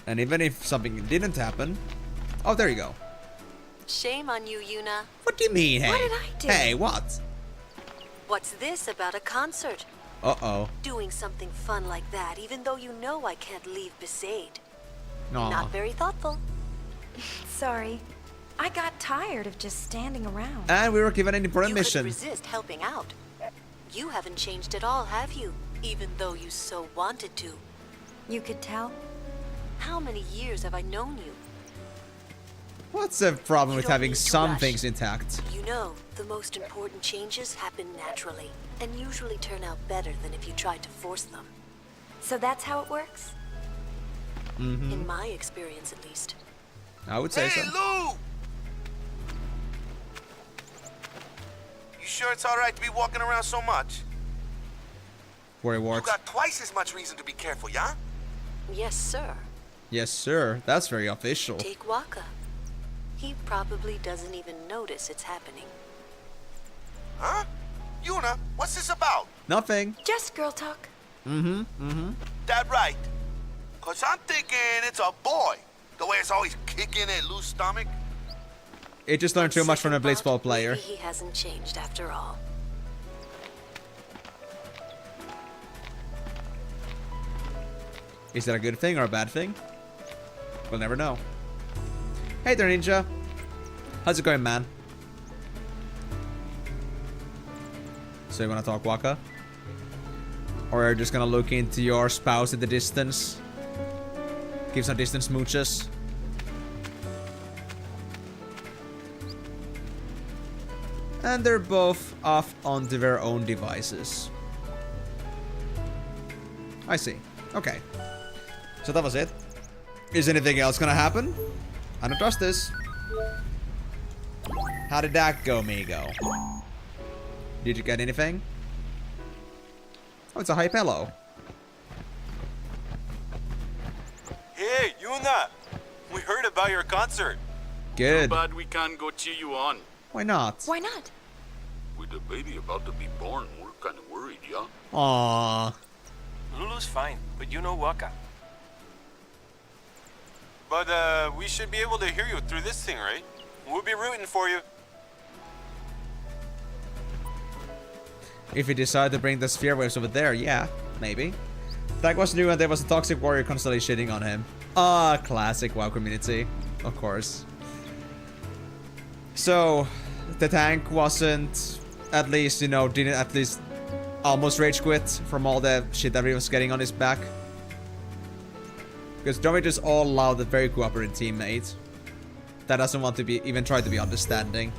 And even if something didn't happen... Oh, there you go.
Shame on you, Yuna.
What do you mean, hey?
What did I do?
Hey, what?
What's this about a concert?
Uh-oh.
Doing something fun like that, even though you know I can't leave Besaid.
Aw.
Not very thoughtful.
Sorry. I got tired of just standing around.
And we were given an important
You
mission.
couldn't resist helping out. You haven't changed at all, have you? Even though you so wanted to.
You could tell?
How many years have I known you?
What's the problem with
don't
having
need to
some
rush.
things intact?
You know, the most important changes happen naturally, and usually turn out better than if you tried to force them.
So that's how it works?
Mm-hmm.
In my experience, at least.
I would say so.
Lou! You sure it's alright to be walking around so much?
Worry
You
warts.
got twice as much reason to be careful, yeah?
Yes, sir.
Yes, sir. That's very official.
Take Waka. He probably doesn't even notice it's happening.
Huh? Yuna, what's this about?
Nothing.
Just girl talk.
Mm-hmm. Mm-hmm.
That right? Cause I'm thinking it's a boy. The way it's always kicking at loose stomach.
It just learned too much from a Blitzball player.
Maybe he hasn't changed after all.
Is that a good thing or a bad thing? We'll never know. Hey there, Ninja. How's it going, man? So you wanna talk Waka? Or are you just gonna look into your spouse at the distance? Give some distance smooches? And they're both off onto their own devices. I see. Okay. So that was it. Is anything else gonna happen? I don't trust this. How did that go, Migo? Did you get anything? Oh, it's a high pillow.
Hey, Yuna! We heard about your concert.
Good.
Too bad we can't go cheer you on.
Why not?
Why not?
With the baby about to be born, we're kind of worried, yeah?
Aww.
Lulu's fine, but you know Waka.
But, we should be able to hear you through this thing, right? We'll be rooting for you.
If you decide to bring the sphere waves over there, yeah, maybe. That was new and there was a toxic warrior constantly shitting on him. Ah, classic WoW community. Of course. So, the tank wasn't, at least, you know, didn't at least almost rage quit from all the shit that he was getting on his back. Because don't we just all allow the very cooperative teammate that doesn't want to be, even try to be understanding.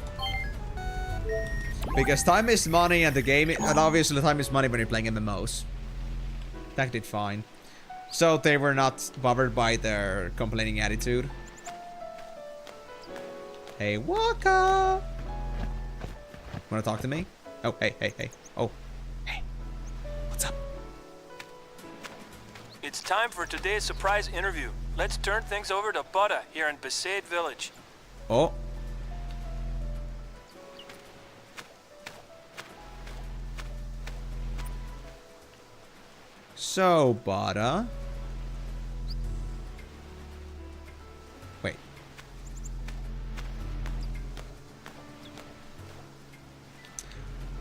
Because time is money and the game, and obviously time is money when you're playing MMOs. That did fine. So they were not bothered by their complaining attitude. Hey, Waka! Wanna talk to me? Oh, hey, hey, hey. Oh, hey. What's up?
It's time for today's surprise interview. Let's turn things over to Buddha here in Besaid Village.
Oh. So, Buddha. Wait.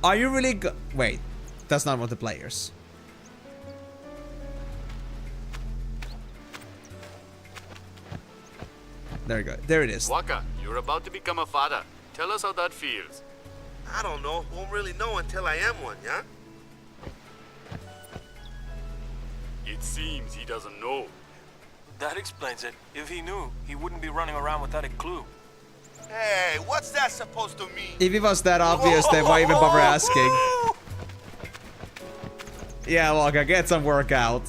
Are you really wait, that's not one of the players. There you go. There it is.
Waka, you're about to become a father. Tell us how that feels.
I don't know. Won't really know until I am one, yeah?
It seems he doesn't know.
That explains it. If he knew, he wouldn't be running around without a clue.
Hey, what's that supposed to mean?
If it was that obvious, then why even bother asking? Yeah, Waka, get some work out.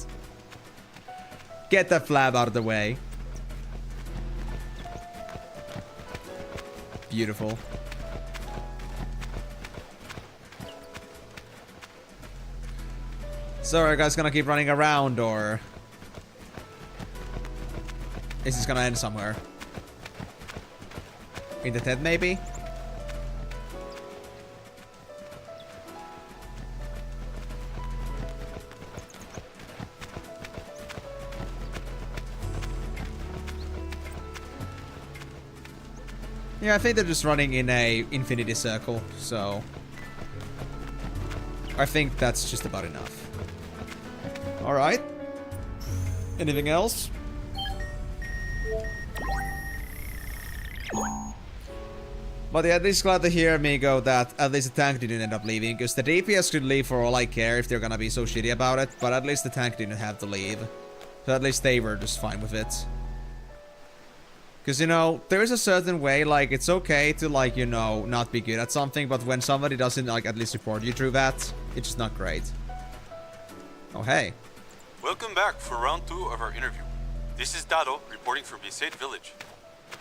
Get that flab out of the way. Beautiful. So are you guys gonna keep running around, or is this gonna end somewhere? In the tent, maybe? Yeah, I think they're just running in a infinity circle, so I think that's just about enough. Alright. Anything else? But yeah, at least glad to hear, amigo, that at least the tank didn't end up leaving, because the DPS could leave for all I care if they're gonna be so shitty about it, but at least the tank didn't have to leave. So at least they were just fine with it. Because, you know, there is a certain way, like, it's okay to, like, you know, not be good at something, but when somebody doesn't, like, at least support you through that, it's just not great. Oh, hey.
Welcome back for round 2 of our interview. This is Dado reporting from Besaid Village.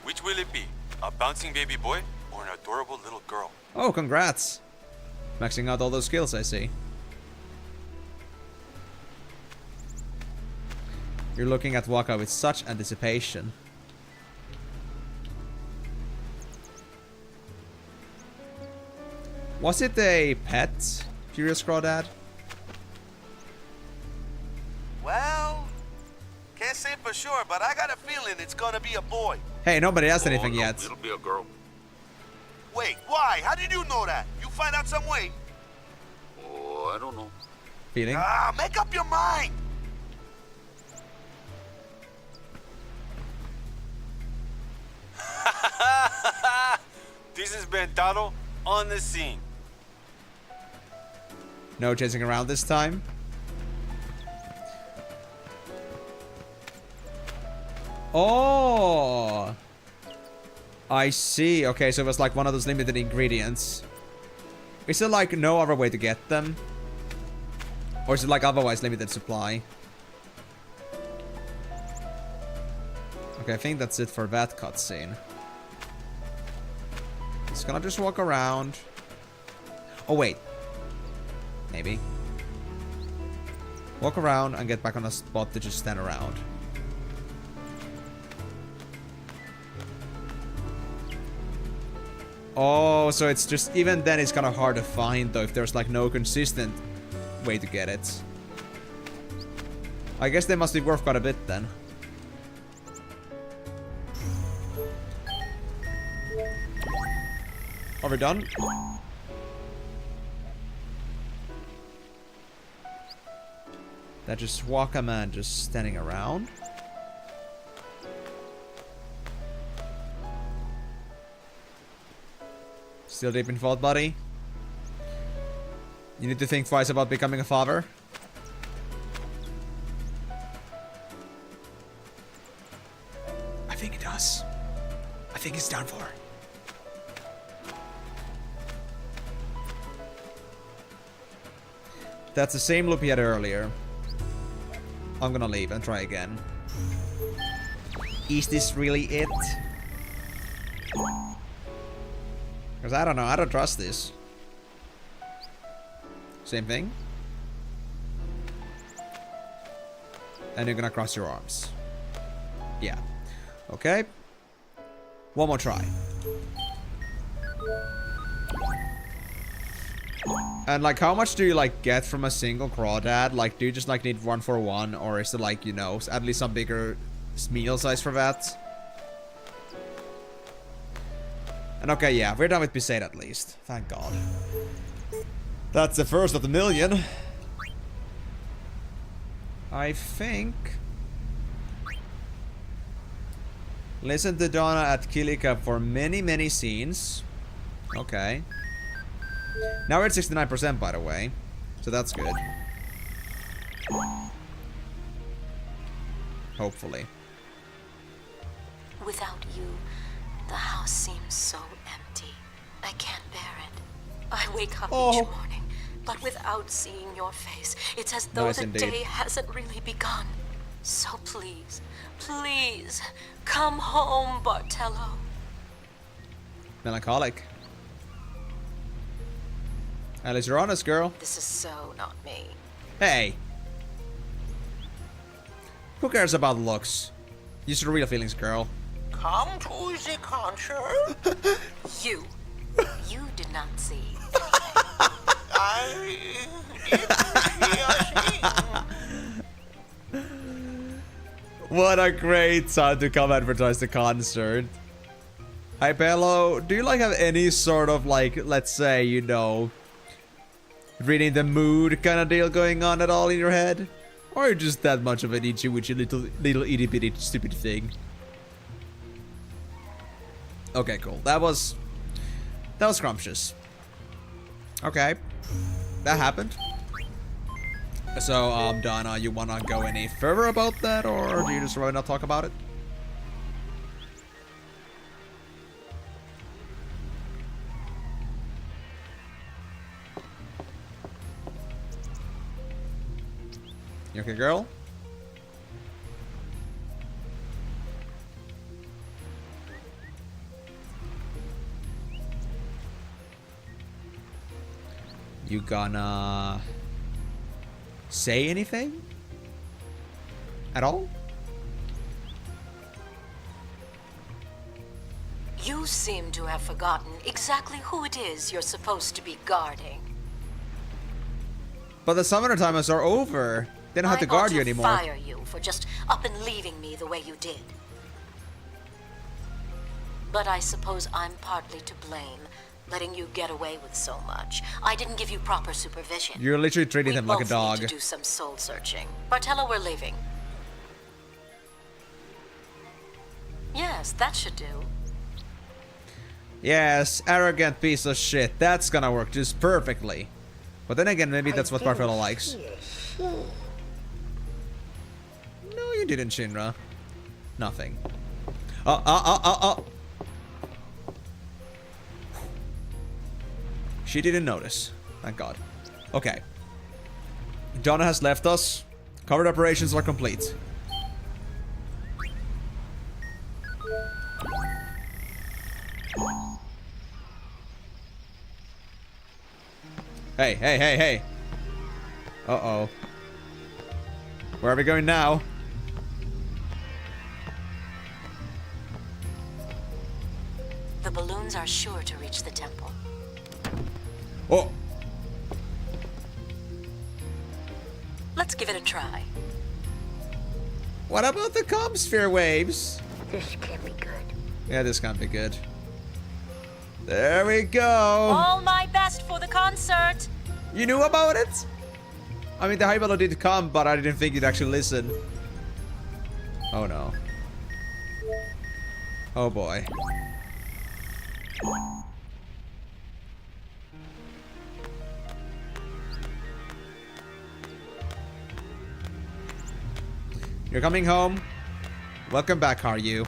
Which will it be? A bouncing baby boy or an adorable little girl?
Oh, congrats. Maxing out all those skills, I see. You're looking at Waka with such anticipation. Was it a pet, Curious Crawdad?
Well, can't say for sure, but I got a feeling it's gonna be a boy.
Hey, nobody asked anything yet.
It'll be a girl.
Wait, why? How did you know that? You find out some way?
Oh, I don't know.
Feeling?
Ah, make up your mind!
This has been Dado on the scene.
No chasing around this time. Oh, I see. Okay, so it was like one of those limited ingredients. Is there like no other way to get them? Or is it like otherwise limited supply? Okay, I think that's it for that cutscene. It's gonna just walk around. Oh, wait. Maybe. Walk around and get back on a spot to just stand around. Oh, so it's just, even then it's kind of hard to find though if there's like no consistent way to get it. I guess they must be worth quite a bit then. Are we done? That just walk a man just standing around. Still deep in thought, buddy? You need to think twice about becoming a father? I think it does. I think it's done for. That's the same loop he had earlier. I'm gonna leave and try again. Is this really it? Because I don't know, I don't trust this. Same thing. And you're gonna cross your arms. Yeah. Okay. One more try. And like, how much do you like get from a single crawdad? Like, do you just like need 1 for 1, or is it like, you know, at least some bigger meal size for that? And okay, yeah, we're done with Besaid at least. Thank God. That's the first of the million. I think. Listen to Donna at Kilika for many, many scenes. Okay. Now we're at 69%, by the way. So that's good. Hopefully.
Without you, the house seems so empty. I can't bear it. I wake up each morning, but without seeing your face, it's as though the day hasn't really begun. So please, please, come home, Bartello.
Melancholic. At least you're honest, girl.
This is so not me.
Hey. Who cares about looks? Use your real feelings, girl.
Come to the concert.
You did not see.
I did.
What a great time to come advertise the concert. Hi, Bello. Do you like have any sort of like, let's say, you know, reading the mood kind of deal going on at all in your head? Or are you just that much of an itchy witchy little itty bitty stupid thing? Okay, cool. That was scrumptious. Okay. That happened. So, Donna, you wanna go any further about that, or do you just rather not talk about it? You okay, girl? You gonna say anything? At all?
You seem to have forgotten exactly who it is you're supposed to be guarding.
But the summoner timers are over. They don't have to guard you anymore.
I ought to fire you for just up and leaving me the way you did. But I suppose I'm partly to blame, letting you get away with so much. I didn't give you proper supervision.
You're literally treating him like a dog.
We both need to do some soul searching. Bartello, we're leaving. Yes, that should do.
Yes, arrogant piece of shit. That's gonna work just perfectly. But then again, maybe that's what Bartello likes. No, you didn't, Shinra. Nothing. She didn't notice. Thank God. Okay. Donna has left us. Covert operations are complete. Hey, hey, hey, hey. Uh-oh. Where are we going now?
The balloons are sure to reach the temple.
Oh.
Let's give it a try.
What about the comp sphere waves?
This can't be good.
Yeah, this can't be good. There we go.
All my best for the concert.
You knew about it? I mean, the high value did come, but I didn't think you'd actually listen. Oh no. Oh boy. You're coming home. Welcome back, are you?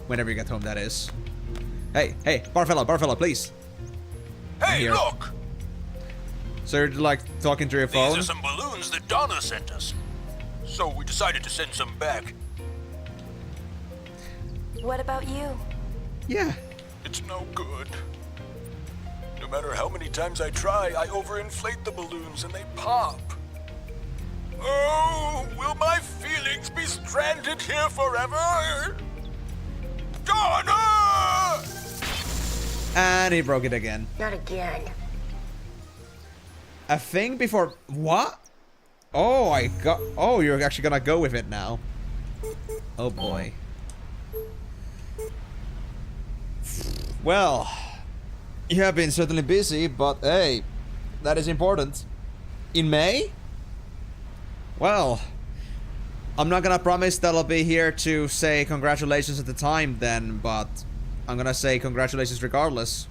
Whenever you get home, that is. Hey, hey, Barfella, please.
Hey, look!
So you're like talking to your phone?
These are some balloons that Donna sent us. So we decided to send some back.
What about you?
Yeah.
It's no good. No matter how many times I try, I overinflate the balloons and they pop.
Oh, will my feelings be stranded here forever? Donna!
And he broke it again.
Not again.
A thing before... What? Oh, I got... Oh, you're actually gonna go with it now. Oh, boy. Well, you have been certainly busy, but hey, that is important. In May? Well, I'm not gonna promise that I'll be here to say congratulations at the time then, but I'm gonna say congratulations regardless.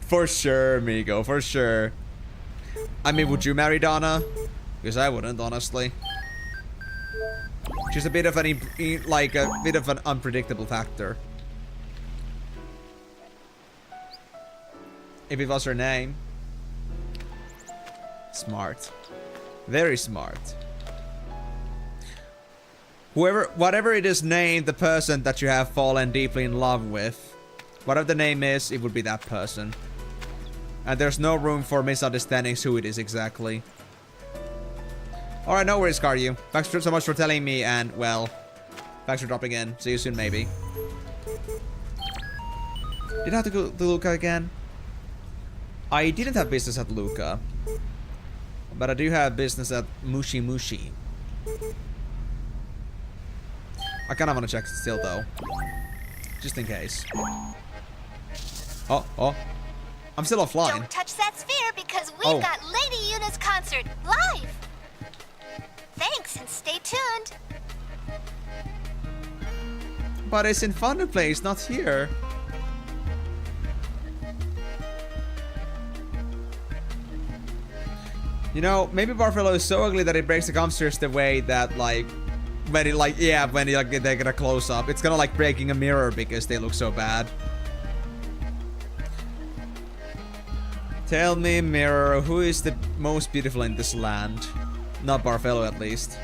For sure, Migo, for sure. I mean, would you marry Donna? Because I wouldn't, honestly. She's a bit of an, like, a bit of an unpredictable factor. If it was her name. Smart. Very smart. Whatever it is named, the person that you have fallen deeply in love with, whatever the name is, it would be that person. And there's no room for misunderstandings who it is exactly. Alright, no worries, Karyu. Thanks so much for telling me, and, well, thanks for dropping in. See you soon, maybe. Did I have to go to Luca again? I didn't have business at Luca. But I do have business at Mushi Mushi. I kinda wanna check still, though. Just in case. Oh. I'm still offline.
Don't touch that sphere because we've got Lady Yuna's concert live! Thanks, and stay tuned.
But it's in Thunder Place, not here. You know, maybe Barfello is so ugly that it breaks the comsters the way that, like, when it, like, yeah, when it, like, they get a close up, it's kind of like breaking a mirror because they look so bad. Tell me, mirror, who is the most beautiful in this land? Not Barfello, at least.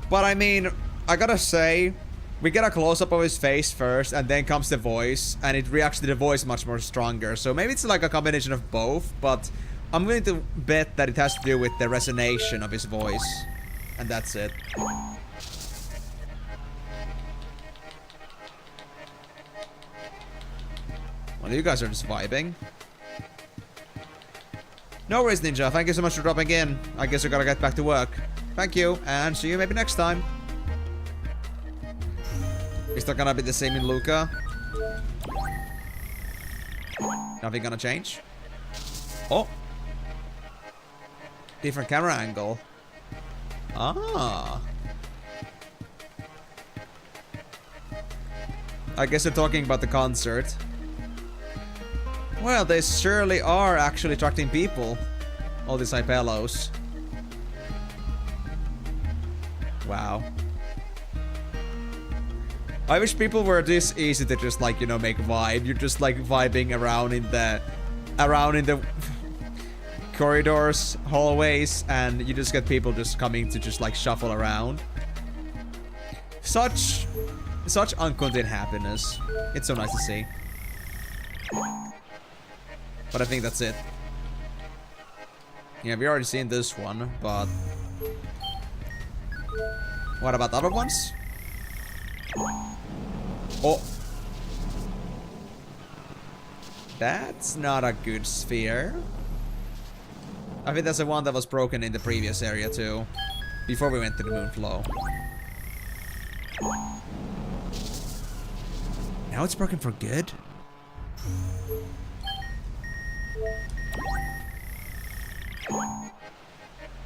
But I mean, I gotta say, we get a close-up of his face first, and then comes the voice, and it reacts to the voice much more stronger. So maybe it's like a combination of both, but I'm going to bet that it has to do with the resonation of his voice. And that's it. Well, you guys are just vibing. No worries, Ninja. Thank you so much for dropping in. I guess we gotta get back to work. Thank you, and see you maybe next time. Is that gonna be the same in Luca? Nothing gonna change? Oh! Different camera angle. Ah! I guess they're talking about the concert. Well, they surely are actually attracting people. All these Hypelos. Wow. I wish people were this easy to just, like, you know, make vibe. You're just, like, vibing around in the corridors, hallways, and you just get people just coming to just, like, shuffle around. Such uncontained happiness. It's so nice to see. But I think that's it. Yeah, we already seen this one, but... What about the other ones? Oh! That's not a good sphere. I think that's the one that was broken in the previous area too. Before we went to the Moonflow. Now it's broken for good?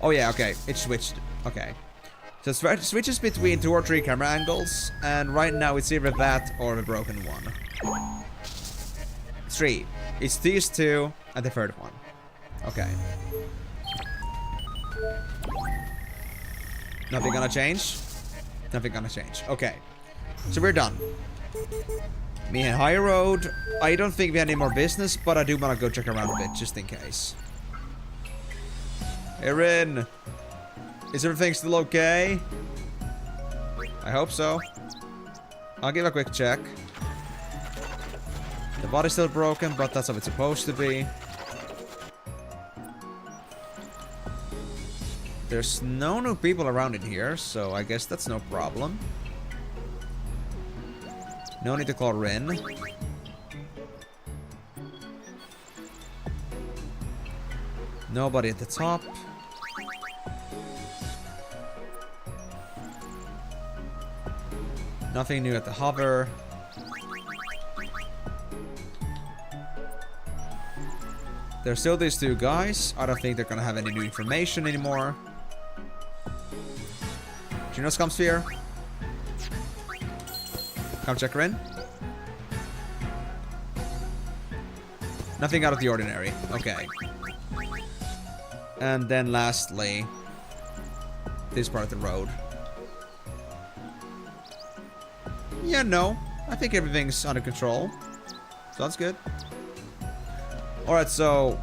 Oh yeah, okay. It switched. Okay. So it switches between 2 or 3 camera angles, and right now it's either that or the broken one. 3. It's these 2 and the 3rd one. Okay. Nothing gonna change? Nothing gonna change. Okay. So we're done. Me and High Road. I don't think we have any more business, but I do wanna go check around a bit, just in case. Erin! Is everything still okay? I hope so. I'll give a quick check. The body's still broken, but that's how it's supposed to be. There's no new people around in here, so I guess that's no problem. No need to call Rin. Nobody at the top. Nothing new at the hover. There's still these two guys. I don't think they're gonna have any new information anymore. Juno's come sphere. Come check her in. Nothing out of the ordinary. Okay. And then lastly, this part of the road. Yeah, no. I think everything's under control. So that's good. Alright, so...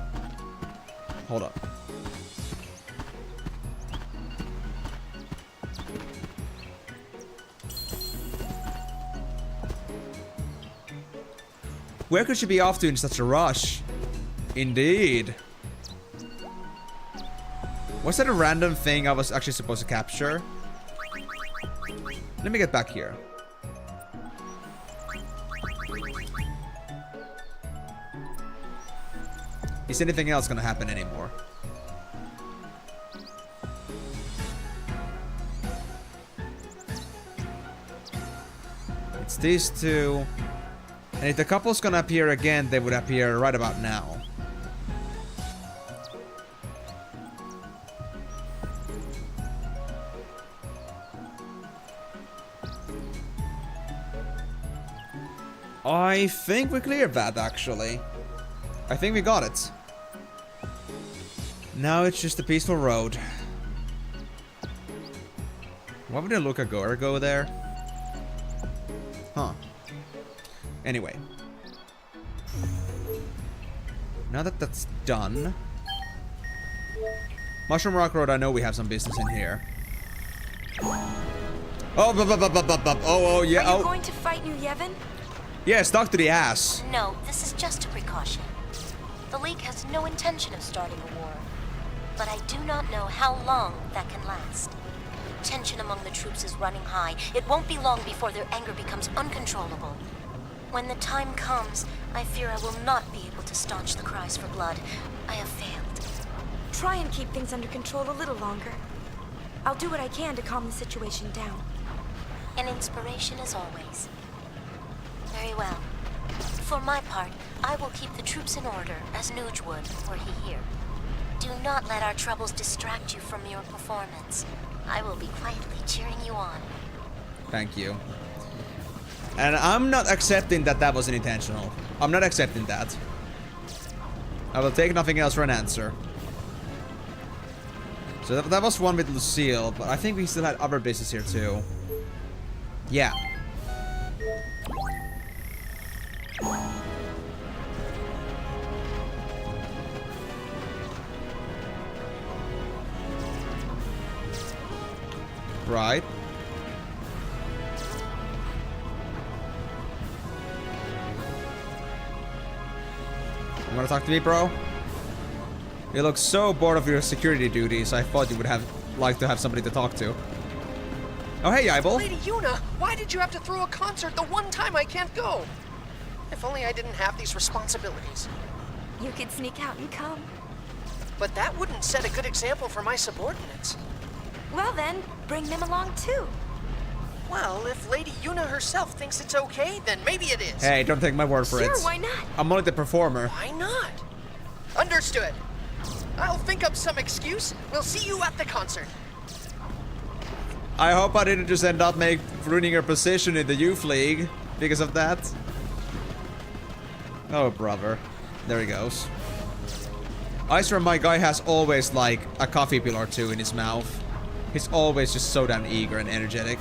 Hold up. Where could she be off to in such a rush? Indeed. Was that a random thing I was actually supposed to capture? Let me get back here. Is anything else gonna happen anymore? It's these two. And if the couple's gonna appear again, they would appear right about now. I think we cleared that, actually. I think we got it. Now it's just a peaceful road. Why would a go there? Huh. Anyway. Now that that's done... Mushroom Rock Road, I know we have some business in here. Oh, yeah.
Are you going to fight New Yevon?
Yeah, stuck to the ass.
No, this is just a precaution. The League has no intention of starting a war. But I do not know how long that can last. Tension among the troops is running high. It won't be long before their anger becomes uncontrollable. When the time comes, I fear I will not be able to staunch the cries for blood. I have failed.
Try and keep things under control a little longer. I'll do what I can to calm the situation down.
An inspiration as always. Very well. For my part, I will keep the troops in order, as Nuge would, were he here. Do not let our troubles distract you from your performance. I will be quietly cheering you on.
Thank you. And I'm not accepting that that wasn't intentional. I'm not accepting that. I will take nothing else for an answer. So that was one with Lucille, but I think we still had other business here too. Yeah. Right. You wanna talk to me, bro? You look so bored of your security duties, I thought you would like to have somebody to talk to. Oh, hey, Yibel.
Lady Yuna, why did you have to throw a concert the one time I can't go? If only I didn't have these responsibilities.
You could sneak out and come.
But that wouldn't set a good example for my subordinates.
Well then, bring them along too.
Well, if Lady Yuna herself thinks it's okay, then maybe it is.
Hey, don't take my word for it.
Sure, why not?
I'm only the performer.
Why not? Understood. I'll think up some excuse. We'll see you at the concert.
I hope I didn't just end up ruining your position in the youth league because of that. Oh, brother. There he goes. I swear my guy has always, like, a coffee pill or two in his mouth. He's always just so damn eager and energetic.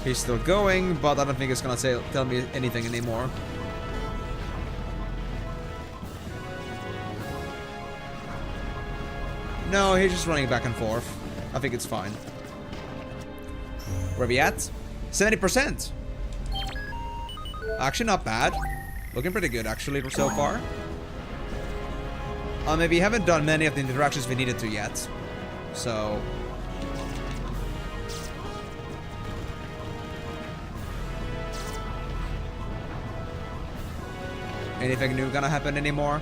He's still going, but I don't think it's gonna tell me anything anymore. No, he's just running back and forth. I think it's fine. Where we at? 70%. Actually, not bad. Looking pretty good, actually, so far. Maybe we haven't done many of the interactions we needed to yet. So... anything new gonna happen anymore?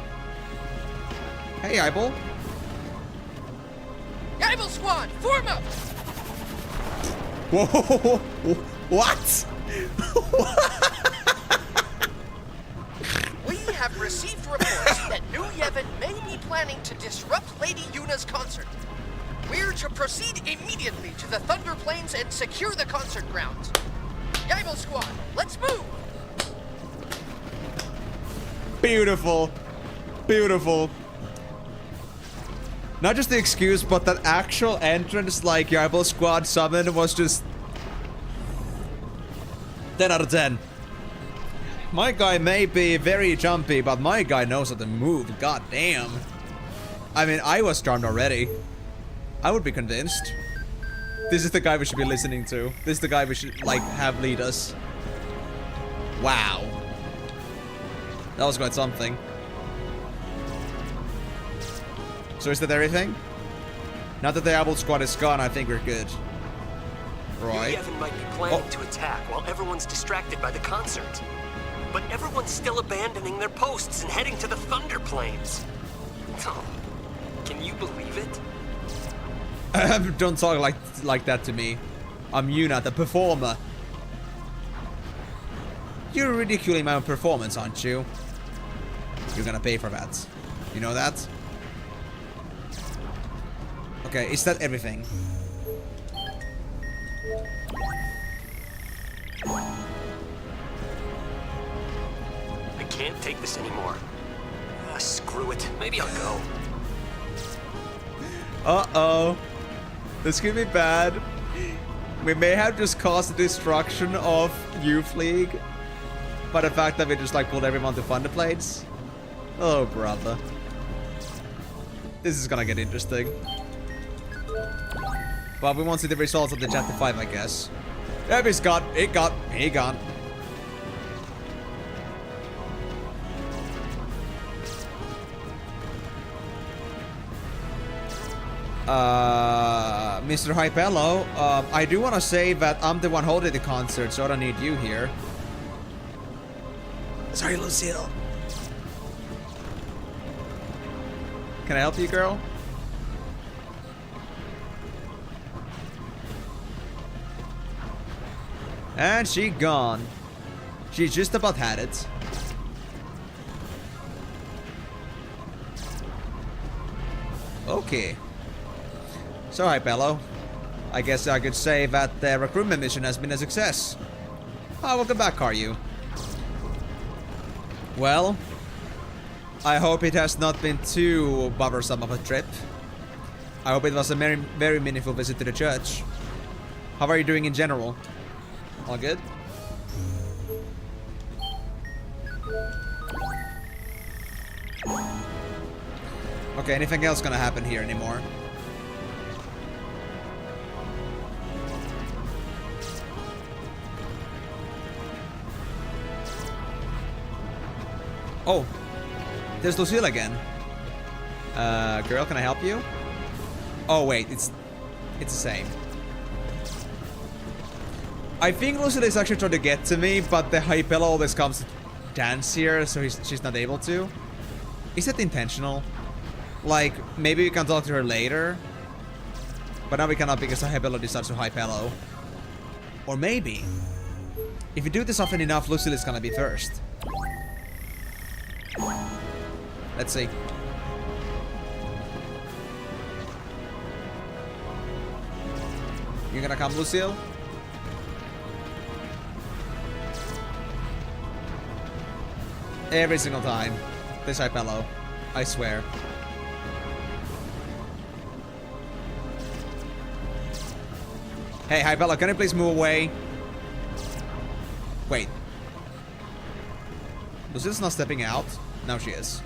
Hey, Eyeball.
Eyeball Squad, form up!
Whoa! What?
We have received reports that New Yevon may be planning to disrupt Lady Yuna's concert. We're to proceed immediately to the Thunder Plains and secure the concert grounds. Eyeball Squad, let's move!
Beautiful. Beautiful. Not just the excuse, but that actual entrance, like Eyeball Squad summon, was just 10 out of 10. My guy may be very jumpy, but my guy knows how to move. God damn. I mean, I was charmed already. I would be convinced. This is the guy we should be listening to. This is the guy we should, like, have lead us. Wow. That was quite something. So is that everything? Now that the Eyeball Squad is gone, I think we're good. Right?
Yevon might be planning to attack while everyone's distracted by the concert. But everyone's still abandoning their posts and heading to the Thunder Plains. Oh, can you believe it?
Don't talk like that to me. I'm Yuna, the performer. You're ridiculing my own performance, aren't you? You're gonna pay for that. You know that? Okay, is that everything?
I can't take this anymore. Screw it. Maybe I'll go.
Uh-oh. This could be bad. We may have just caused the destruction of Youth League by the fact that we just like pulled everyone to Thunder Plains. Oh, brother. This is gonna get interesting. Well, we won't see the results of the Chapter 5, I guess. Yep, he gone. Mr. Hypello, I do want to say that I'm the one holding the concert, so I don't need you here. Sorry, Lucille. Can I help you, girl? And she gone. She just about had it. Okay. So, Hypello. I guess I could say that the recruitment mission has been a success. Oh, welcome back, are you? Well, I hope it has not been too bothersome of a trip. I hope it was a very meaningful visit to the church. How are you doing in general? All good? Okay, anything else gonna happen here anymore? Oh, there's Lucille again. Girl, can I help you? Oh wait, it's the same. I think Lucille is actually trying to get to me, but the Hypello always comes to dance here, so she's not able to. Is that intentional? Like, maybe we can talk to her later, but now we cannot because the Hypello decides to Hypello. Or maybe, if you do this often enough, Lucille is gonna be first. Let's see. You gonna come, Lucille? Every single time. This Hypello. I swear. Hey, Hypello, can you please move away? Wait. Lucille's not stepping out? Now she is.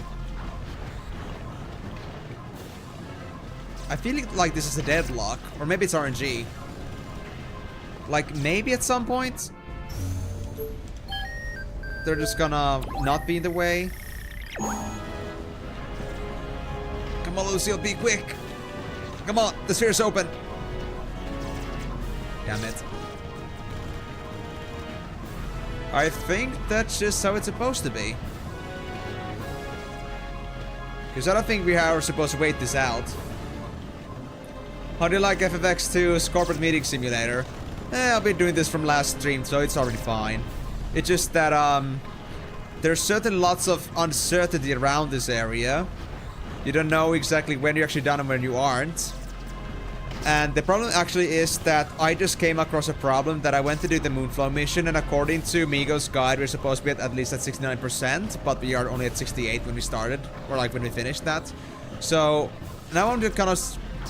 I feel like this is a deadlock. Or maybe it's RNG. Like, maybe at some point they're just gonna not be in the way. Come on, Lucille, be quick. Come on, the sphere's open. Damn it. I think that's just how it's supposed to be. Because I don't think we are supposed to wait this out. How do you like FFX2's corporate meeting simulator? I've been doing this from last stream, so it's already fine. It's just that, there's certain lots of uncertainty around this area. You don't know exactly when you're actually done and when you aren't. And the problem actually is that I just came across a problem that I went to do the Moonflow mission, and according to Migo's guide, we're supposed to be at least at 69%, but we are only at 68 when we started, or like when we finished that. So now I'm just kind of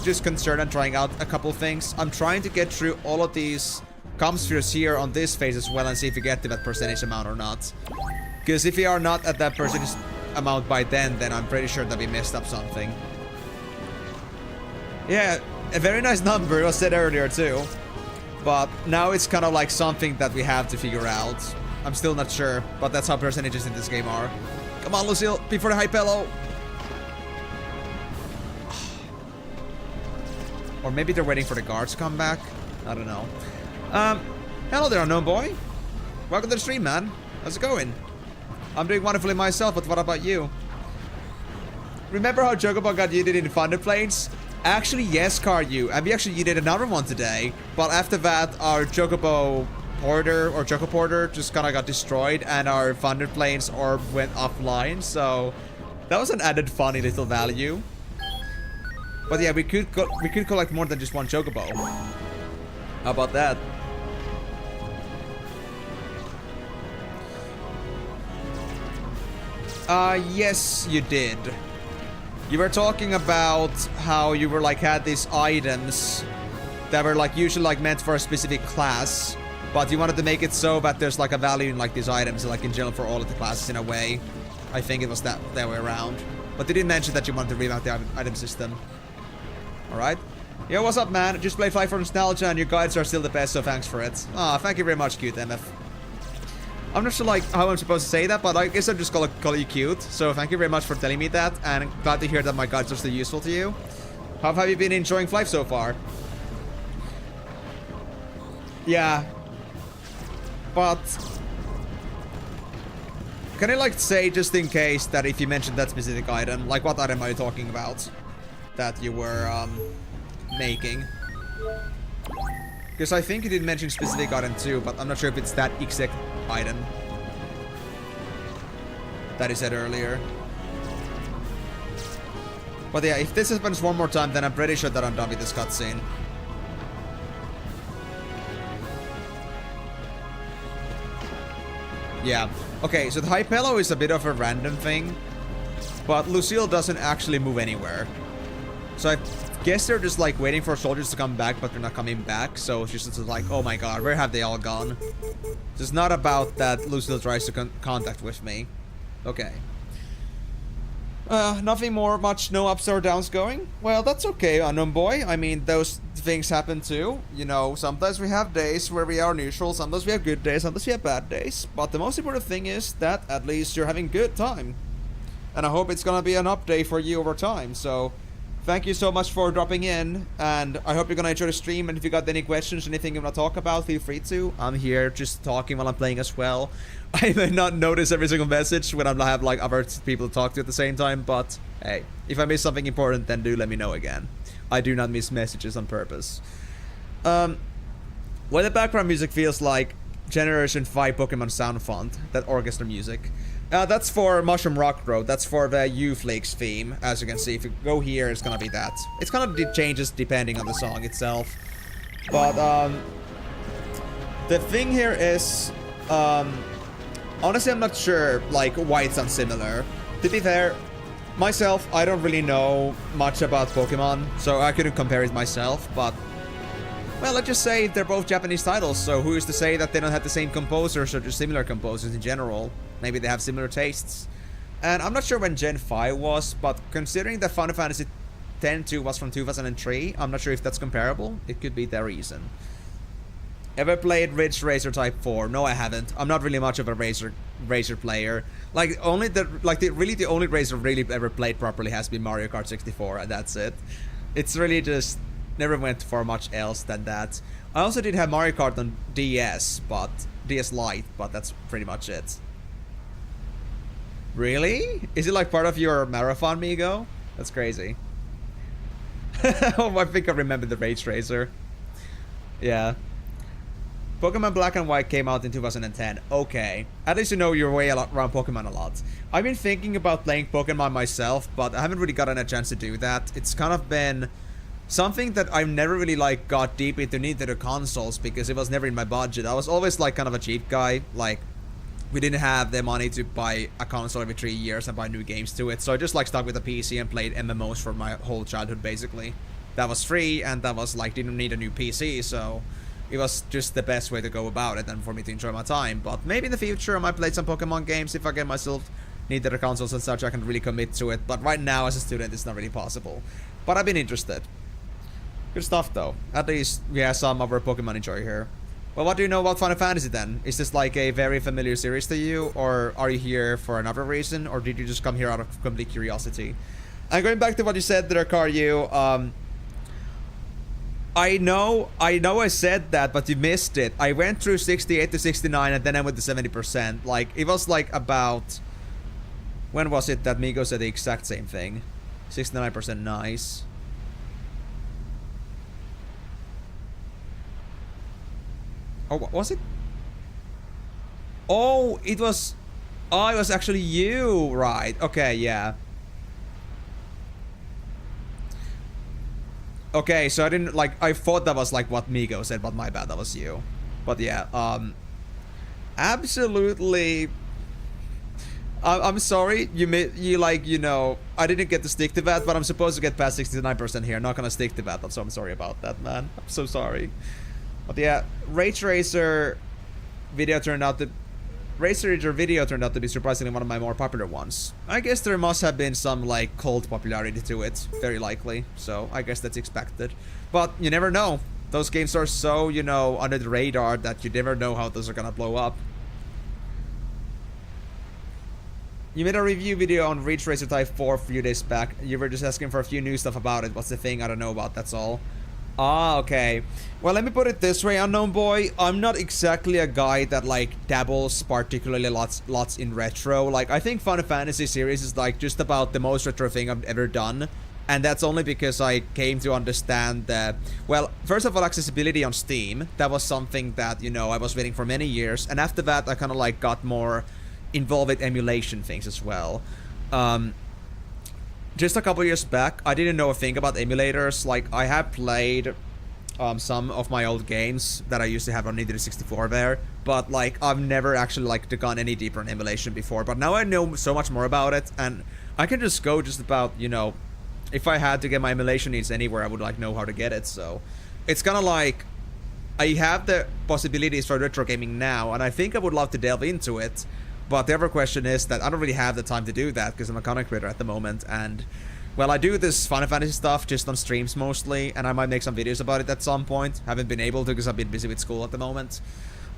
just concerned and trying out a couple things. I'm trying to get through all of these spheres here on this phase as well and see if we get to that percentage amount or not. Because if we are not at that percentage amount by then I'm pretty sure that we messed up something. Yeah, a very nice number, it was said earlier too. But now it's kind of like something that we have to figure out. I'm still not sure, but that's how percentages in this game are. Come on, Lucille, before the high pillow. Or maybe they're waiting for the guards to come back. I don't know. Hello there, unknown boy. Welcome to the stream, man. How's it going? I'm doing wonderfully myself, but what about you? Remember how Chocobo got yeeted in the Thunder Plains? Actually, yes, Karyu. And we actually yeeted another one today. But after that, our Chocobo Porter, or Choco Porter, just kind of got destroyed. And our Thunder Plains orb went offline. So, that was an added funny little value. But yeah, we could collect more than just one Chocobo. How about that? Yes, you did. You were talking about how you were like had these items that were like usually like meant for a specific class, but you wanted to make it so that there's like a value in like these items, like in general for all of the classes in a way. I think it was that way around. But they didn't mention that you wanted to revamp the item system. Alright. Yo, what's up, man? Just played Fly for Nostalgia and your guides are still the best, so thanks for it. Ah, thank you very much, cute MF. I'm not sure like how I'm supposed to say that, but I guess I'm just gonna call you cute. So thank you very much for telling me that, and glad to hear that my guides are still useful to you. How have you been enjoying life so far? Yeah. But can I like say just in case that if you mentioned that specific item, like what item are you talking about that you were making? Because I think you did mention specific item too, but I'm not sure if it's that exact item that he said earlier. But yeah, if this happens one more time, then I'm pretty sure that I'm done with this cutscene. Yeah. Okay, so the high pillow is a bit of a random thing, but Lucille doesn't actually move anywhere. So I guess they're just like waiting for soldiers to come back, but they're not coming back. So she's just like, oh my god, where have they all gone? It's not about that Lucille tries to contact with me. Okay. Nothing more much, no ups or downs going? Well, that's okay, unknown boy. I mean, those things happen too. You know, sometimes we have days where we are neutral, sometimes we have good days, sometimes we have bad days. But the most important thing is that at least you're having good time. And I hope it's gonna be an update for you over time, so thank you so much for dropping in, and I hope you're gonna enjoy the stream, and if you got any questions, anything you wanna talk about, feel free to. I'm here just talking while I'm playing as well. I may not notice every single message when I have like other people to talk to at the same time, but hey, if I miss something important, then do let me know again. I do not miss messages on purpose. Well, the background music feels like Generation 5 Pokemon sound font, that orchestra music. That's for Mushroom Rock Road. That's for the U-Flakes theme. As you can see, if you go here, it's gonna be that. It's kind of changes depending on the song itself. But, the thing here is, honestly, I'm not sure, like, why it sounds similar. To be fair, myself, I don't really know much about Pokemon, so I couldn't compare it myself, but well, let's just say they're both Japanese titles, so who is to say that they don't have the same composers or just similar composers in general? Maybe they have similar tastes. And I'm not sure when Gen 5 was, but considering that Final Fantasy X-2 was from 2003, I'm not sure if that's comparable. It could be the reason. Ever played Ridge Racer Type 4? No, I haven't. I'm not really much of a racer player. Like really the only racer I've really ever played properly has been Mario Kart 64, and that's it. It's really just never went for much else than that. I also did have Mario Kart on DS, but DS Lite, but that's pretty much it. Really? Is it like part of your marathon, Migo? That's crazy. Oh, I think I remember the Rage Racer. Yeah. Pokemon Black and White came out in 2010. Okay. At least you know your way around Pokemon a lot. I've been thinking about playing Pokemon myself, but I haven't really gotten a chance to do that. It's kind of been something that I've never really like got deep into Nintendo consoles because it was never in my budget. I was always like kind of a cheap guy. Like, we didn't have the money to buy a console every 3 years and buy new games to it. So I just like stuck with a PC and played MMOs for my whole childhood basically. That was free and that was like didn't need a new PC, so it was just the best way to go about it and for me to enjoy my time. But maybe in the future I might play some Pokemon games if I get myself Nintendo consoles and such. I can really commit to it. But right now as a student it's not really possible. But I've been interested. Good stuff though. At least we have some of our Pokemon enjoy here. Well, what do you know about Final Fantasy then? Is this like a very familiar series to you? Or are you here for another reason? Or did you just come here out of complete curiosity? And going back to what you said there, Karyu, I know I said that, but you missed it. I went through 68 to 69 and then I went to 70%. Like, it was like about... When was it that Migo said the exact same thing? 69% nice. Oh, what was it? Oh, it was... Oh, it was actually you, right. Okay, yeah. Okay, so I didn't, like, I thought that was, like, what Migo said, but my bad, that was you. But yeah, absolutely... I'm sorry, you like, you know, I didn't get to stick to that, but I'm supposed to get past 69% here. Not gonna stick to that, so I'm sorry about that, man. I'm so sorry. But yeah, Rage Racer video turned out to be surprisingly one of my more popular ones. I guess there must have been some like cult popularity to it, very likely. So I guess that's expected. But you never know. Those games are so, you know, under the radar that you never know how those are gonna blow up. You made a review video on Ridge Racer Type 4 a few days back. You were just asking for a few new stuff about it. What's the thing I don't know about, that's all. Ah, okay. Well, let me put it this way, Unknown Boy. I'm not exactly a guy that, like, dabbles particularly lots in retro. Like, I think Final Fantasy series is, like, just about the most retro thing I've ever done. And that's only because I came to understand that... Well, first of all, accessibility on Steam. That was something that, you know, I was waiting for many years. And after that, I kind of, like, got more involved with emulation things as well. Just a couple years back, I didn't know a thing about emulators. Like, I have played some of my old games that I used to have on Nintendo 64 there, but like, I've never actually like gone any deeper in emulation before. But now I know so much more about it, and I can just go just about, you know, if I had to get my emulation needs anywhere, I would like know how to get it. So it's kind of like I have the possibilities for retro gaming now, and I think I would love to delve into it. But the other question is that I don't really have the time to do that because I'm a content creator at the moment, and well, I do this Final Fantasy stuff just on streams mostly, and I might make some videos about it at some point. Haven't been able to because I've been busy with school at the moment.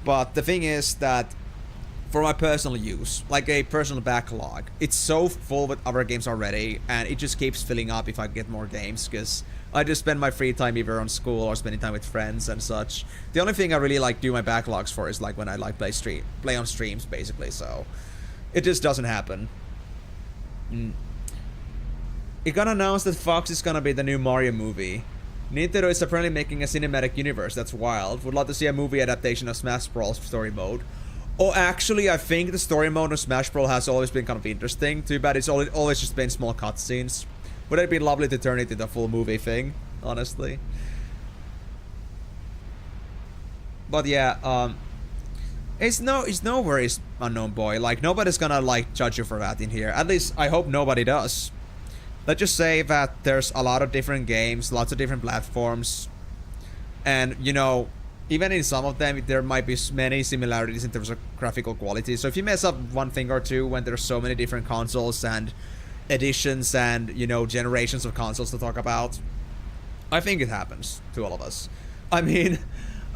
But the thing is that for my personal use, like a personal backlog, it's so full with other games already, and it just keeps filling up if I get more games because I just spend my free time either on school or spending time with friends and such. The only thing I really like do my backlogs for is like when I like play on streams basically, so it just doesn't happen. It got announced that Fox is gonna be the new Mario movie. Nintendo is apparently making a cinematic universe. That's wild. Would love to see a movie adaptation of Smash Bros. Story mode. Oh, actually, I think the story mode of Smash Bros. Has always been kind of interesting. Too bad it's always just been small cutscenes. Would it be lovely to turn it into a full movie thing, honestly? But yeah, it's no worries, Unknown Boy. Like, nobody's gonna like judge you for that in here. At least I hope nobody does. Let's just say that there's a lot of different games, lots of different platforms, and you know, even in some of them there might be many similarities in terms of graphical quality. So if you mess up one thing or two when there's so many different consoles and editions and, you know, generations of consoles to talk about, I think it happens to all of us. I mean,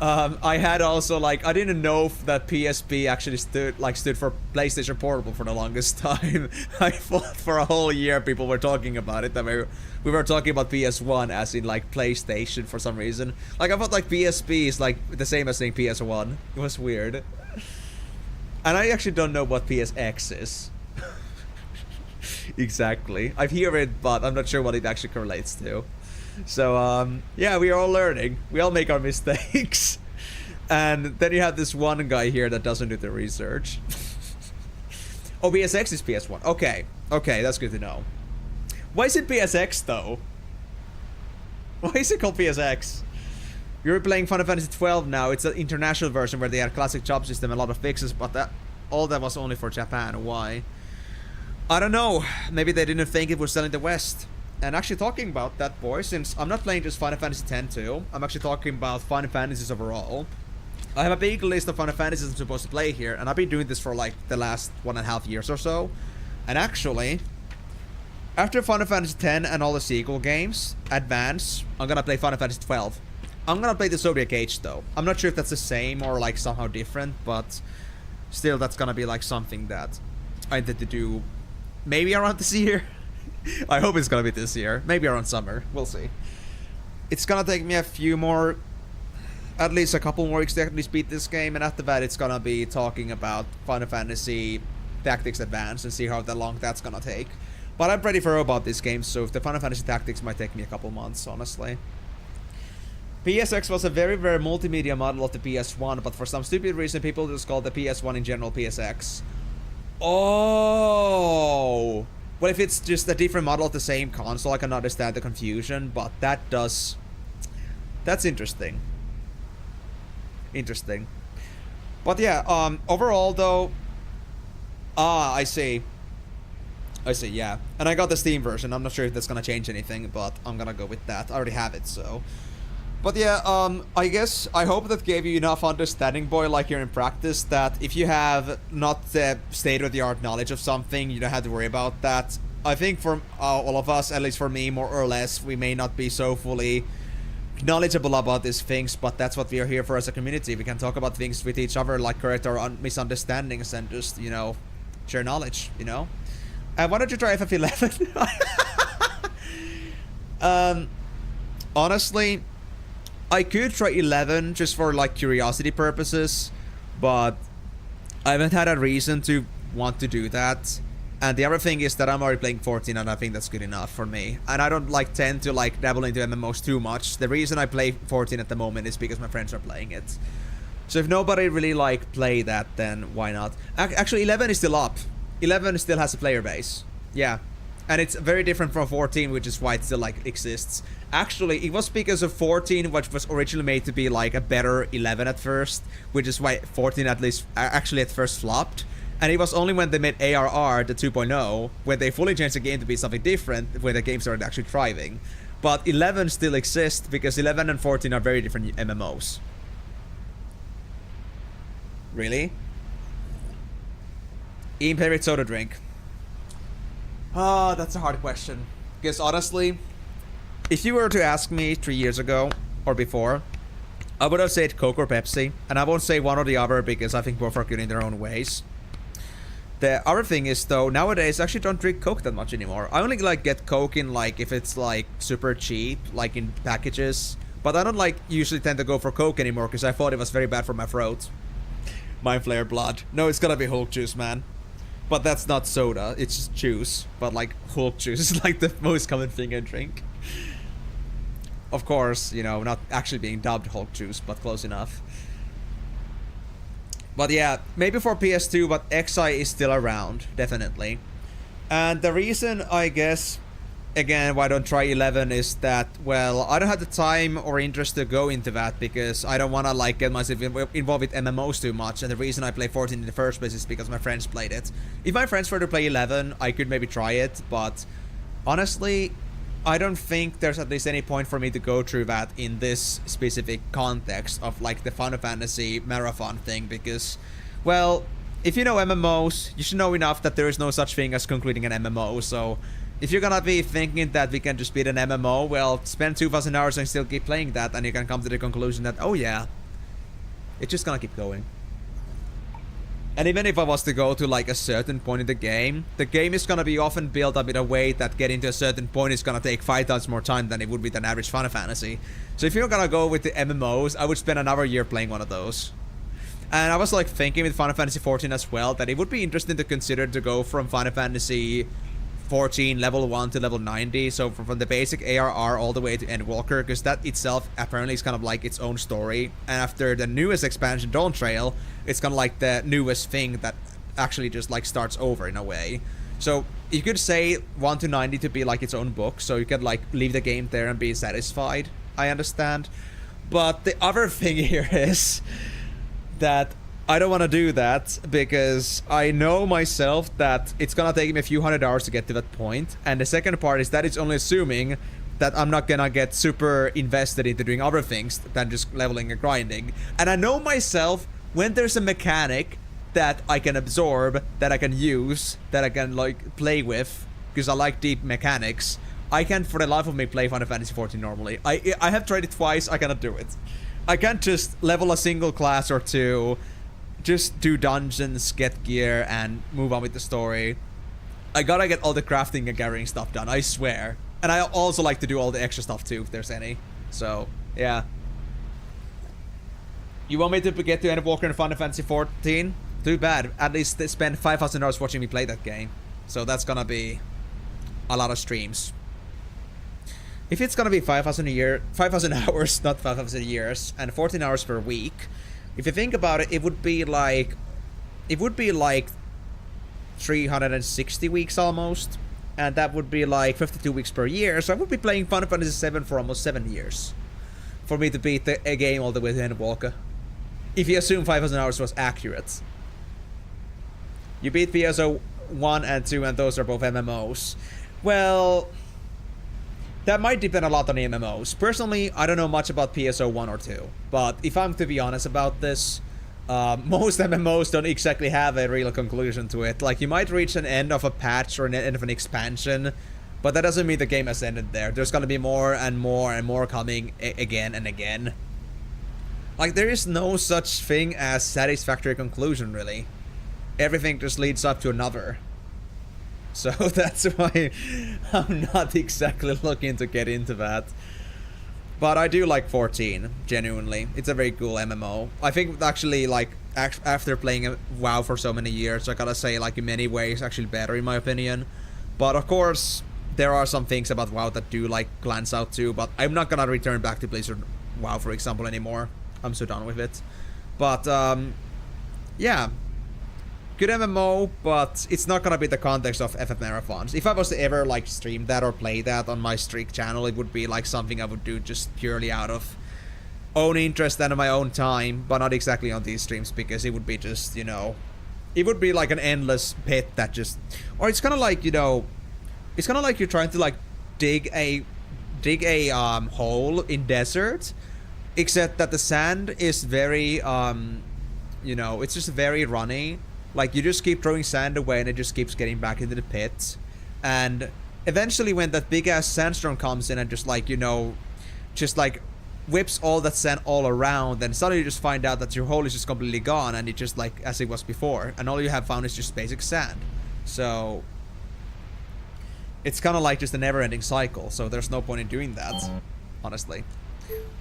I had also like I didn't know that PSP actually stood for PlayStation Portable for the longest time. I thought for a whole year people were talking about it. That we were talking about PS1 as in like PlayStation for some reason. Like I thought like PSP is like the same as saying PS1. It was weird. And I actually don't know what PSX is. Exactly. I hear it, but I'm not sure what it actually correlates to. So, yeah, we are all learning. We all make our mistakes. And then you have this one guy here that doesn't do the research. Oh, PSX is PS1. Okay. Okay, that's good to know. Why is it PSX, though? Why is it called PSX? You're playing Final Fantasy 12 now. It's an international version where they had classic chop system, a lot of fixes, but all that was only for Japan. Why? I don't know. Maybe they didn't think it would sell in the West. And actually talking about that, boy, since I'm not playing just Final Fantasy X-2, I'm actually talking about Final Fantasies overall. I have a big list of Final Fantasies I'm supposed to play here, and I've been doing this for like the last 1.5 years or so. And actually, after Final Fantasy X and all the sequel games, Advance, I'm gonna play Final Fantasy 12. I'm gonna play the Zodiac Age though. I'm not sure if that's the same or like somehow different, but still that's gonna be like something that I intend to do maybe around this year. I hope it's gonna be this year. Maybe around summer. We'll see. It's gonna take me at least a couple more weeks to at least beat this game, and after that it's gonna be talking about Final Fantasy Tactics Advance and see how long that's gonna take. But I'm pretty thorough about this game, so if the Final Fantasy Tactics might take me a couple months, honestly. PSX was a very, very multimedia model of the PS1, but for some stupid reason people just call the PS1 in general PSX. Oh! Well, if it's just a different model of the same console, I can understand the confusion, but that's interesting. Interesting. But yeah, overall though, I see, yeah. And I got the Steam version. I'm not sure if that's gonna change anything, but I'm gonna go with that. I already have it, so. But yeah, I guess, I hope that gave you enough understanding, boy, like you're in practice, that if you have not the state-of-the-art knowledge of something, you don't have to worry about that. I think for all of us, at least for me, more or less, we may not be so fully knowledgeable about these things, but that's what we are here for as a community. We can talk about things with each other, like correct our misunderstandings and just, you know, share knowledge, you know? Why don't you try FF11? Honestly, I could try 11 just for like curiosity purposes, but I haven't had a reason to want to do that. And the other thing is that I'm already playing 14 and I think that's good enough for me. And I don't like tend to like dabble into MMOs too much. The reason I play 14 at the moment is because my friends are playing it. So if nobody really like play that, then why not? Actually 11 is still up. 11 still has a player base. Yeah. And it's very different from 14, which is why it still like exists. Actually, it was because of 14, which was originally made to be like a better 11 at first, which is why 14 at least actually at first flopped. And it was only when they made ARR, the 2.0, when they fully changed the game to be something different, when the game started actually thriving. But 11 still exists because 11 and 14 are very different MMOs. Really? Ian, favorite soda drink? That's a hard question. Because honestly, if you were to ask me 3 years ago or before, I would have said Coke or Pepsi. And I won't say one or the other because I think both are good in their own ways. The other thing is though, nowadays I actually don't drink Coke that much anymore. I only like get Coke in like if it's like super cheap, like in packages. But I don't like usually tend to go for Coke anymore because I thought it was very bad for my throat. Mind Flayer Blood. No, it's gotta be Hulk juice, man. But that's not soda, it's just juice. But like Hulk juice is like the most common thing I drink. Of course, you know, not actually being dubbed Hulk juice, but close enough. But yeah, maybe for PS2, but XI is still around, definitely. And the reason, I guess, again, why I don't try 11 is that, well, I don't have the time or interest to go into that because I don't want to, like, get myself involved with MMOs too much. And the reason I play 14 in the first place is because my friends played it. If my friends were to play 11, I could maybe try it, but honestly, I don't think there's at least any point for me to go through that in this specific context of like the Final Fantasy marathon thing because, well, if you know MMOs, you should know enough that there is no such thing as concluding an MMO, so if you're gonna be thinking that we can just beat an MMO, well, spend 2,000 hours and still keep playing that and you can come to the conclusion that, oh yeah, It's just gonna keep going. And even if I was to go to like a certain point in the game is gonna be often built up in a way that getting to a certain point is gonna take 5 times more time than it would be an average Final Fantasy. So if you're gonna go with the MMOs, I would spend another year playing one of those. And I was like thinking with Final Fantasy 14 as well that it would be interesting to consider to go from Final Fantasy 14 level 1 to level 90, so from the basic ARR all the way to Endwalker, because that itself apparently is kind of like its own story. And after the newest expansion, Dawn Trail, it's kind of like the newest thing that actually just like starts over in a way. So you could say 1 to 90 to be like its own book, so you could like leave the game there and be satisfied. I understand. But the other thing here is that I don't want to do that because I know myself that it's gonna take me a few 100 hours to get to that point. And the second part is that it's only assuming that I'm not gonna get super invested into doing other things than just leveling and grinding. And I know myself, when there's a mechanic that I can absorb, that I can use, that I can like play with, because I like deep mechanics, I can't for the life of me play Final Fantasy 14 normally. I have tried it twice, I cannot do it. I can't just level a single class or two, just do dungeons, get gear, and move on with the story. I gotta get all the crafting and gathering stuff done, I swear. And I also like to do all the extra stuff too, if there's any. So, yeah. You want me to get to Endwalker in Final Fantasy 14? Too bad. At least they spend 5,000 hours watching me play that game. So that's gonna be a lot of streams. If it's gonna be 5,000 hours, not 5,000 years, and 14 hours per week, if you think about it, it would be like 360 weeks almost, and that would be like 52 weeks per year. So I would be playing Final Fantasy VII for almost 7 years for me to beat a game all the way to Endwalker. If you assume 5,000 hours was accurate. You beat PSO 1 and 2, and those are both MMOs. Well, that might depend a lot on the MMOs. Personally, I don't know much about PSO 1 or 2. But if I'm to be honest about this, most MMOs don't exactly have a real conclusion to it. Like, you might reach an end of a patch or an end of an expansion, but that doesn't mean the game has ended there. There's gonna be more and more and more coming again and again. Like, there is no such thing as satisfactory conclusion, really. Everything just leads up to another. So that's why I'm not exactly looking to get into that. But I do like 14, genuinely. It's a very cool MMO. I think actually, like, after playing WoW for so many years, I gotta say, like, in many ways, actually better in my opinion. But of course, there are some things about WoW that do, like, glance out too. But I'm not gonna return back to Blizzard WoW, for example, anymore. I'm so done with it. But, yeah. Good MMO, but it's not gonna be the context of FF Marathons. If I was to ever like stream that or play that on my streak channel, it would be like something I would do just purely out of own interest and on my own time, but not exactly on these streams, because it would be just, you know, it would be like an endless pit that just, or it's kind of like, you know, it's kind of like you're trying to like dig a hole in desert, except that the sand is very you know, it's just very runny. Like, you just keep throwing sand away and it just keeps getting back into the pit. And eventually when that big-ass sandstorm comes in and just, like, you know, just, like, whips all that sand all around, then suddenly you just find out that your hole is just completely gone and it's just, like, as it was before. And all you have found is just basic sand. So it's kind of like just a never-ending cycle. So there's no point in doing that, honestly.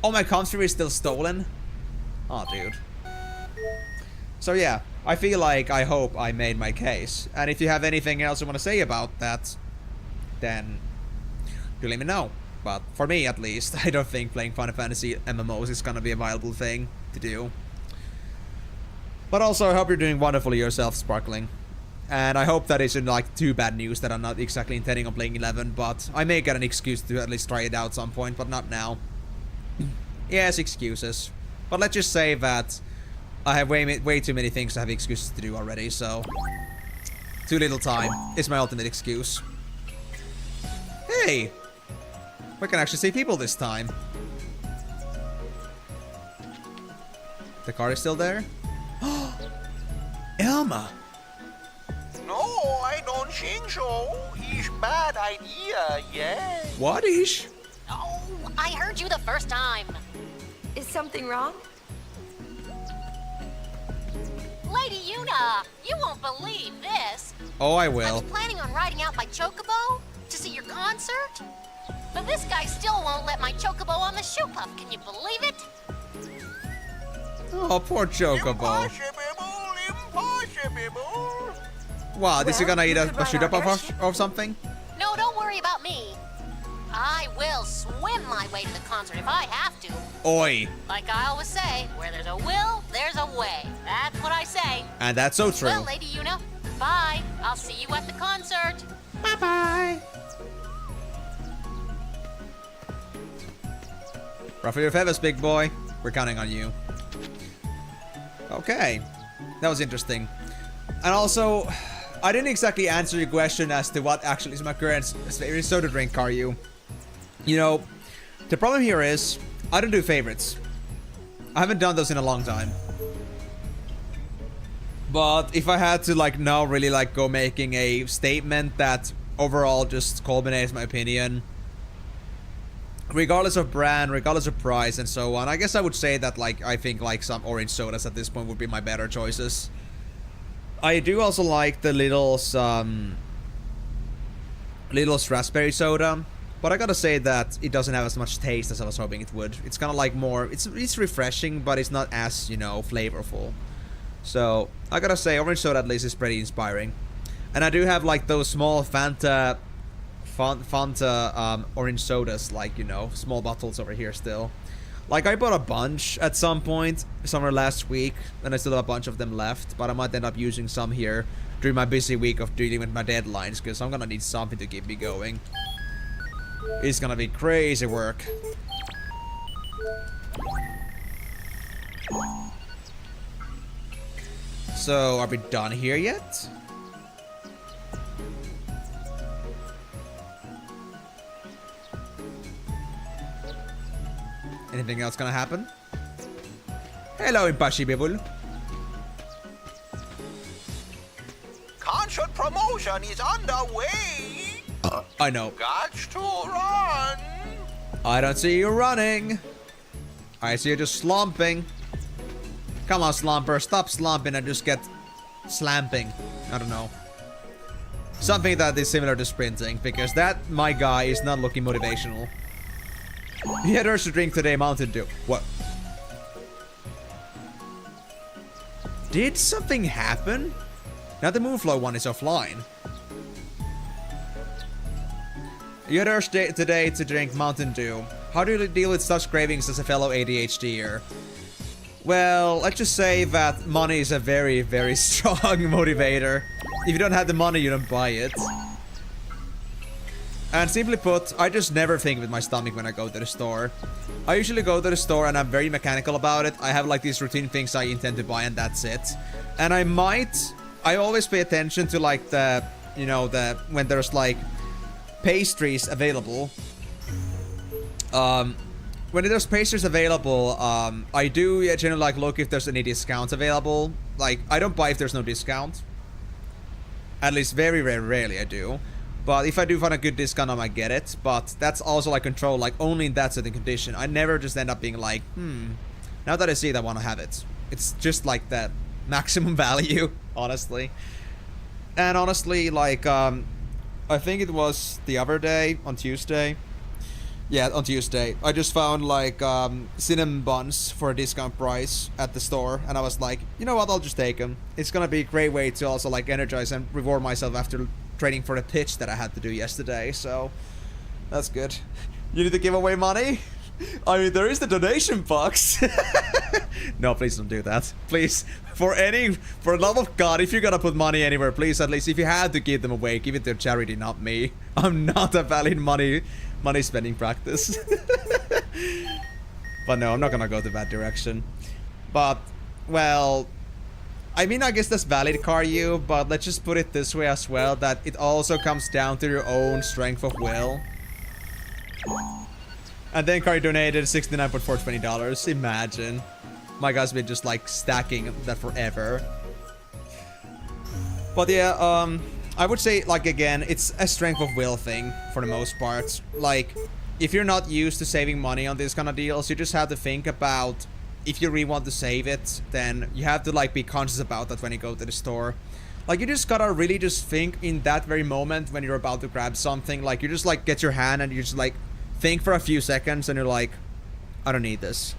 Oh, my comfort is still stolen? Oh, dude. So yeah, I feel like I hope I made my case. And if you have anything else you want to say about that, then do let me know. But for me, at least, I don't think playing Final Fantasy MMOs is gonna be a viable thing to do. But also, I hope you're doing wonderfully yourself, Sparkling. And I hope that isn't like too bad news that I'm not exactly intending on playing 11, but I may get an excuse to at least try it out some point, but not now. Yes, excuses. But let's just say that I have way too many things to have excuses to do already, so too little time is my ultimate excuse. Hey! We can actually see people this time. The car is still there? Elma!
No, I don't think so. It's bad idea, yeah?
What is?
Oh, I heard you the first time.
Is something wrong?
Lady Yuna, you won't believe this.
Oh, I
I
will.
was planning on riding out my chocobo to see your concert, but this guy still won't let my chocobo on the shoe puff. Can you believe it?
Oh, poor Chocobo.
Impossible.
Wow, is he gonna eat a shoot up or something?
No, don't worry about me. I will swim my way to the concert if I have to.
Oi.
Like I always say, where there's a will, there's a way. That's what I say.
And that's so true.
Well, Lady Yuna, bye. I'll see you at the concert.
Bye-bye. Ruffle your feathers, big boy. We're counting on you. Okay. That was interesting. And also, I didn't exactly answer your question as to what actually is my current favorite soda drink, are you? You know, the problem here is, I don't do favorites. I haven't done those in a long time. But if I had to, like, now really, like, go making a statement that overall just culminates my opinion, regardless of brand, regardless of price, and so on, I guess I would say that, like, I think, like, some orange sodas at this point would be my better choices. I do also like the Lidl's raspberry soda, but I gotta say that it doesn't have as much taste as I was hoping it would. It's kind of like more, it's refreshing, but it's not as, you know, flavorful. So I gotta say, orange soda at least is pretty inspiring. And I do have like those small Fanta orange sodas, like, you know, small bottles over here still. Like, I bought a bunch at some point, somewhere last week, and I still have a bunch of them left, but I might end up using some here during my busy week of dealing with my deadlines, because I'm gonna need something to keep me going. It's gonna be crazy work. So, are we done here yet? Anything else gonna happen? Hello, impossible.
Concert promotion is underway.
I know.
Got to run.
I don't see you running. I see you just slumping. Come on, slumper. Stop slumping and just get slamping. I don't know. Something that is similar to sprinting, because that, my guy, is not looking motivational. He had urge to drink today, Mountain Dew. What? Did something happen? Now the Moonflow one is offline. You had urge today to drink Mountain Dew. How do you deal with such cravings as a fellow ADHDer? Well, let's just say that money is a very, very strong motivator. If you don't have the money, you don't buy it. And simply put, I just never think with my stomach when I go to the store. I usually go to the store and I'm very mechanical about it. I have like these routine things I intend to buy and that's it. And I always pay attention to like the, you know, when there's like pastries available. When there's pastries available, I do generally like look if there's any discounts available. Like, I don't buy if there's no discount. At least very, very rarely I do. But if I do find a good discount, I might get it. But that's also like control, like only in that certain condition. I never just end up being like, now that I see it, I want to have it. It's just like that maximum value, honestly. And honestly, like, I think it was the other day, on Tuesday. Yeah, on Tuesday. I just found like cinnamon buns for a discount price at the store. And I was like, you know what, I'll just take them. It's gonna be a great way to also like energize and reward myself after training for the pitch that I had to do yesterday. So, that's good. You need to give away money? I mean, there is the donation box. No, please don't do that. Please, for the love of God, if you're gonna put money anywhere, please, at least if you had to give them away, give it to charity, not me. I'm not a valid money spending practice. But no, I'm not gonna go to that direction. But, well, I mean, I guess that's valid, Karyu, but let's just put it this way as well, that it also comes down to your own strength of will. And then Karyu donated $69.420. Imagine. My guy's been just like stacking that forever. But yeah, I would say, like, again, it's a strength of will thing for the most part. Like, if you're not used to saving money on these kind of deals, you just have to think about if you really want to save it, then you have to like be conscious about that when you go to the store. Like, you just gotta really just think in that very moment when you're about to grab something. Like, you just like get your hand and you just like think for a few seconds and you're like, I don't need this.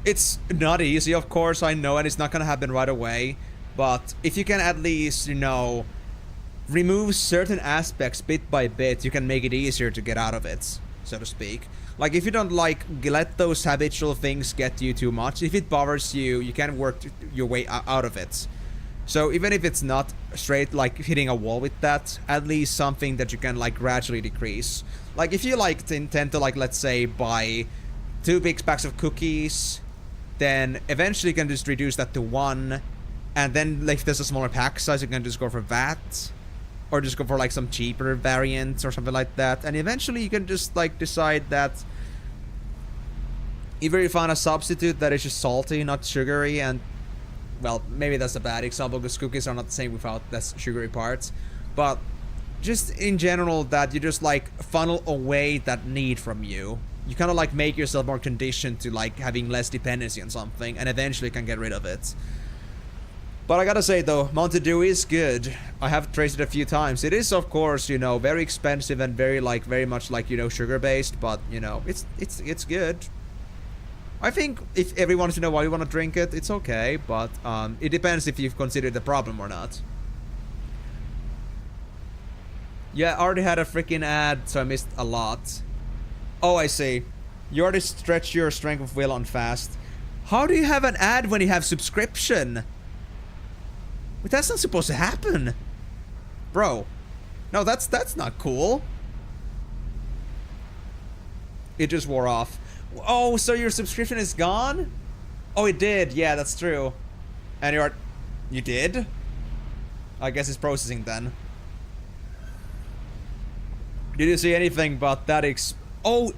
It's not easy, of course, I know, and it's not gonna happen right away. But if you can at least, you know, remove certain aspects bit by bit, you can make it easier to get out of it, so to speak. Like, if you don't like let those habitual things get you too much, if it bothers you, you can work your way out of it. So even if it's not straight like hitting a wall with that, at least something that you can like gradually decrease. Like, if you like intend to like, let's say, buy 2 big packs of cookies, then eventually you can just reduce that to 1, and then like, if there's a smaller pack size, you can just go for that, or just go for like some cheaper variant or something like that, and eventually you can just like decide that either you find a substitute that is just salty, not sugary, and well, maybe that's a bad example because cookies are not the same without that sugary parts, but just in general that you just like funnel away that need from you. You kind of like make yourself more conditioned to like having less dependency on something, and eventually can get rid of it. But I gotta say though, Mountain Dew is good. I have tasted it a few times. It is, of course, you know, very expensive and very much like, you know, sugar based, but you know, it's good. I think if everyone wants to know why you want to drink it, it's okay, but it depends if you've considered the problem or not. Yeah, I already had a freaking ad, so I missed a lot. Oh, I see. You already stretched your strength of will on fast. How do you have an ad when you have subscription? But that's not supposed to happen. Bro. No, that's not cool. It just wore off. Oh, so your subscription is gone? Oh, it did. Yeah, that's true. And you did? I guess it's processing then. Did you see anything but that Oh,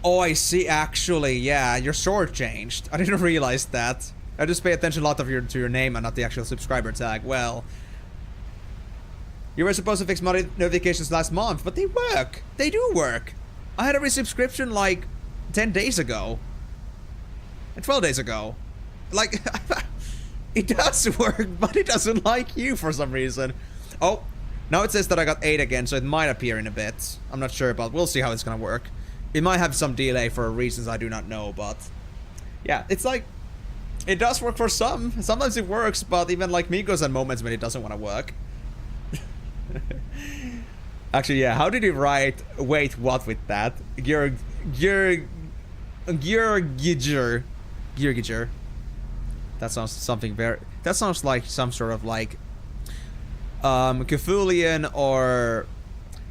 I see, actually. Yeah, your sword changed. I didn't realize that. I just pay attention a lot to your name and not the actual subscriber tag. Well, you were supposed to fix notifications last month, but they work. They do work. I had a resubscription like 10 days ago. And 12 days ago. Like, it does work, but it doesn't like you for some reason. Oh, now it says that I got 8 again, so it might appear in a bit. I'm not sure, but we'll see how it's gonna work. It might have some delay for reasons I do not know, but yeah, it's like, it does work for some. Sometimes it works, but even like me goes on moments when it doesn't want to work. Actually, yeah, how did you write wait what with that? Gurgiger. That sounds something very, that sounds like some sort of like Cthulhian, or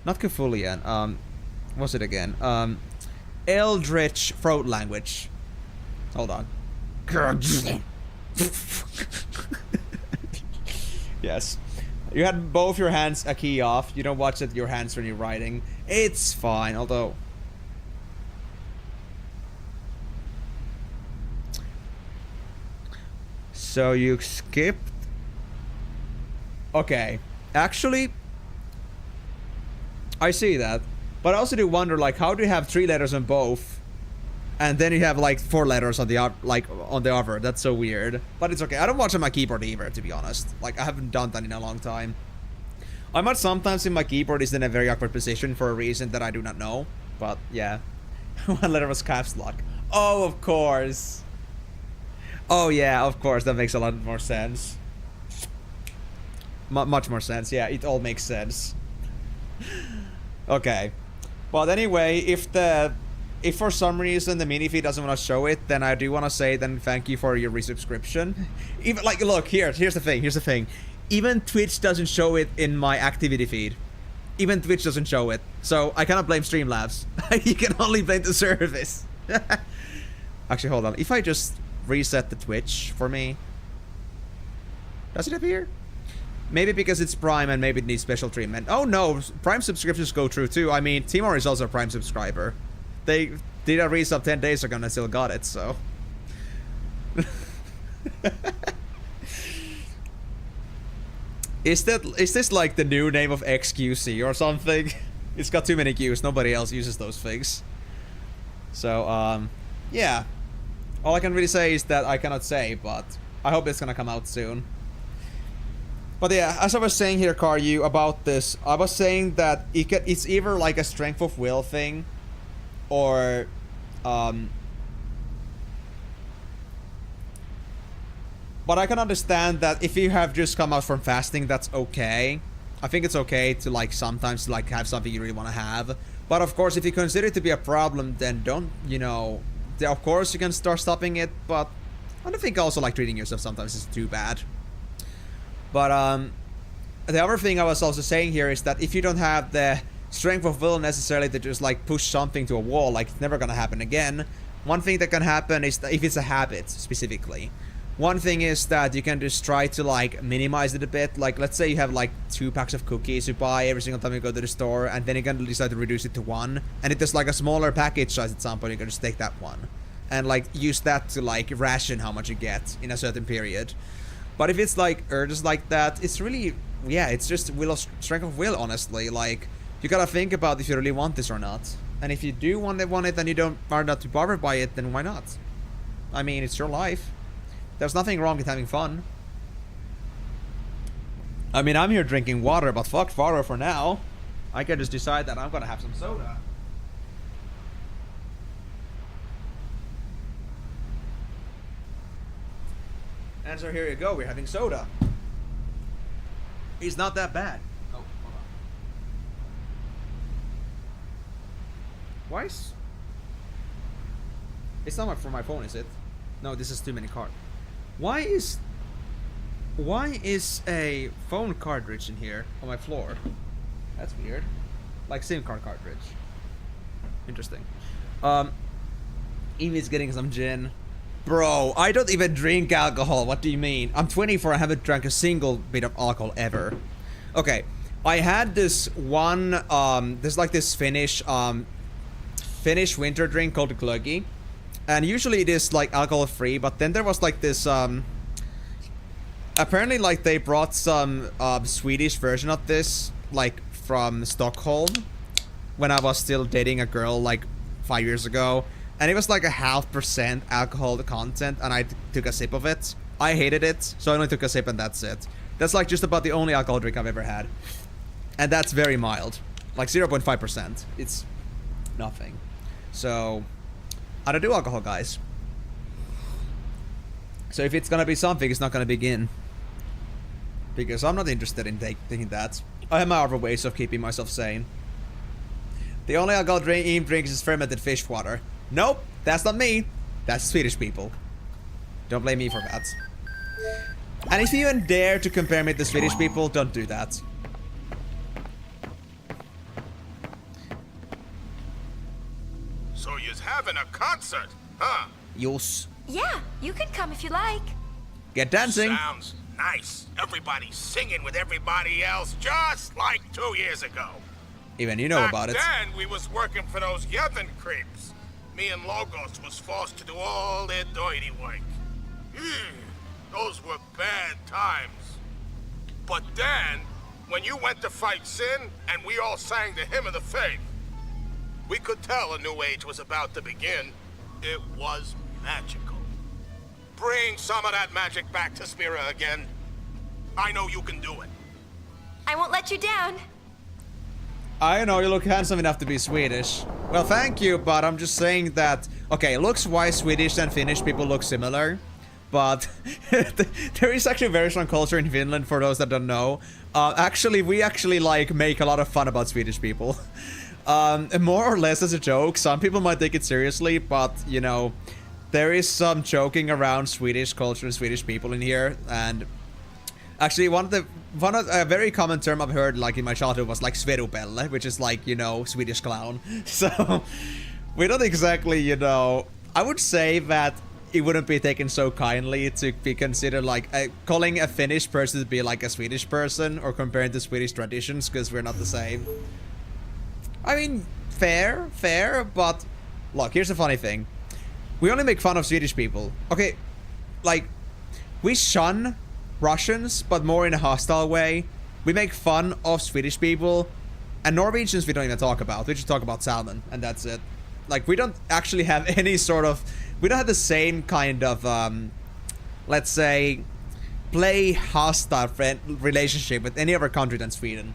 not Cthulhian, what's it again? Eldritch throat language. Hold on. Yes. You had both your hands a key off. You don't watch it your hands when you're writing. It's fine, although so you skipped. Okay. Actually, I see that. But I also do wonder, like, how do you have 3 letters on both, and then you have like 4 letters on the on the other? That's so weird. But it's okay. I don't watch on my keyboard either, to be honest. Like, I haven't done that in a long time. I might sometimes see my keyboard is in a very awkward position for a reason that I do not know. But yeah, 1 letter was caps lock. Oh, of course. Oh yeah, of course. That makes a lot more sense. Much more sense. Yeah, it all makes sense. Okay. But anyway, if for some reason the mini feed doesn't want to show it, then I do want to say then thank you for your resubscription. Even like, look, here's the thing. Even Twitch doesn't show it in my activity feed. Even Twitch doesn't show it. So I cannot blame Streamlabs. You can only blame the service. Actually, hold on. If I just reset the Twitch for me, does it appear? Maybe because it's Prime and maybe it needs special treatment. Oh no, Prime subscriptions go through too. I mean, Timor is also a Prime subscriber. They did a resub 10 days ago and I still got it, so. Is this like the new name of XQC or something? It's got too many Qs, nobody else uses those things. So, yeah. All I can really say is that I cannot say, but I hope it's gonna come out soon. But yeah, as I was saying here, Karyu, about this, I was saying that it's either like a strength of will thing, or but I can understand that if you have just come out from fasting, that's okay. I think it's okay to like sometimes like have something you really want to have. But of course, if you consider it to be a problem, then don't, you know, of course you can start stopping it, but I don't think also like treating yourself sometimes is too bad. But the other thing I was also saying here is that if you don't have the strength of will necessarily to just like push something to a wall, like it's never gonna happen again. One thing that can happen is that if it's a habit specifically. One thing is that you can just try to like minimize it a bit. Like let's say you have like 2 packs of cookies you buy every single time you go to the store, and then you can decide to reduce it to 1. And if there's like a smaller package size at some point, you can just take that one. And like use that to like ration how much you get in a certain period. But if it's like urges like that, it's really, yeah, it's just strength of will, honestly. Like, you gotta think about if you really want this or not. And if you do want it and you are not too bothered by it, then why not? I mean, it's your life. There's nothing wrong with having fun. I mean, I'm here drinking water, but fuck water for now. I can just decide that I'm gonna have some soda. And so here you go, we're having soda. It's not that bad. Oh, hold on. Why is... It's not for my phone, is it? No, this is too many cards. Why is a phone cartridge in here on my floor? That's weird. Like SIM card cartridge. Interesting. Evie's getting some gin. Bro, I don't even drink alcohol. What do you mean? I'm 24. I haven't drank a single bit of alcohol ever. Okay, I had this one. There's like this Finnish winter drink called glöggi, and usually it is like alcohol free. But then there was like this. Apparently, like they brought some Swedish version of this, like from Stockholm, when I was still dating a girl like 5 years ago. And it was like a 0.5% alcohol content, and I took a sip of it. I hated it, so I only took a sip and that's it. That's like just about the only alcohol drink I've ever had. And that's very mild. Like 0.5%. It's nothing. So, I don't do alcohol, guys. So if it's gonna be something, it's not gonna begin. Because I'm not interested in taking that. I have my other ways of keeping myself sane. The only alcohol Ian drinks is fermented fish water. Nope, that's not me. That's Swedish people. Don't blame me for that. And if you even dare to compare me to Swedish people, don't do that.
So you're having a concert, huh?
Yes.
Yeah, you can come if you like.
Get dancing.
Sounds nice. Everybody's singing with everybody else, just like 2 years ago.
Even you know about it.
Back then, we was working for those Yevon creeps. Me and Logos was forced to do all their dirty work. Those were bad times. But then, when you went to fight Sin, and we all sang the Hymn of the Faith, we could tell a new age was about to begin. It was magical. Bring some of that magic back to Spira again. I know you can do it.
I won't let you down.
I know you look handsome enough to be Swedish. Well, thank you, but I'm just saying that... Okay, looks-wise, Swedish and Finnish people look similar. But there is actually a very strong culture in Finland, for those that don't know. We actually, like, make a lot of fun about Swedish people. More or less as a joke. Some people might take it seriously, but, you know... There is some joking around Swedish culture and Swedish people in here, and... Actually, a very common term I've heard, like, in my childhood was, like, sverupelle, which is, like, you know, Swedish clown. So, we don't exactly, you know... I would say that it wouldn't be taken so kindly to be considered, like, calling a Finnish person to be, like, a Swedish person, or comparing to Swedish traditions, because we're not the same. I mean, fair, but... Look, here's the funny thing. We only make fun of Swedish people. Okay, like, we shun Russians, but more in a hostile way. We make fun of Swedish people, and Norwegians we don't even talk about. We just talk about salmon, and that's it. Like, we don't actually have any sort of we don't have the same kind of, let's say, play hostile relationship with any other country than Sweden.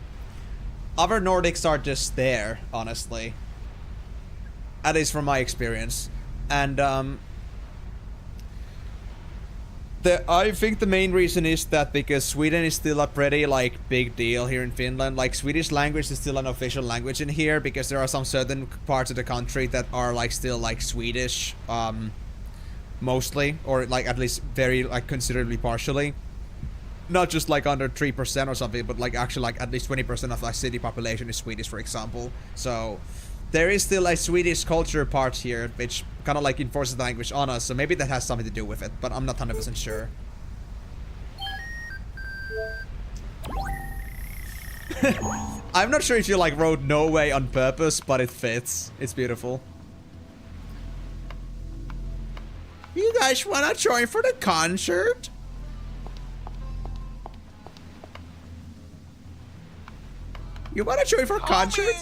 Other Nordics are just there, honestly. At least from my experience. And, I think the main reason is that because Sweden is still a pretty, like, big deal here in Finland. Like, Swedish language is still an official language in here because there are some certain parts of the country that are, like, still, like, Swedish, mostly. Or, like, at least very, like, considerably partially. Not just, like, under 3% or something, but, like, actually, like, at least 20% of the city population is Swedish, for example. So, there is still a Swedish culture part here, which kind of like enforces the language on us, so maybe that has something to do with it, but I'm not 100% sure. I'm not sure if you like wrote "no way" on purpose, but it fits. It's beautiful. You guys wanna join for the concert? You wanna join for a concert?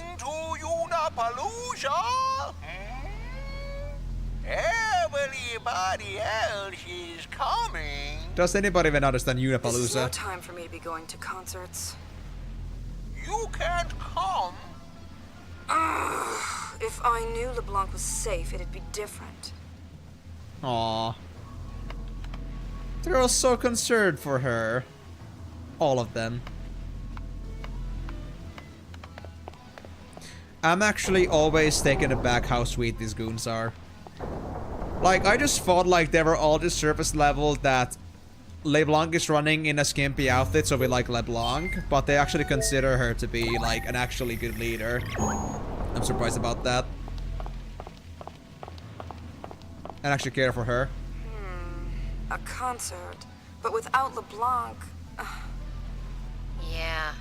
Palooza? Everybody else is coming.
Does anybody even understand Unapalooza?
This is no time for me to be going to concerts.
You can't come.
If I knew LeBlanc was safe, it'd be different.
Aww. They're all so concerned for her. All of them. I'm actually always taken aback how sweet these goons are. Like, I just thought like they were all just surface level that LeBlanc is running in a skimpy outfit, so we like LeBlanc, but they actually consider her to be like an actually good leader. I'm surprised about that. And actually care for her.
A concert, but without LeBlanc.
Yeah.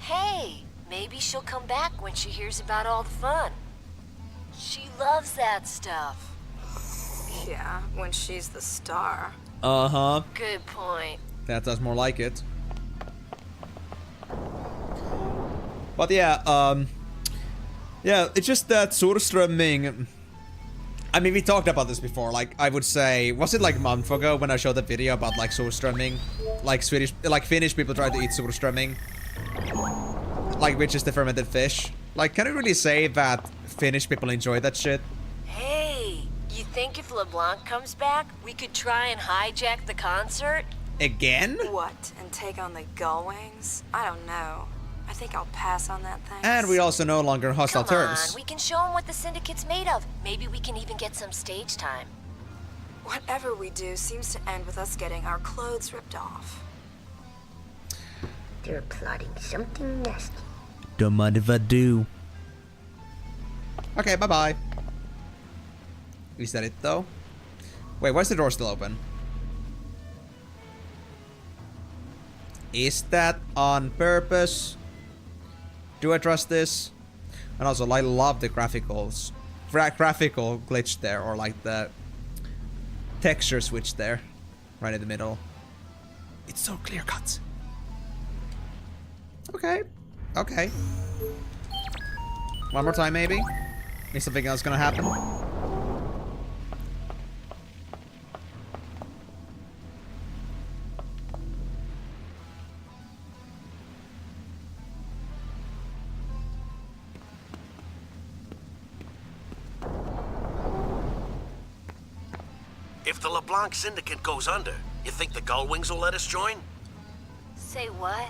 Hey! Maybe she'll come back when she hears about all the fun. She loves that stuff.
Yeah, when she's the star.
Uh-huh.
Good point.
That does more like it. But yeah, yeah, it's just that surströmming. I mean, we talked about this before. Like, I would say, was it like a month ago when I showed the video about like surströmming? Like Finnish people try to eat surströmming. Like, which is the fermented fish. Like, can I really say that Finnish people enjoy that shit?
Hey, you think if LeBlanc comes back, we could try and hijack the concert?
Again?
What, and take on the gull wings? I don't know. I think I'll pass on that thing.
And we also no longer on hostile terms.
We can show them what the Syndicate's made of. Maybe we can even get some stage time.
Whatever we do seems to end with us getting our clothes ripped off.
They're plotting something nasty.
Don't mind if I do. Okay, bye-bye. Is that it, though? Wait, why is the door still open? Is that on purpose? Do I trust this? And also, I love the graphical glitch there, or like the texture switch there, right in the middle. It's so clear cut. Okay. Okay. One more time, maybe? Is something else gonna happen?
If the LeBlanc Syndicate goes under, you think the Gullwings will let us join?
Say what?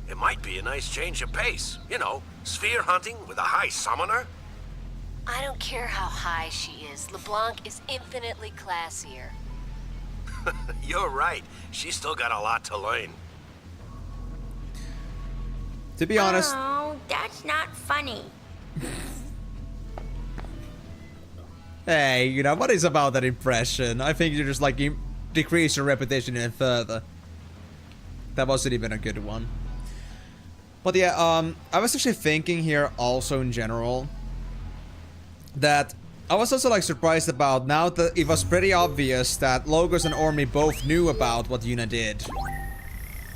It might be a nice change of pace. You know, sphere hunting with a high summoner.
I don't care how high she is. LeBlanc is infinitely classier.
You're right. She's still got a lot to learn.
To be honest...
Oh, that's not funny.
Hey, you know, what is about that impression? I think you just, like, decrease your reputation even further. That wasn't even a good one. But yeah, I was actually thinking here also in general that I was also like surprised about now that it was pretty obvious that Logos and Ormi both knew about what Yuna did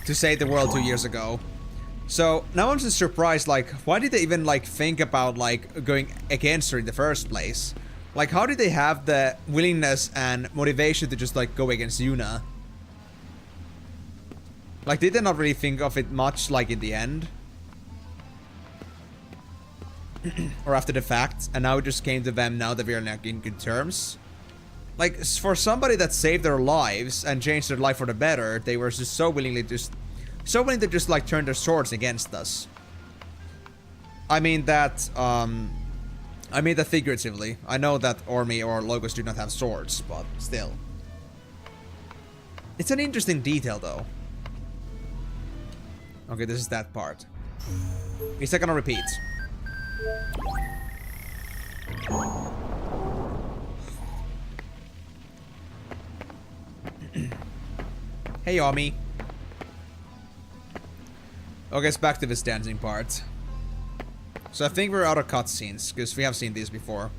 to save the world 2 years ago. So now I'm just surprised, like, why did they even like think about like going against her in the first place? Like, how did they have the willingness and motivation to just, like, go against Yuna? Like, did they not really think of it much, like, in the end? Or after the fact, and now it just came to them now that we are, like, in good terms? Like, for somebody that saved their lives and changed their life for the better, they were just so willing to just, like, turn their swords against us. I mean that figuratively. I know that Ormi or Logos do not have swords, but still. It's an interesting detail, though. Okay, this is that part. Is that gonna repeat? Hey, Ormi. Okay, it's back to this dancing part. So I think we're out of cutscenes, because we have seen these before.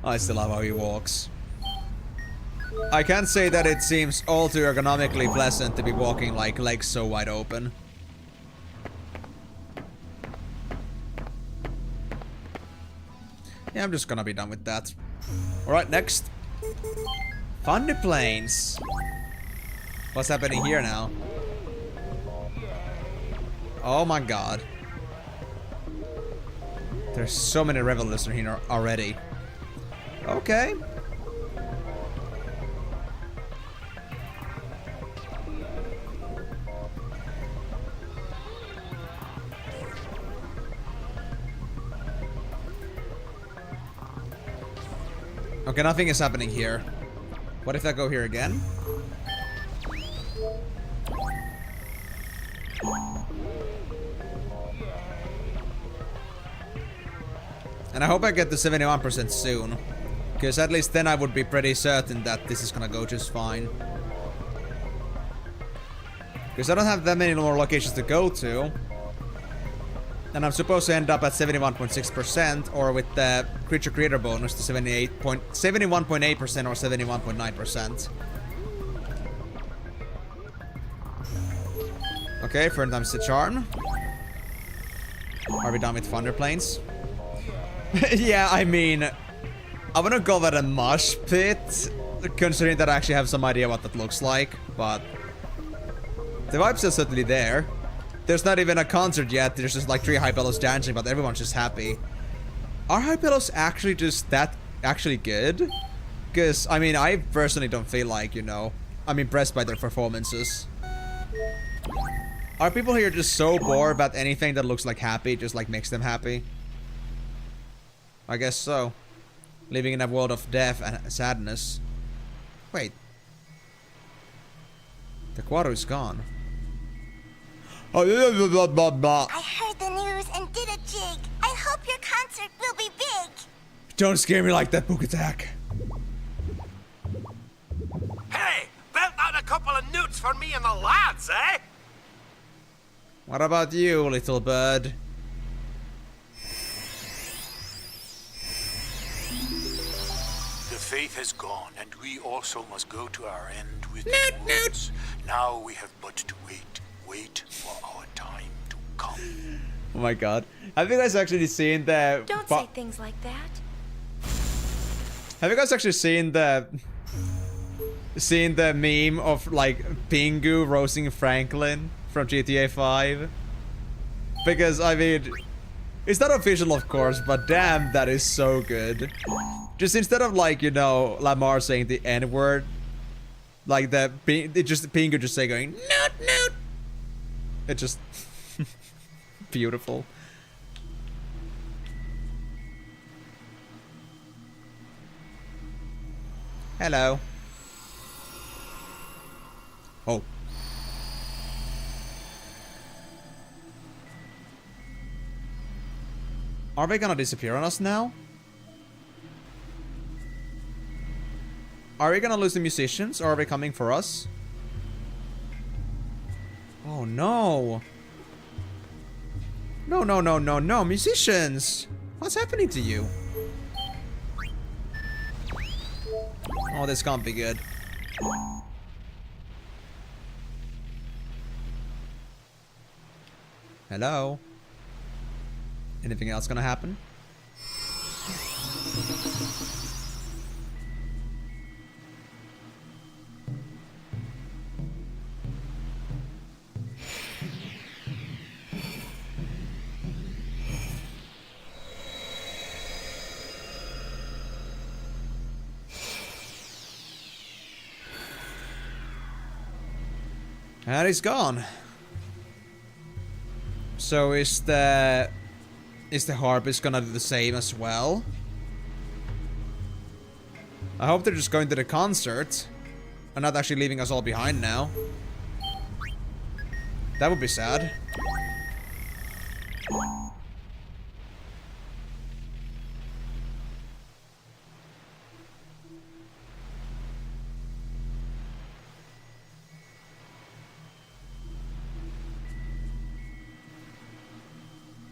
I still love how he walks. I can't say that it seems all too ergonomically pleasant to be walking like legs so wide open. Yeah, I'm just gonna be done with that. Alright, next. Thunder Plains. What's happening here now? Oh my god. There's so many revelers in here already. Okay. Okay, nothing is happening here. What if I go here again? And I hope I get to 71% soon. Because at least then I would be pretty certain that this is gonna go just fine. Because I don't have that many more locations to go to. And I'm supposed to end up at 71.6%, or with the creature creator bonus to 71.8% or 71.9%. Okay, third time's the charm. Are we done with Thunder Plains? Yeah, I mean, I wouldn't call that a mosh pit, considering that I actually have some idea what that looks like, but the vibes are certainly there. There's not even a concert yet, there's just like 3 high pillows dancing, but everyone's just happy. Are high pillows actually just that actually good? Because, I mean, I personally don't feel like, you know, I'm impressed by their performances. Are people here just so bored about anything that looks like happy, just like makes them happy? I guess so. Living in a world of death and sadness. Wait. The quarter is gone.
I heard the news and did a jig. I hope your concert will be big.
Don't scare me like that, Book Attack.
Hey, belt out a couple of newts for me and the lads, eh?
What about you, little bird?
The faith has gone, and we also must go to our end with the woods. Now we have but to wait for our time to come.
Oh my god. Have you guys actually seen the...
Don't say things like that.
Have you guys actually seen the meme of like Pingu roasting Franklin from GTA 5? Because I mean, it's not official of course, but damn, that is so good. Just instead of like, you know, Lamar saying the N-word, like Pingu just say going noot. It's just beautiful. Hello. Oh. Are they gonna disappear on us now? Are we gonna lose the musicians, or are they coming for us? Oh no. No, musicians! What's happening to you? Oh, this can't be good. Hello? Anything else gonna happen? And he's gone. So is the harpist gonna do the same as well? I hope they're just going to the concert and not actually leaving us all behind now. That would be sad.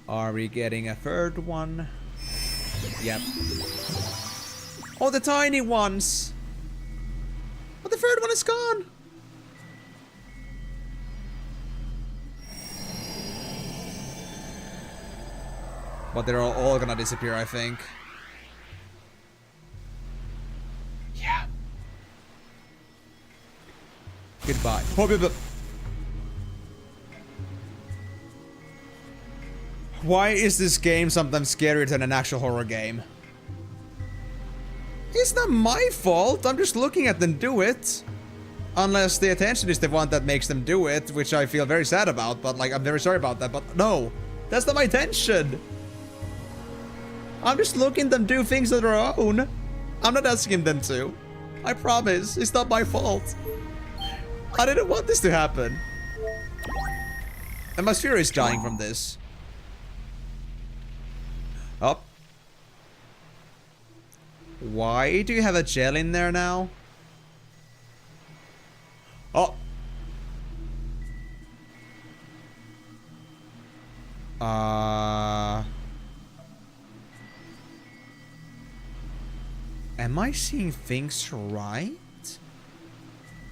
Are we getting a third one? Yep. Oh, the tiny ones! But the third one is gone! But they're all gonna disappear, I think. Yeah. Goodbye. Why is this game sometimes scarier than an actual horror game? It's not my fault. I'm just looking at them do it. Unless the attention is the one that makes them do it, which I feel very sad about, but like, I'm very sorry about that, but no. That's not my intention. I'm just looking them do things on their own. I'm not asking them to. I promise. It's not my fault. I didn't want this to happen. And my sphere is dying from this. Oh. Why do you have a gel in there now? Oh. Am I seeing things right?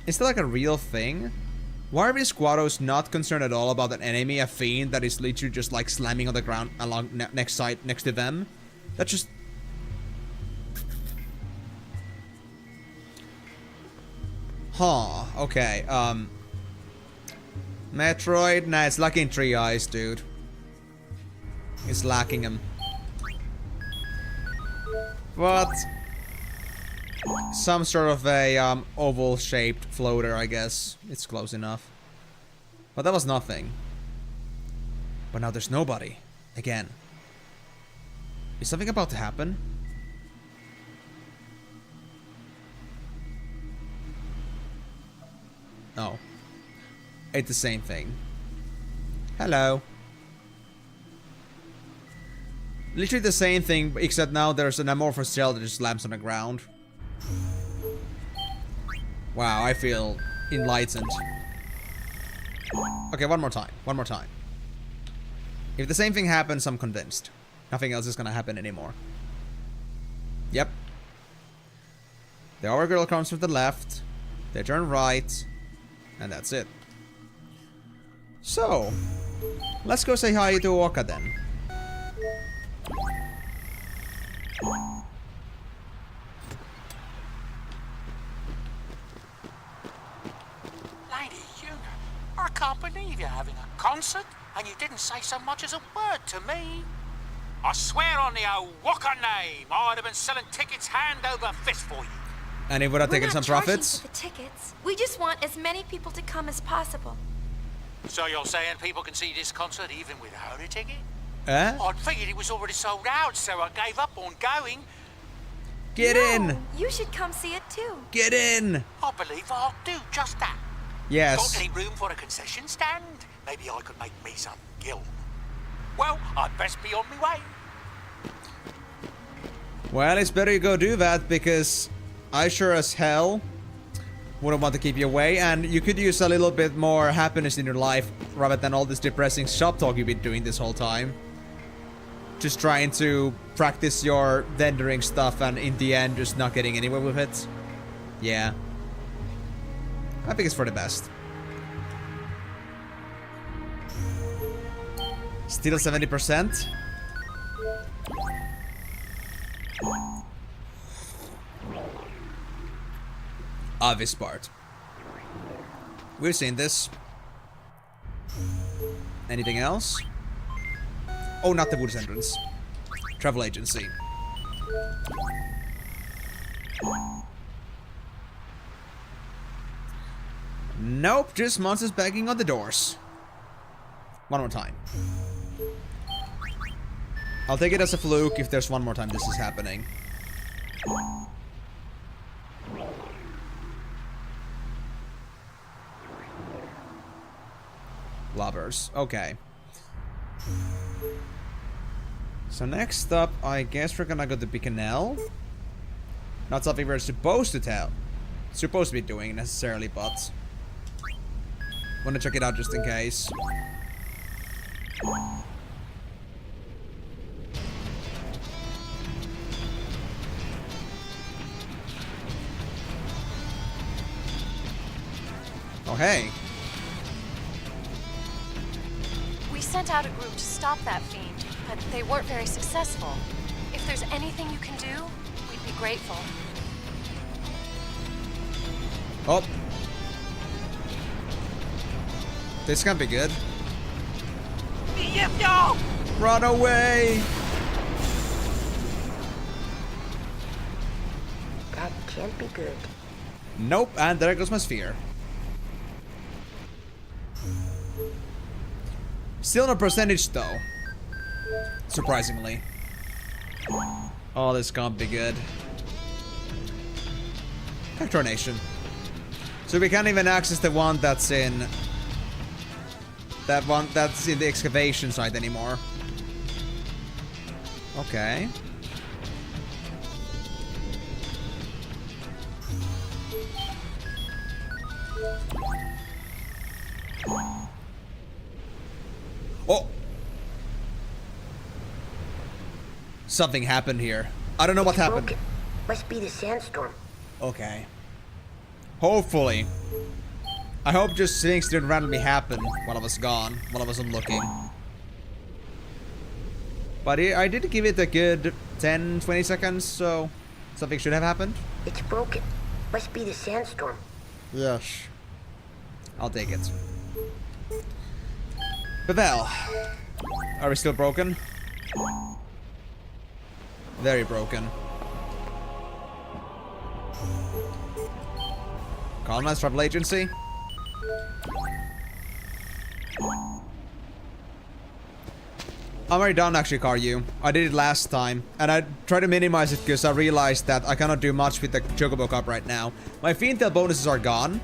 Is that like a real thing? Why are these squados not concerned at all about an enemy, a fiend that is literally just like slamming on the ground along next to them? That's just... Huh, okay, Metroid? Nah, it's lacking 3 eyes, dude. It's lacking them. What? Some sort of a oval-shaped floater, I guess. It's close enough. But that was nothing. But now there's nobody. Again. Is something about to happen? No. It's the same thing. Hello. Literally the same thing, except now there's an amorphous gel that just slams on the ground. Wow, I feel enlightened. Okay, one more time. One more time. If the same thing happens, I'm convinced. Nothing else is gonna happen anymore. Yep. The hour girl comes from the left. They turn right. And that's it. So, let's go say hi to Oka then.
Lady Yuna, I can't believe you're having a concert and you didn't say so much as a word to me. I swear on the old Waka name, I'd have been selling tickets hand over fist for you.
And it would have taken some profits.
For the tickets. We just want as many people to come as possible.
So you're saying people can see this concert even without a ticket?
I'd
figured it was already sold out, so I gave up on going.
Get in!
You should come see it too.
Get in!
I believe I'll do just that.
Yes.
Got any room for a concession stand? Maybe I could make me some gill. Well, I'd best be on my way.
Well, it's better you go do that, because I sure as hell wouldn't want to keep you away, and you could use a little bit more happiness in your life rather than all this depressing shop talk you've been doing this whole time. Just trying to practice your vendoring stuff and in the end just not getting anywhere with it. Yeah. I think it's for the best. Still 70%. Obvious part. We've seen this. Anything else? Oh, not the Woods entrance. Travel agency. Nope, just monsters banging on the doors. One more time. I'll take it as a fluke if there's one more time this is happening. Lovers. Okay. So next up, I guess we're gonna go to Bicanel. Not something we're supposed to be doing necessarily, but wanna check it out just in case. Oh hey.
We sent out a group to stop that fiend, but they weren't very successful. If there's anything you can do, we'd be grateful.
Oh. This can't be good. Run away!
That can't be good.
Nope, and there goes my sphere. Still no percentage though. Surprisingly. Oh, this can't be good. Patronation. So we can't even access the one that's in... That one that's in the excavation site anymore. Okay. Oh! Something happened here. I don't know what happened.
Broken. Must be the sandstorm.
Okay. Hopefully. I hope just things didn't randomly happen while I was gone, while I wasn't looking. But I did give it a good 10-20 seconds, so something should have happened.
It's broken. Must be the sandstorm.
Yes. I'll take it. Pavel. Are we still broken? Very broken. Colonize travel agency. I'm already done actually, Karyu. I did it last time, and I tried to minimize it because I realized that I cannot do much with the Chocobo Cup right now. My Fiendtail bonuses are gone.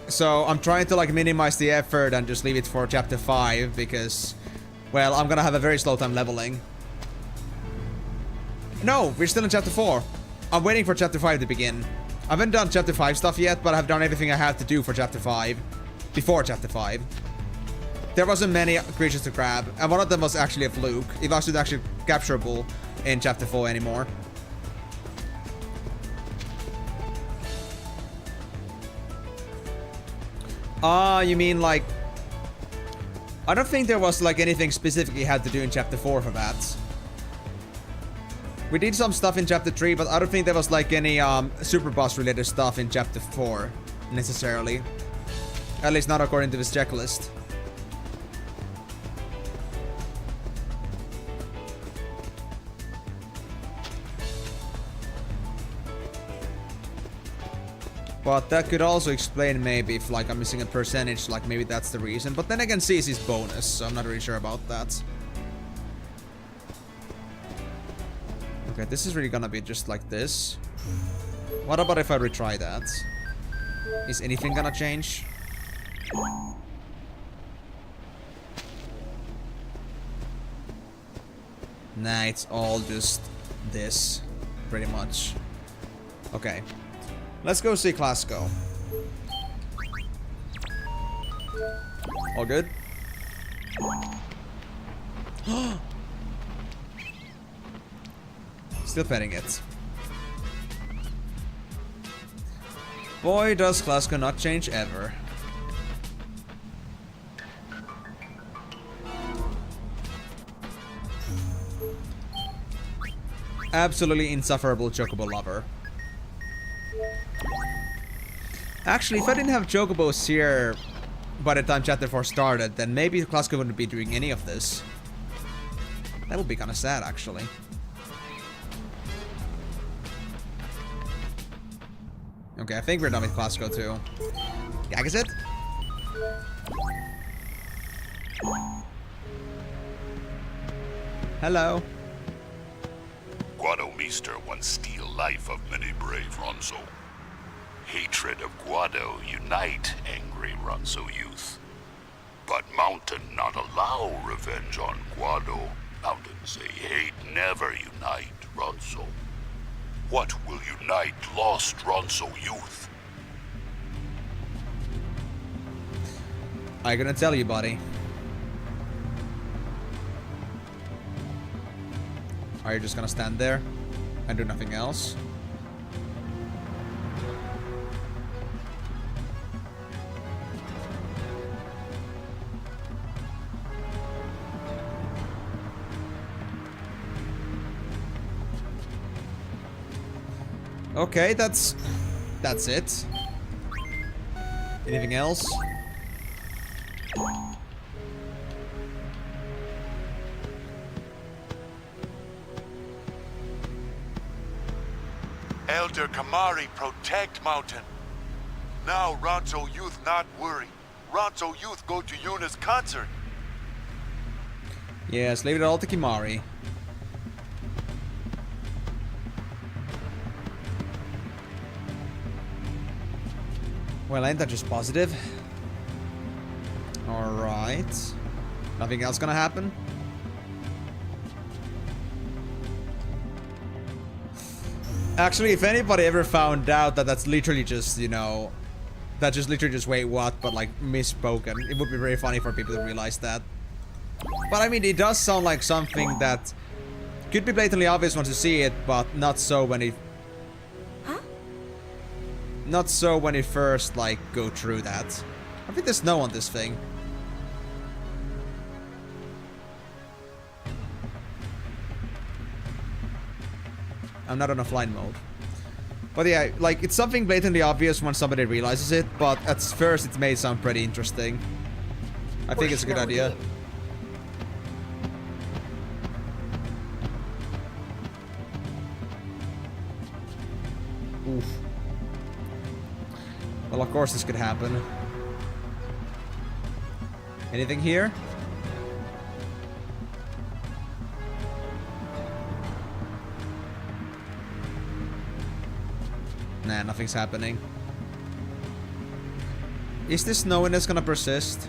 So I'm trying to like minimize the effort and just leave it for chapter 5 because, well, I'm gonna have a very slow time leveling. No, we're still in chapter 4. I'm waiting for chapter 5 to begin. I haven't done chapter 5 stuff yet, but I've done everything I have to do for chapter 5. Before chapter 5. There wasn't many creatures to grab, and one of them was actually a fluke. It wasn't actually capturable in chapter 4 anymore. You mean like... I don't think there was like anything specifically had to do in chapter 4 for that. We did some stuff in chapter 3, but I don't think there was like any super boss related stuff in chapter 4 necessarily. At least not according to this checklist. But that could also explain maybe if like I'm missing a percentage, like maybe that's the reason. But then again, CC's bonus, so I'm not really sure about that. Okay, this is really gonna be just like this. What about if I retry that? Is anything gonna change? Nah, it's all just this, pretty much. Okay. Let's go see Classico. All good? Still petting it. Boy, does Klasko not change ever. Absolutely insufferable Chocobo lover. Actually, if I didn't have Chocobos here by the time Chapter 4 started, then maybe Klasko wouldn't be doing any of this. That would be kind of sad, actually. Okay, I think we're done with Klasko too. Gag is it? Hello.
Guado Meester once steal life of many brave Ronso. Hatred of Guado unite angry Ronso youth. But Mountain not allow revenge on Guado. Mountain say hate never unite Ronso. What will unite lost Ronso youth?
I gonna tell you, buddy. Are you just gonna stand there and do nothing else? Okay, that's it. Anything else?
Elder Kamari protect Mountain. Now Ronso youth not worry. Ronso youth go to Yuna's concert.
Yes, leave it all to Kimari. Well, ain't that just positive? Alright. Nothing else gonna happen? Actually, if anybody ever found out that that's literally just, you know, that's just literally just wait what, but like misspoken, it would be very funny for people to realize that. But I mean, it does sound like something that could be blatantly obvious once you see it, but not so when it...
Huh?
Not so when you first, like, go through that. I think there's snow on this thing. I'm not on a flight mode. But yeah, like, it's something blatantly obvious when somebody realizes it, but at first it may sound pretty interesting. I think it's a good idea. Oof. Well, of course this could happen. Anything here? Nah, nothing's happening. Is this snowiness gonna persist?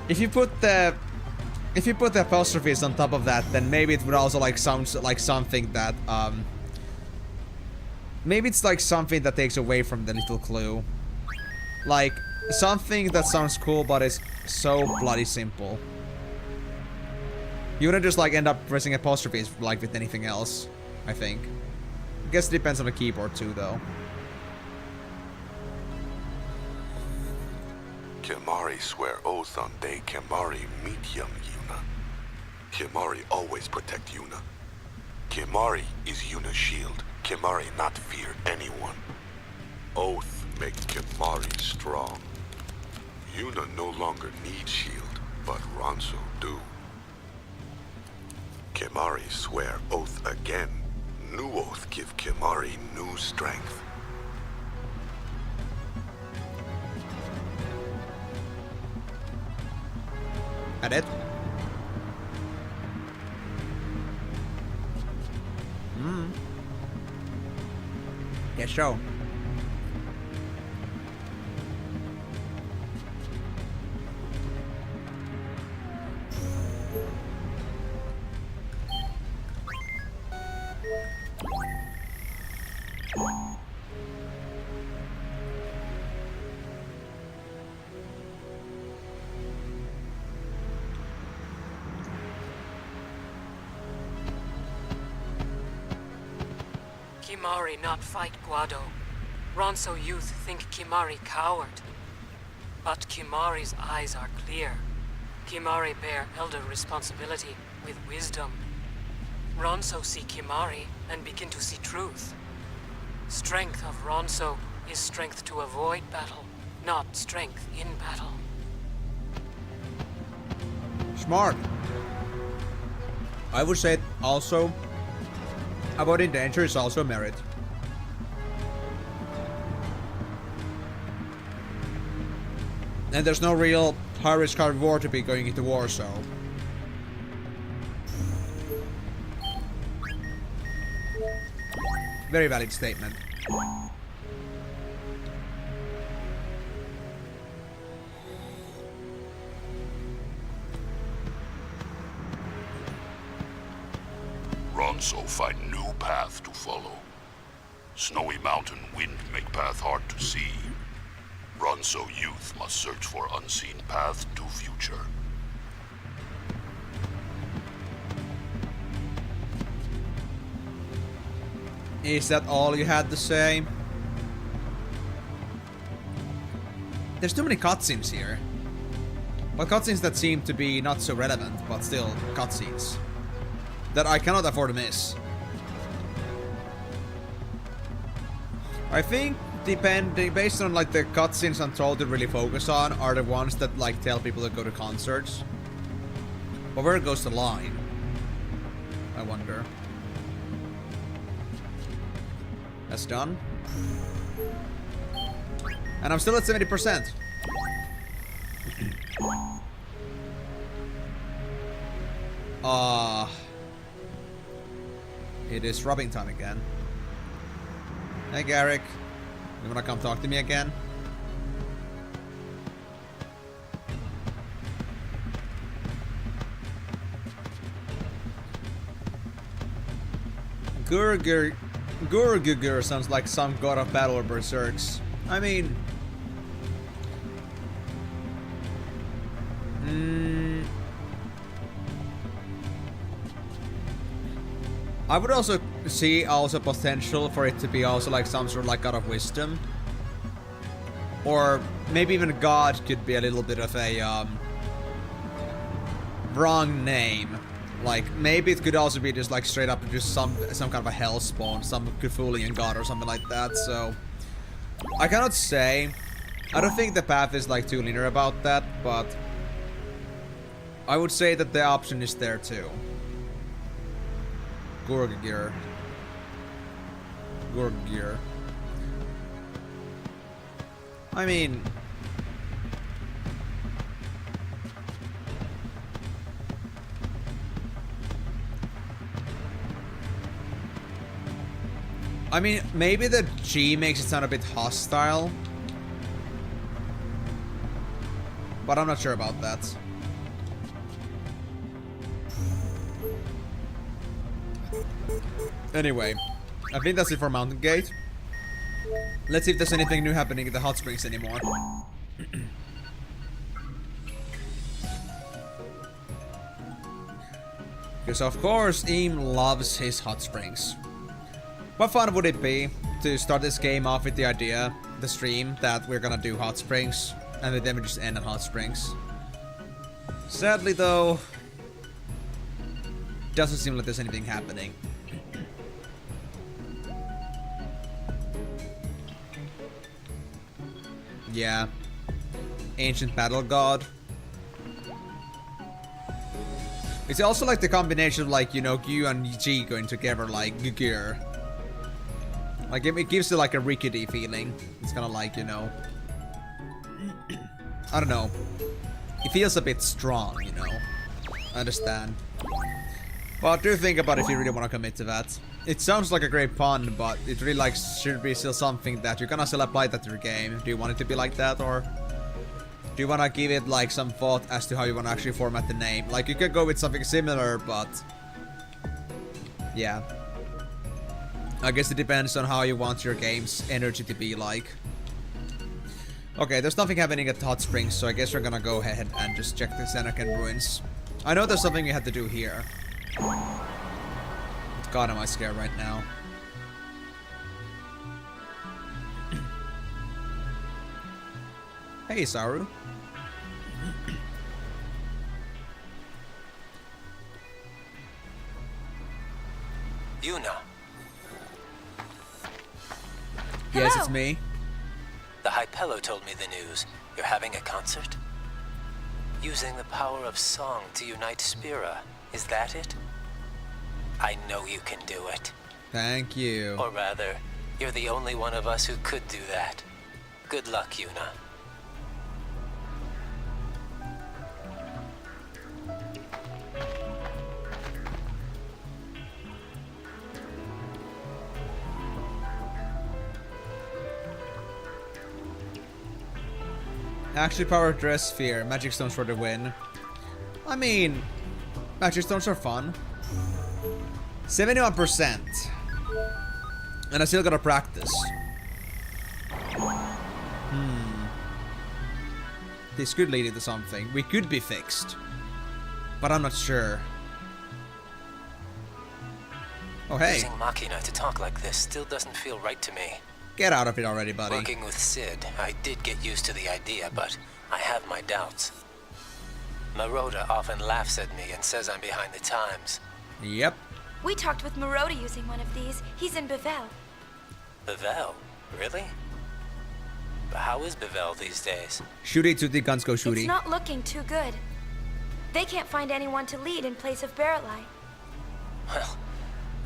If you put the apostrophes on top of that, then maybe it would also like sound like something that maybe it's like something that takes away from the little clue. Like something that sounds cool but is so bloody simple. You wouldn't just like end up pressing apostrophes like with anything else, I think. I guess it depends on the keyboard too though.
Kimari swear oath on day Kimari meet young Yuna. Kimari always protect Yuna. Kimari is Yuna's shield. Kimari not fear anyone. Oath make Kimari strong. Yuna no longer need shield, but Ronso do. Kimari swear oath again. New oath give Kimari new strength.
At it. Yeah, sure.
Kimari not fight Guado. Ronso youth think Kimari coward. But Kimari's eyes are clear. Kimari bear elder responsibility with wisdom. Ronso see Kimari and begin to see truth. Strength of Ronso is strength to avoid battle, not strength in battle.
Smart. I would say also avoiding danger is also a merit. And there's no real high risk high reward to be going into war, so very valid statement.
Ronso find new path to follow. Snowy mountain wind make path hard to see. Ronso youth must search for unseen path to future.
Is that all you had to say? There's too many cutscenes here. But cutscenes that seem to be not so relevant, but still cutscenes. That I cannot afford to miss. I think depending based on like the cutscenes I'm told to really focus on are the ones that like tell people to go to concerts. But where goes the line? I wonder. That's done. And I'm still at 70%. It is rubbing time again. Hey Garrick, you wanna come talk to me again? Gurgur sounds like some god of battle or berserks. I mean... I would also see potential for it to be also like some sort of like god of wisdom. Or maybe even god could be a little bit of a wrong name. Like maybe it could also be just like straight up just some kind of a hell spawn, some Cthulian god or something like that. So I cannot say. I don't think the path is like too linear about that, but I would say that the option is there too. Gurgur. I mean... maybe the G makes it sound a bit hostile. But I'm not sure about that. Anyway, I think that's it for Mountain Gate. Let's see if there's anything new happening at the hot springs anymore. Because of course, Eam loves his hot springs. What fun would it be to start this game off with the idea, the stream, that we're gonna do hot springs, and then we just end on hot springs. Sadly though, doesn't seem like there's anything happening. Yeah. Ancient battle god. It's also like the combination of like, you know, Q and G going together like Gugir. Like it gives it like a rickety feeling. It's kind of like, you know, I don't know. It feels a bit strong, you know. I understand. But do think about if you really want to commit to that. It sounds like a great pun, but it really like should be still something that you're gonna still apply that to your game. Do you want it to be like that, or do you want to give it like some thought as to how you want to actually format the name? Like you could go with something similar, but yeah. I guess it depends on how you want your game's energy to be like. Okay, there's nothing happening at Hot Springs, so I guess we're gonna go ahead and just check the Xanarkand ruins. I know there's something we had to do here. God, am I scared right now. Hey, Saru.
Yuna.
Yes, it's me.
The Hypello told me the news. You're having a concert? Using the power of song to unite Spira. Is that it? I know you can do it.
Thank you.
Or rather, you're the only one of us who could do that. Good luck, Yuna.
Actually, power dress sphere. Magic stones for the win. I mean, magic stones are fun. 71%. And I still gotta practice. This could lead into something. We could be fixed. But I'm not sure. Oh, hey.
Using Machina to talk like this still doesn't feel right to me.
Get out of it already, buddy.
Working with Sid, I did get used to the idea, but I have my doubts. Maroda often laughs at me and says I'm behind the times.
Yep.
We talked with Maroda using one of these. He's in Bevel.
Bevel? Really? But how is Bevel these days?
Shooty to the guns go shooty.
It's not looking too good. They can't find anyone to lead in place of Barrelite.
Well,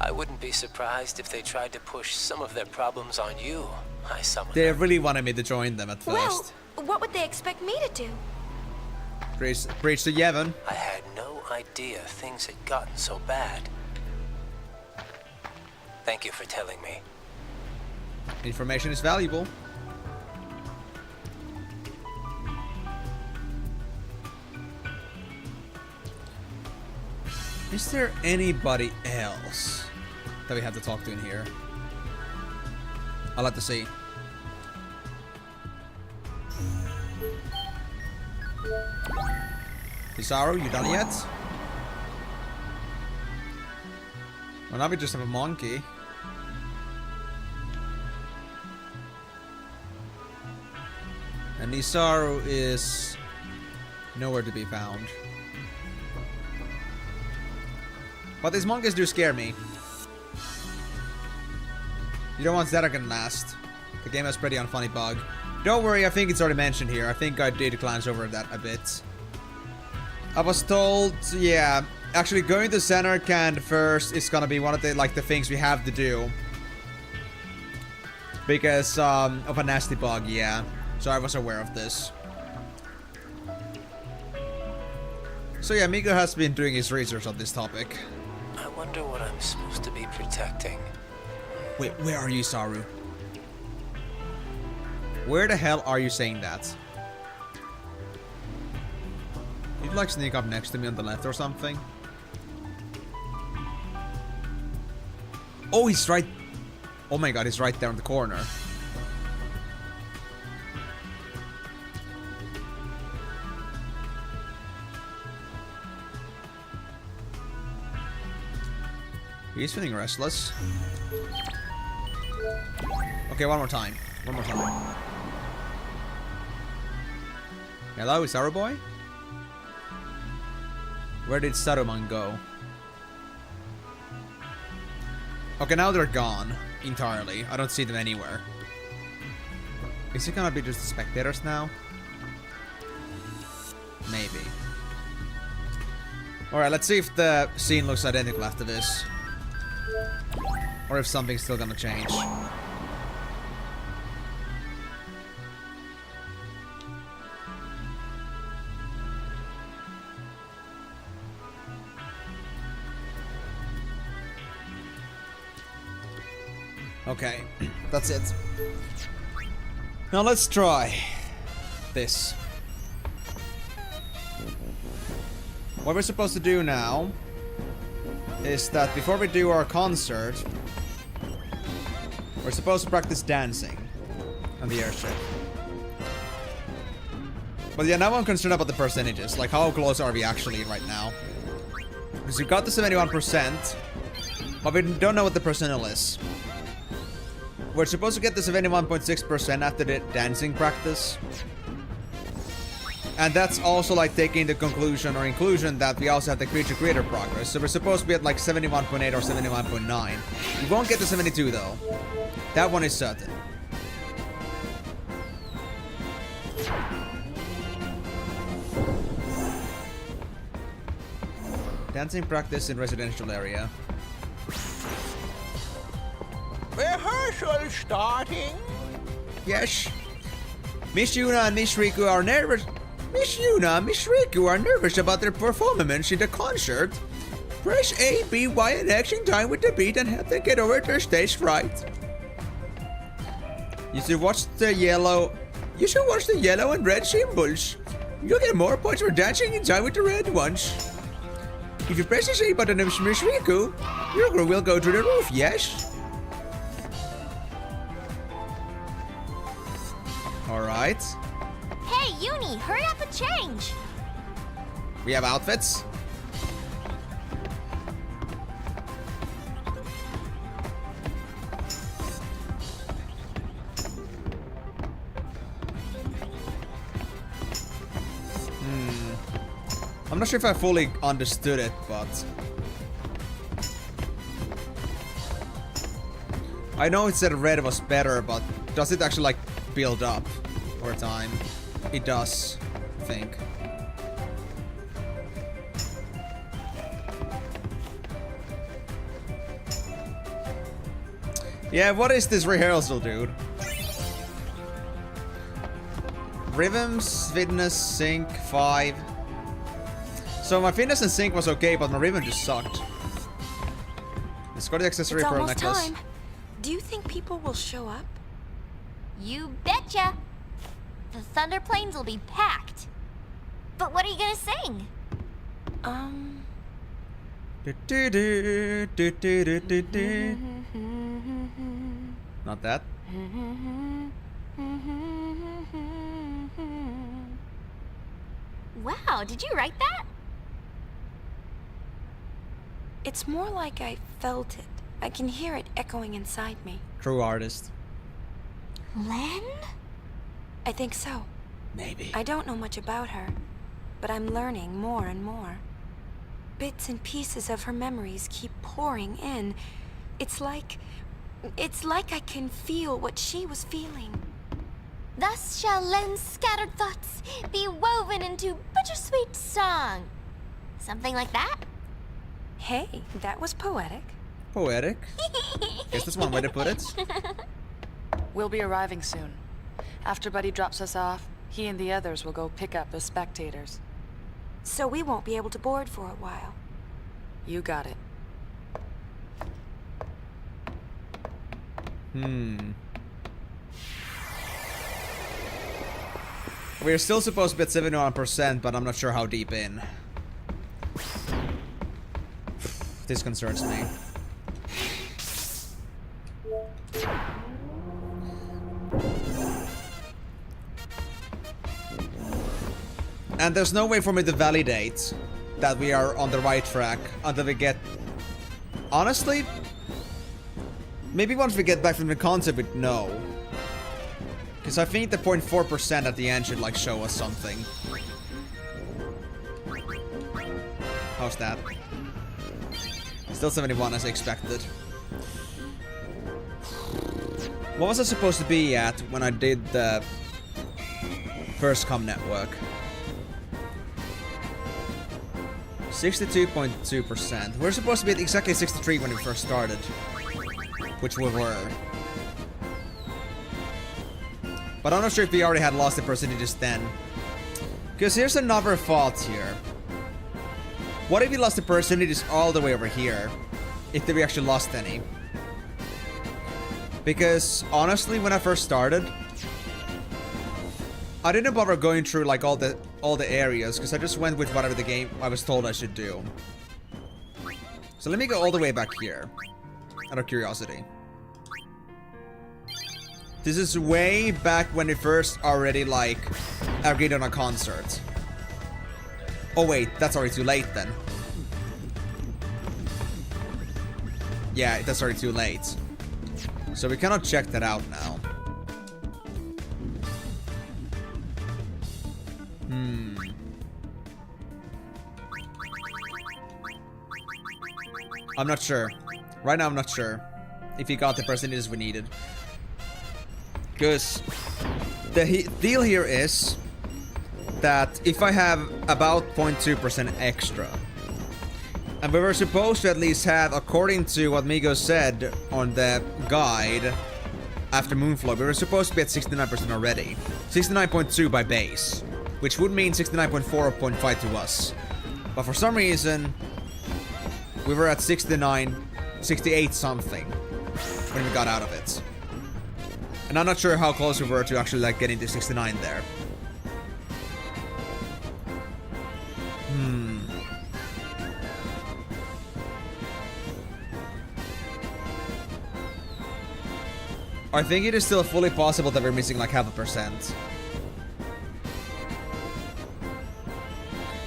I wouldn't be surprised if they tried to push some of their problems on you. I summoned
They
them.
really wanted me to join them at first.
Well, what would they expect me to do?
Preach to Yevon.
I had no idea things had gotten so bad. Thank you for telling me.
Information is valuable. Is there anybody else that we have to talk to in here? I'll have to see. Kizaru, you done yet? Well, now we just have a monkey. And Nisaru is nowhere to be found. But these monkeys do scare me. You don't want that are gonna last. The game has pretty unfunny bug. Don't worry, I think it's already mentioned here. I think I did glance over that a bit. I was told, yeah, actually going to center can first is gonna be one of the the things we have to do. Because of a nasty bug, yeah. So I was aware of this. So yeah, Miko has been doing his research on this topic.
I wonder what I'm supposed to be protecting.
Wait, where are you, Saru? Where the hell are you saying that? You'd like sneak up next to me on the left or something? Oh, he's right. Oh my god, he's right there in the corner. He's feeling restless. Okay, one more time. One more time. Hello, is Saru boy? Where did Saruman go? Okay, now they're gone entirely. I don't see them anywhere. Is it gonna be just the spectators now? Maybe. Alright, let's see if the scene looks identical after this. Or if something's still gonna change. Okay, that's it. Now let's try this. What we're supposed to do now is that before we do our concert, we're supposed to practice dancing on the airship. But yeah, now I'm concerned about the percentages. Like, how close are we actually right now? Because we got to 71%, but we don't know what the percentile is. We're supposed to get to 71.6% after the dancing practice. And that's also like taking the conclusion or inclusion that we also have the creature creator progress. So we're supposed to be at like 71.8 or 71.9. We won't get to 72 though. That one is certain. Dancing practice in residential area.
Rehearsal starting.
Yes. Miss Yuna and Miss Rikku are nervous. Miss Yuna and Miss Rikku are nervous about their performance in the concert. Press A, B, Y, and X in time with the beat and help them get over their stage fright. You should watch the yellow and red symbols. You'll get more points for dancing in time with the red ones. If you press the A button, Miss Rikku, your girl will go to the roof, yes? Alright.
Hey, Uni, hurry up and change.
We have outfits. I'm not sure if I fully understood it, but I know it said red was better, but does it actually like build up over time? It does, I think. Yeah, what is this rehearsal, dude? Rhythms, fitness, sync, 5. So my fitness and sync was okay, but my rhythm just sucked. Let's go to the accessory for a necklace.
Time. Do you think people will show up?
You betcha. The Thunder Plains will be packed. But what are you gonna sing?
Not that.
Wow, did you write that?
It's more like I felt it. I can hear it echoing inside me.
True artist.
Len?
I think so.
Maybe.
I don't know much about her, but I'm learning more and more. Bits and pieces of her memories keep pouring in. It's like I can feel what she was feeling.
Thus shall Len's scattered thoughts be woven into bittersweet song. Something like that?
Hey, that was poetic.
Poetic? Guess that's one way to put it.
We'll be arriving soon. After Buddy drops us off, he and the others will go pick up the spectators.
So we won't be able to board for a while.
You got it.
We're still supposed to be at 71%, but I'm not sure how deep in. This concerns me. And there's no way for me to validate that we are on the right track until we get... Honestly, maybe once we get back from the concert, we'd know. Because I think the 0.4% at the end should like show us something. How's that? Still 71 as expected. What was I supposed to be at when I did the first com network? 62.2%. We're supposed to be at exactly 63 when we first started. Which we were. But I'm not sure if we already had lost the percentages then. Because here's another thought here. What if we lost the percentages all the way over here? If we actually lost any. Because honestly, when I first started, I didn't bother going through like all the areas because I just went with whatever the game I was told I should do. So let me go all the way back here. Out of curiosity. This is way back when we first already like agreed on a concert. Oh wait, that's already too late then. Yeah, that's already too late. So we cannot check that out now. I'm not sure. Right now, I'm not sure if he got the percentages we needed. Because the deal here is that if I have about 0.2% extra, and we were supposed to at least have, according to what Migo said on the guide after Moonflow, we were supposed to be at 69% already. 69.2 by base, which would mean 69.4 or 0.5 to us. But for some reason, we were at 68 something when we got out of it. And I'm not sure how close we were to actually like getting to 69 there. I think it is still fully possible that we're missing like 0.5%.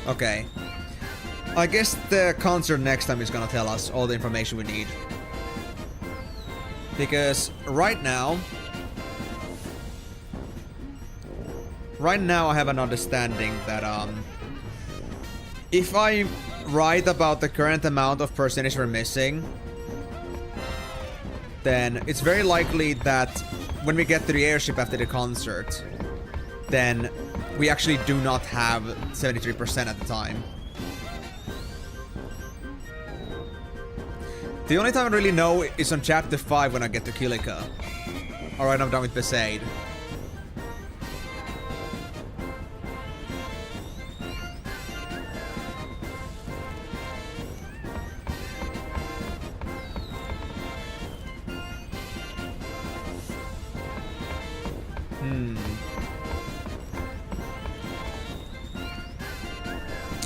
Okay. I guess the concert next time is gonna tell us all the information we need. Because right now I have an understanding that if I write about the current amount of percentage we're missing, then it's very likely that when we get to the airship after the concert, then we actually do not have 73% at the time. The only time I really know is on chapter 5 when I get to Kilika. Alright, I'm done with Besaid.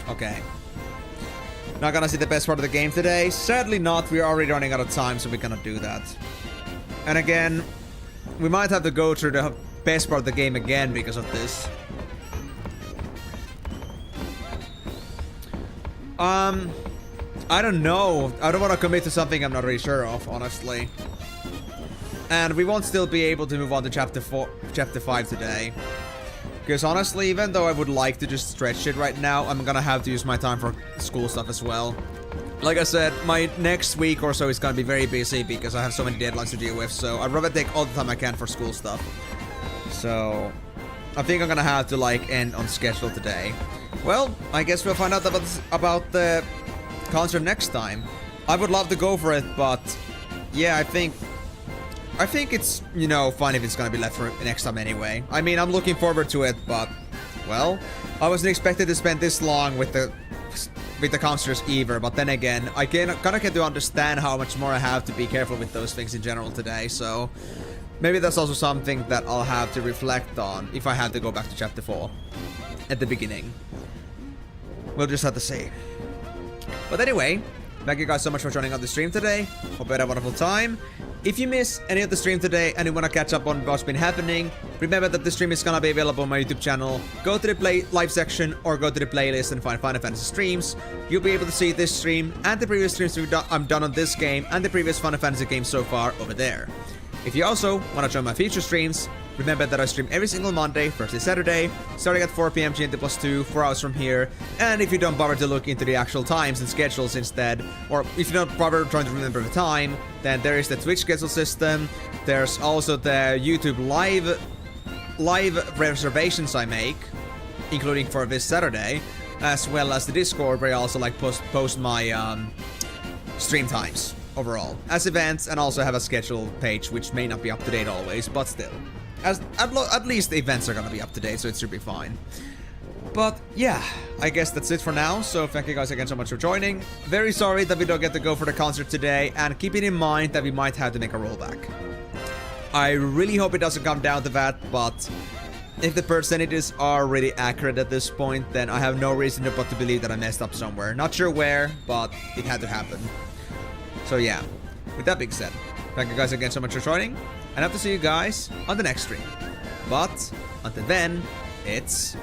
Okay. Not gonna see the best part of the game today? Sadly not, we're already running out of time, so we cannot do that. And again, we might have to go through the best part of the game again because of this. I don't know. I don't want to commit to something I'm not really sure of, honestly. And we won't still be able to move on to chapter 5 today. Because honestly, even though I would like to just stretch it right now, I'm gonna have to use my time for school stuff as well. Like I said, my next week or so is gonna be very busy because I have so many deadlines to deal with, so I'd rather take all the time I can for school stuff. So, I think I'm gonna have to like end on schedule today. Well, I guess we'll find out about the concert next time. I would love to go for it, but yeah, I think it's, you know, fine if it's gonna be left for next time anyway. I mean, I'm looking forward to it, but, well, I wasn't expected to spend this long with the concerts either, but then again, I kinda get to understand how much more I have to be careful with those things in general today, so maybe that's also something that I'll have to reflect on if I had to go back to chapter 4 at the beginning. We'll just have to see. But anyway, thank you guys so much for joining on the stream today. Hope you had a wonderful time. If you miss any of the stream today and you want to catch up on what's been happening, remember that the stream is gonna be available on my YouTube channel. Go to the live section or go to the playlist and find Final Fantasy streams. You'll be able to see this stream and the previous streams I've done on this game and the previous Final Fantasy games so far over there. If you also want to join my future streams, remember that I stream every single Monday, Thursday, Saturday, starting at 4 PM GMT+2, 4 hours from here. And if you don't bother to look into the actual times and schedules instead, or if you don't bother trying to remember the time, then there is the Twitch schedule system. There's also the YouTube live reservations I make, including for this Saturday, as well as the Discord where I also like post my stream times overall as events, and also have a schedule page which may not be up to date always, but still. At least the events are gonna be up to date, so it should be fine. But yeah, I guess that's it for now, so thank you guys again so much for joining. Very sorry that we don't get to go for the concert today, and keeping in mind that we might have to make a rollback. I really hope it doesn't come down to that, but if the percentages are really accurate at this point, then I have no reason but to believe that I messed up somewhere. Not sure where, but it had to happen. So yeah, with that being said, thank you guys again so much for joining, and I hope to see you guys on the next stream. But until then, it's